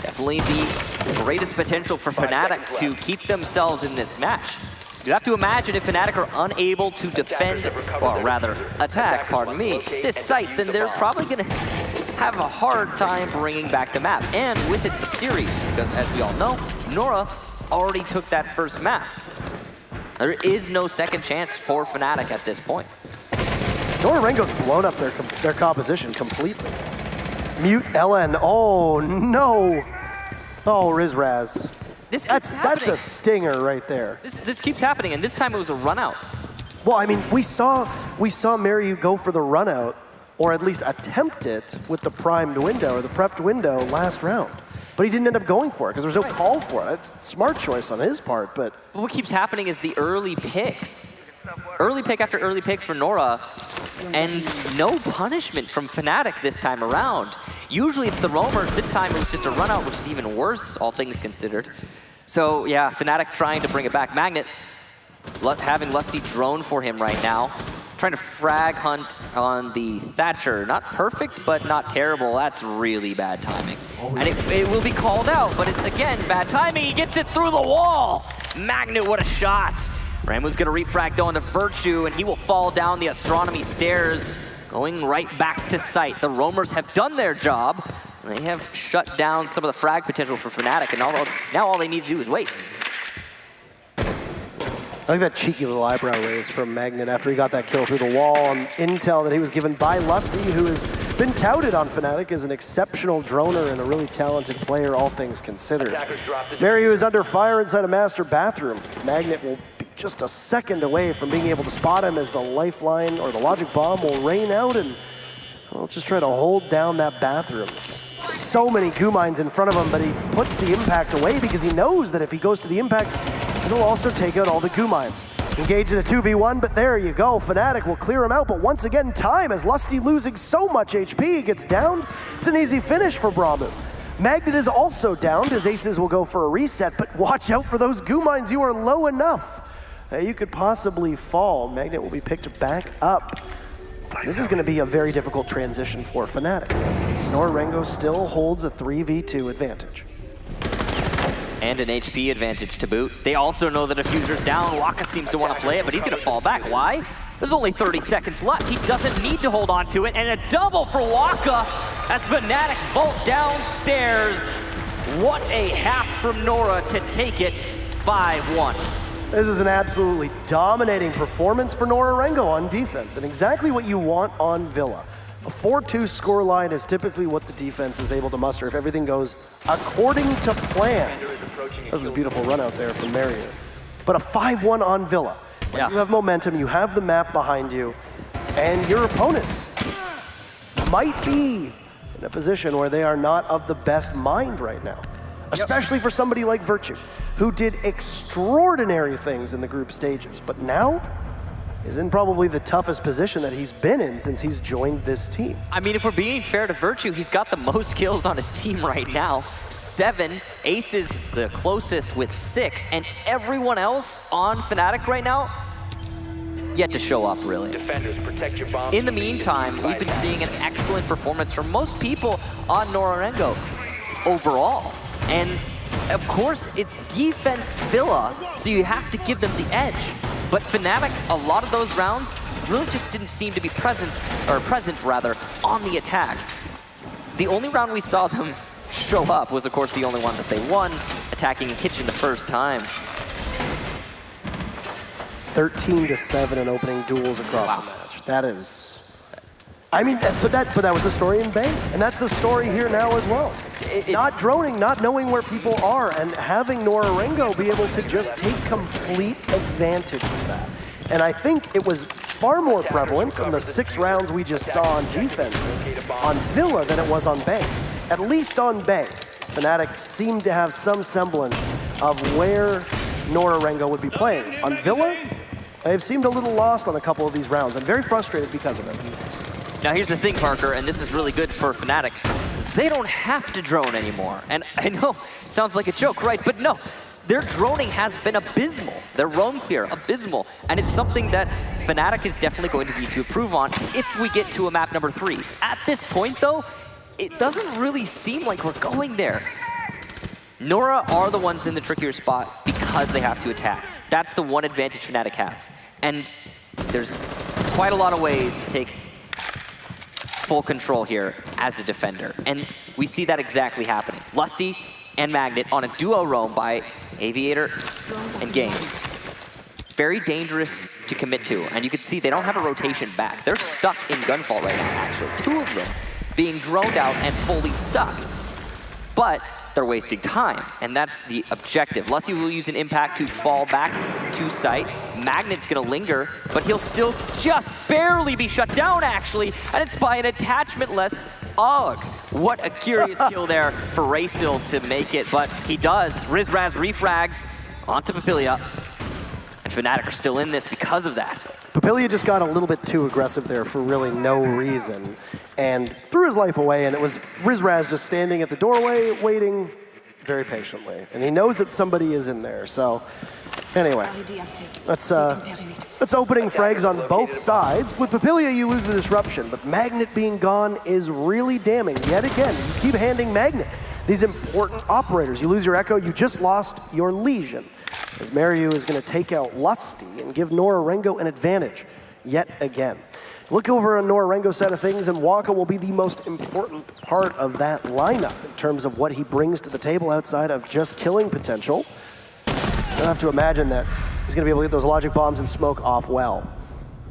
Definitely the greatest potential for FNATIC to keep themselves in this match. You have to imagine if FNATIC are unable to defend, or rather attack, pardon me, this site, then they're probably going to have a hard time bringing back the map. And with it, the series, because as we all know, NORA already took that first map. There is no second chance for FNATIC at this point. NORA-RENGO's blown up their composition completely. Mute LN, oh no! Oh, Rizraz. That's a stinger right there. This keeps happening, and this time it was a run out. Well, I mean, we saw Maryu go for the run out, or at least attempt it with the primed window or the prepped window last round. But he didn't end up going for it because there was no call for it. It's a smart choice on his part, but what keeps happening is the early picks. Early pick after early pick for NORA, and no punishment from FNATIC this time around. Usually it's the roamers. This time it was just a run out, which is even worse, all things considered. So yeah, FNATIC trying to bring it back. Magnet having Lusty drone for him right now. Trying to frag hunt on the Thatcher. Not perfect, but not terrible. That's really bad timing. And it will be called out, but it's, again, bad timing. He gets it through the wall. Magnet, what a shot. Ramu's gonna refrag though into Virtue, and he will fall down the astronomy stairs, going right back to site. The roamers have done their job. They have shut down some of the frag potential for FNATIC, and now all they need to do is wait. I like that cheeky little eyebrow raise from Magnet after he got that kill through the wall on intel that he was given by Lusty, who has been touted on FNATIC as an exceptional droner and a really talented player, all things considered. Maryu is under fire inside a master bathroom. Magnet will be just a second away from being able to spot him as the lifeline or the logic bomb will rain out, and we'll just try to hold down that bathroom. So many goo mines in front of him, but he puts the impact away because he knows that if he goes to the impact, it'll also take out all the goo mines. Engaged in a 2v1, but there you go. FNATIC will clear him out, but once again, time as Lusty losing so much HP, he gets downed. It's an easy finish for Bramu. Magnet is also downed, his aces will go for a reset, but watch out for those goo mines, you are low enough. You could possibly fall. Magnet will be picked back up. This is going to be a very difficult transition for FNATIC. NORA-RENGO still holds a 3v2 advantage. And an HP advantage to boot. They also know the diffuser's down. Waka seems to want to play it, but he's going to fall back. Why? There's only 30 seconds left. He doesn't need to hold on to it. And a double for Waka as FNATIC vault downstairs. What a half from NORA to take it 5-1. This is an absolutely dominating performance for NORA-RENGO on defense, and exactly what you want on Villa. A 4-2 scoreline is typically what the defense is able to muster if everything goes according to plan. That was a beautiful run out there from Maryu. But a 5-1 on Villa. Yeah. You have momentum, you have the map behind you, and your opponents might be in a position where they are not of the best mind right now. Especially for somebody like Virtue, who did extraordinary things in the group stages, but now is in probably the toughest position that he's been in since he's joined this team. I mean, if we're being fair to Virtue, he's got the most kills on his team right now. 7, Aces the closest with 6, and everyone else on FNATIC right now yet to show up, really. Defenders, protect your bombs. In the meantime, we've been seeing an excellent performance from most people on NORA-RENGO overall. And of course, it's defense Villa, so you have to give them the edge. But FNATIC, a lot of those rounds really just didn't seem to be present on the attack. The only round we saw them show up was, of course, the only one that they won, attacking Kitchen the first time. 13-7 in opening duels across the match. That is, I mean, but that was the story in Bank, and that's the story here now as well. Not droning, not knowing where people are, and having NORA-RENGO be able to just take complete advantage of that. And I think it was far more prevalent in the 6 rounds we just saw on defense on Villa than it was on Bank. At least on Bank, FNATIC seemed to have some semblance of where NORA-RENGO would be playing. On Villa, they've seemed a little lost on a couple of these rounds. I'm very frustrated because of it. Now here's the thing, Parker, and this is really good for FNATIC. They don't have to drone anymore. And I know, sounds like a joke, right? But no, their droning has been abysmal. Their roam clear, abysmal. And it's something that FNATIC is definitely going to need to improve on if we get to a map number 3. At this point, though, it doesn't really seem like we're going there. NORA are the ones in the trickier spot because they have to attack. That's the one advantage Fnatic have. And there's quite a lot of ways to take full control here as a defender. And we see that exactly happening. Lusty and Magnet on a duo roam by Aviator and Games. Very dangerous to commit to. And you can see they don't have a rotation back. They're stuck in Gunfall right now, actually. 2 of them being droned out and fully stuck. But they're wasting time, and that's the objective. Lusty will use an impact to fall back to site. Magnet's gonna linger, but he'll still just barely be shut down, actually, and it's by an attachment-less AUG. What a curious kill there for Raysil to make it, but he does. Rizraz refrags onto Papilia, and Fnatic are still in this because of that. Papilia just got a little bit too aggressive there for really no reason and threw his life away, and it was Rizraz just standing at the doorway waiting very patiently. And he knows that somebody is in there, so anyway. That's opening frags on both sides. With Papilia, you lose the disruption, but Magnet being gone is really damning. Yet again, you keep handing Magnet these important operators. You lose your Echo, you just lost your Legion. As Mariu is going to take out Lusty and give NORA-RENGO an advantage yet again. Look over on NORA-RENGO side of things, and Waka will be the most important part of that lineup in terms of what he brings to the table outside of just killing potential. You'll have to imagine that he's going to be able to get those logic bombs and smoke off well.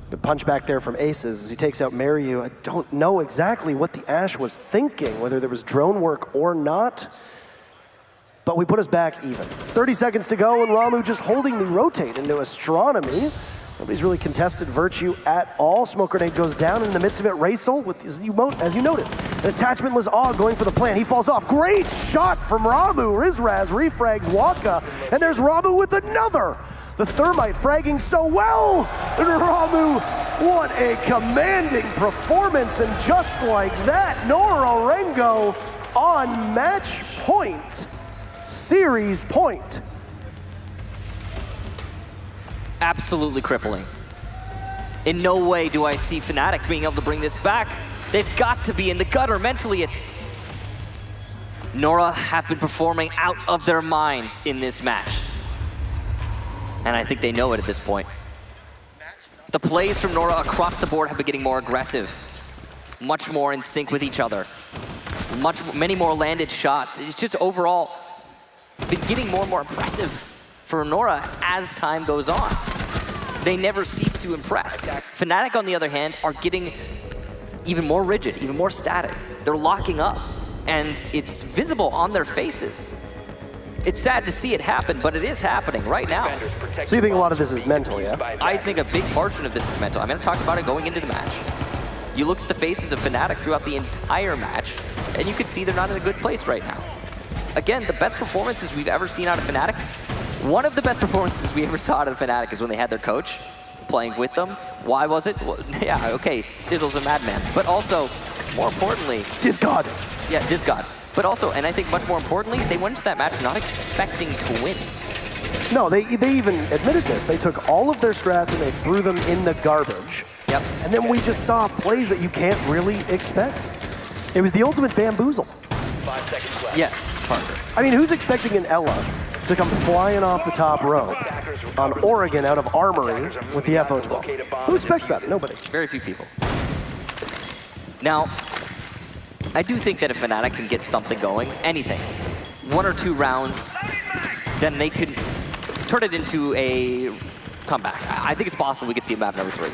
The punch back there from Aces as he takes out Mariu. I don't know exactly what the Ashe was thinking, whether there was drone work or not. But we put us back even. 30 seconds to go, and Ramu just holding the rotate into Astronomy. Nobody's really contested Virtue at all. Smoke grenade goes down in the midst of it. Raysil, with as you noted, an attachmentless AUG going for the plan. He falls off. Great shot from Ramu. Rizraz refrags Waka, and there's Ramu with another. The Thermite fragging so well. And Ramu, what a commanding performance, and just like that, NORA-RENGO on match point. Series point. Absolutely crippling. In no way do I see Fnatic being able to bring this back. They've got to be in the gutter mentally. NORA have been performing out of their minds in this match. And I think they know it at this point. The plays from NORA across the board have been getting more aggressive, much more in sync with each other. Many more landed shots. It's just overall been getting more and more impressive for NORA as time goes on. They never cease to impress. Fnatic, on the other hand, are getting even more rigid, even more static. They're locking up, and it's visible on their faces. It's sad to see it happen, but it is happening right now. So you think a lot of this is mental, yeah? I think a big portion of this is mental. I'm going to talk about it going into the match. You look at the faces of Fnatic throughout the entire match, and you can see they're not in a good place right now. Again, the best performances we've ever seen out of Fnatic, one of the best performances we ever saw out of Fnatic is when they had their coach playing with them. Why was it? Well, yeah, okay, Dizzle's a madman. But also, more importantly... Disgod. Yeah, Disgod. But also, and I think much more importantly, they went into that match not expecting to win. No, they even admitted this. They took all of their strats and they threw them in the garbage. Yep. And then we just saw plays that you can't really expect. It was the ultimate bamboozle. 5 seconds left. Yes, Parker. I mean, who's expecting an Ella to come flying off the top rope on Oregon out of Armory with the FO12? Who expects that? Nobody. Very few people. Now, I do think that if Fnatic can get something going, anything, 1 or 2 rounds, then they could turn it into a comeback. I think it's possible we could see a map number 3.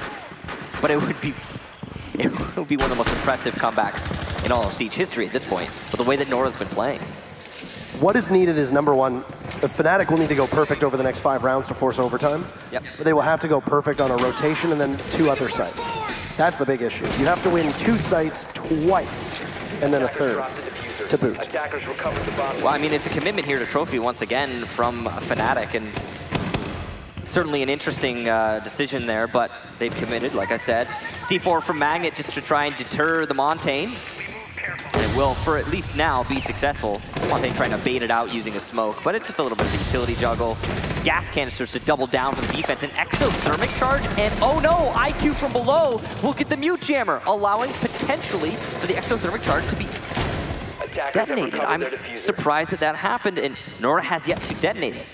But it would be one of the most impressive comebacks in all of Siege history at this point, with the way that NORA's been playing. What is needed is, number one, Fnatic will need to go perfect over the next 5 rounds to force overtime. Yep. But they will have to go perfect on a rotation and then 2 other sites. That's the big issue. You have to win 2 sites twice, and then a 3rd to boot. Well, I mean, it's a commitment here to Trophy once again from Fnatic, and certainly an interesting decision there, but they've committed, like I said. C4 from Magnet just to try and deter the Montaigne. And it will, for at least now, be successful. Montaigne trying to bait it out using a smoke, but it's just a little bit of a utility juggle. Gas canisters to double down for the defense. An exothermic charge, and oh no, IQ from below will get the mute jammer, allowing potentially for the exothermic charge to be detonated. I'm surprised that that happened, and Nora has yet to detonate it.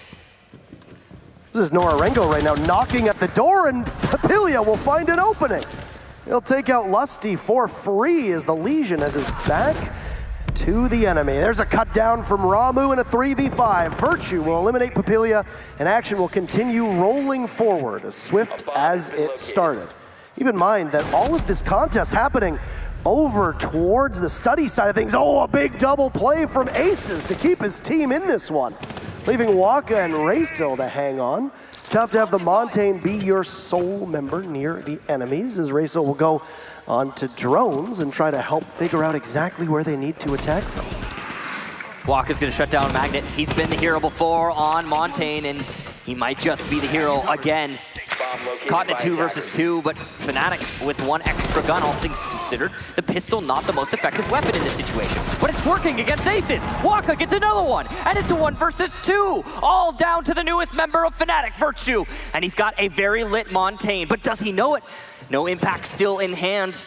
This is NORA-RENGO right now knocking at the door, and Papilia will find an opening. He'll take out Lusty for free as the Legion has his back to the enemy. There's a cut down from Ramu in a 3v5. Virtue will eliminate Papilia, and action will continue rolling forward as swift as it started. Keep in mind that all of this contest happening over towards the study side of things. Oh, a big double play from Aces to keep his team in this one, leaving Waka and Raysil to hang on. Tough to have the Montaigne be your sole member near the enemies, as Raysil will go onto drones and try to help figure out exactly where they need to attack from. Waka's gonna shut down Magnet. He's been the hero before on Montaigne, and he might just be the hero again. Caught in a 2 versus 2, but FNATIC with one extra gun, all things considered. The pistol not the most effective weapon in this situation, but it's working against Aces. Waka gets another one, and it's a 1 versus 2. All down to the newest member of FNATIC, Virtue. And he's got a very lit Montaigne, but does he know it? No impact still in hand.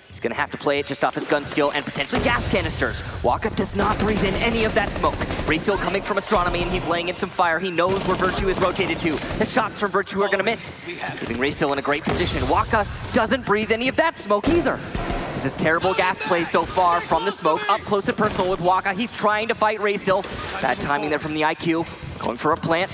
He's gonna have to play it just off his gun skill and potentially gas canisters. Waka does not breathe in any of that smoke. Raysil coming from Astronomy, and he's laying in some fire. He knows where Virtue is rotated to. The shots from Virtue are gonna miss, leaving Raysil in a great position. Waka doesn't breathe any of that smoke either. This is terrible gas play so far from the smoke. Up close and personal with Waka. He's trying to fight Raysil. Bad timing there from the IQ. Going for a plant.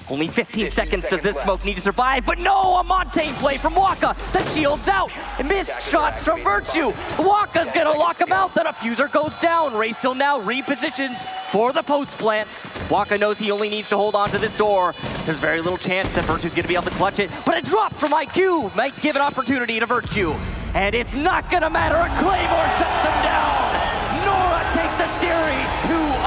Only 15 seconds does this smoke need to survive, but no, a Montaigne play from Waka. The shield's out. Missed shots from Virtue. Waka's gonna lock him out. The diffuser goes down. Raysil now repositions for the post plant. Waka knows he only needs to hold on to this door. There's very little chance that Virtue's gonna be able to clutch it, but a drop from IQ might give an opportunity to Virtue. And it's not gonna matter. A Claymore shuts him down. NORA take the series 2-0.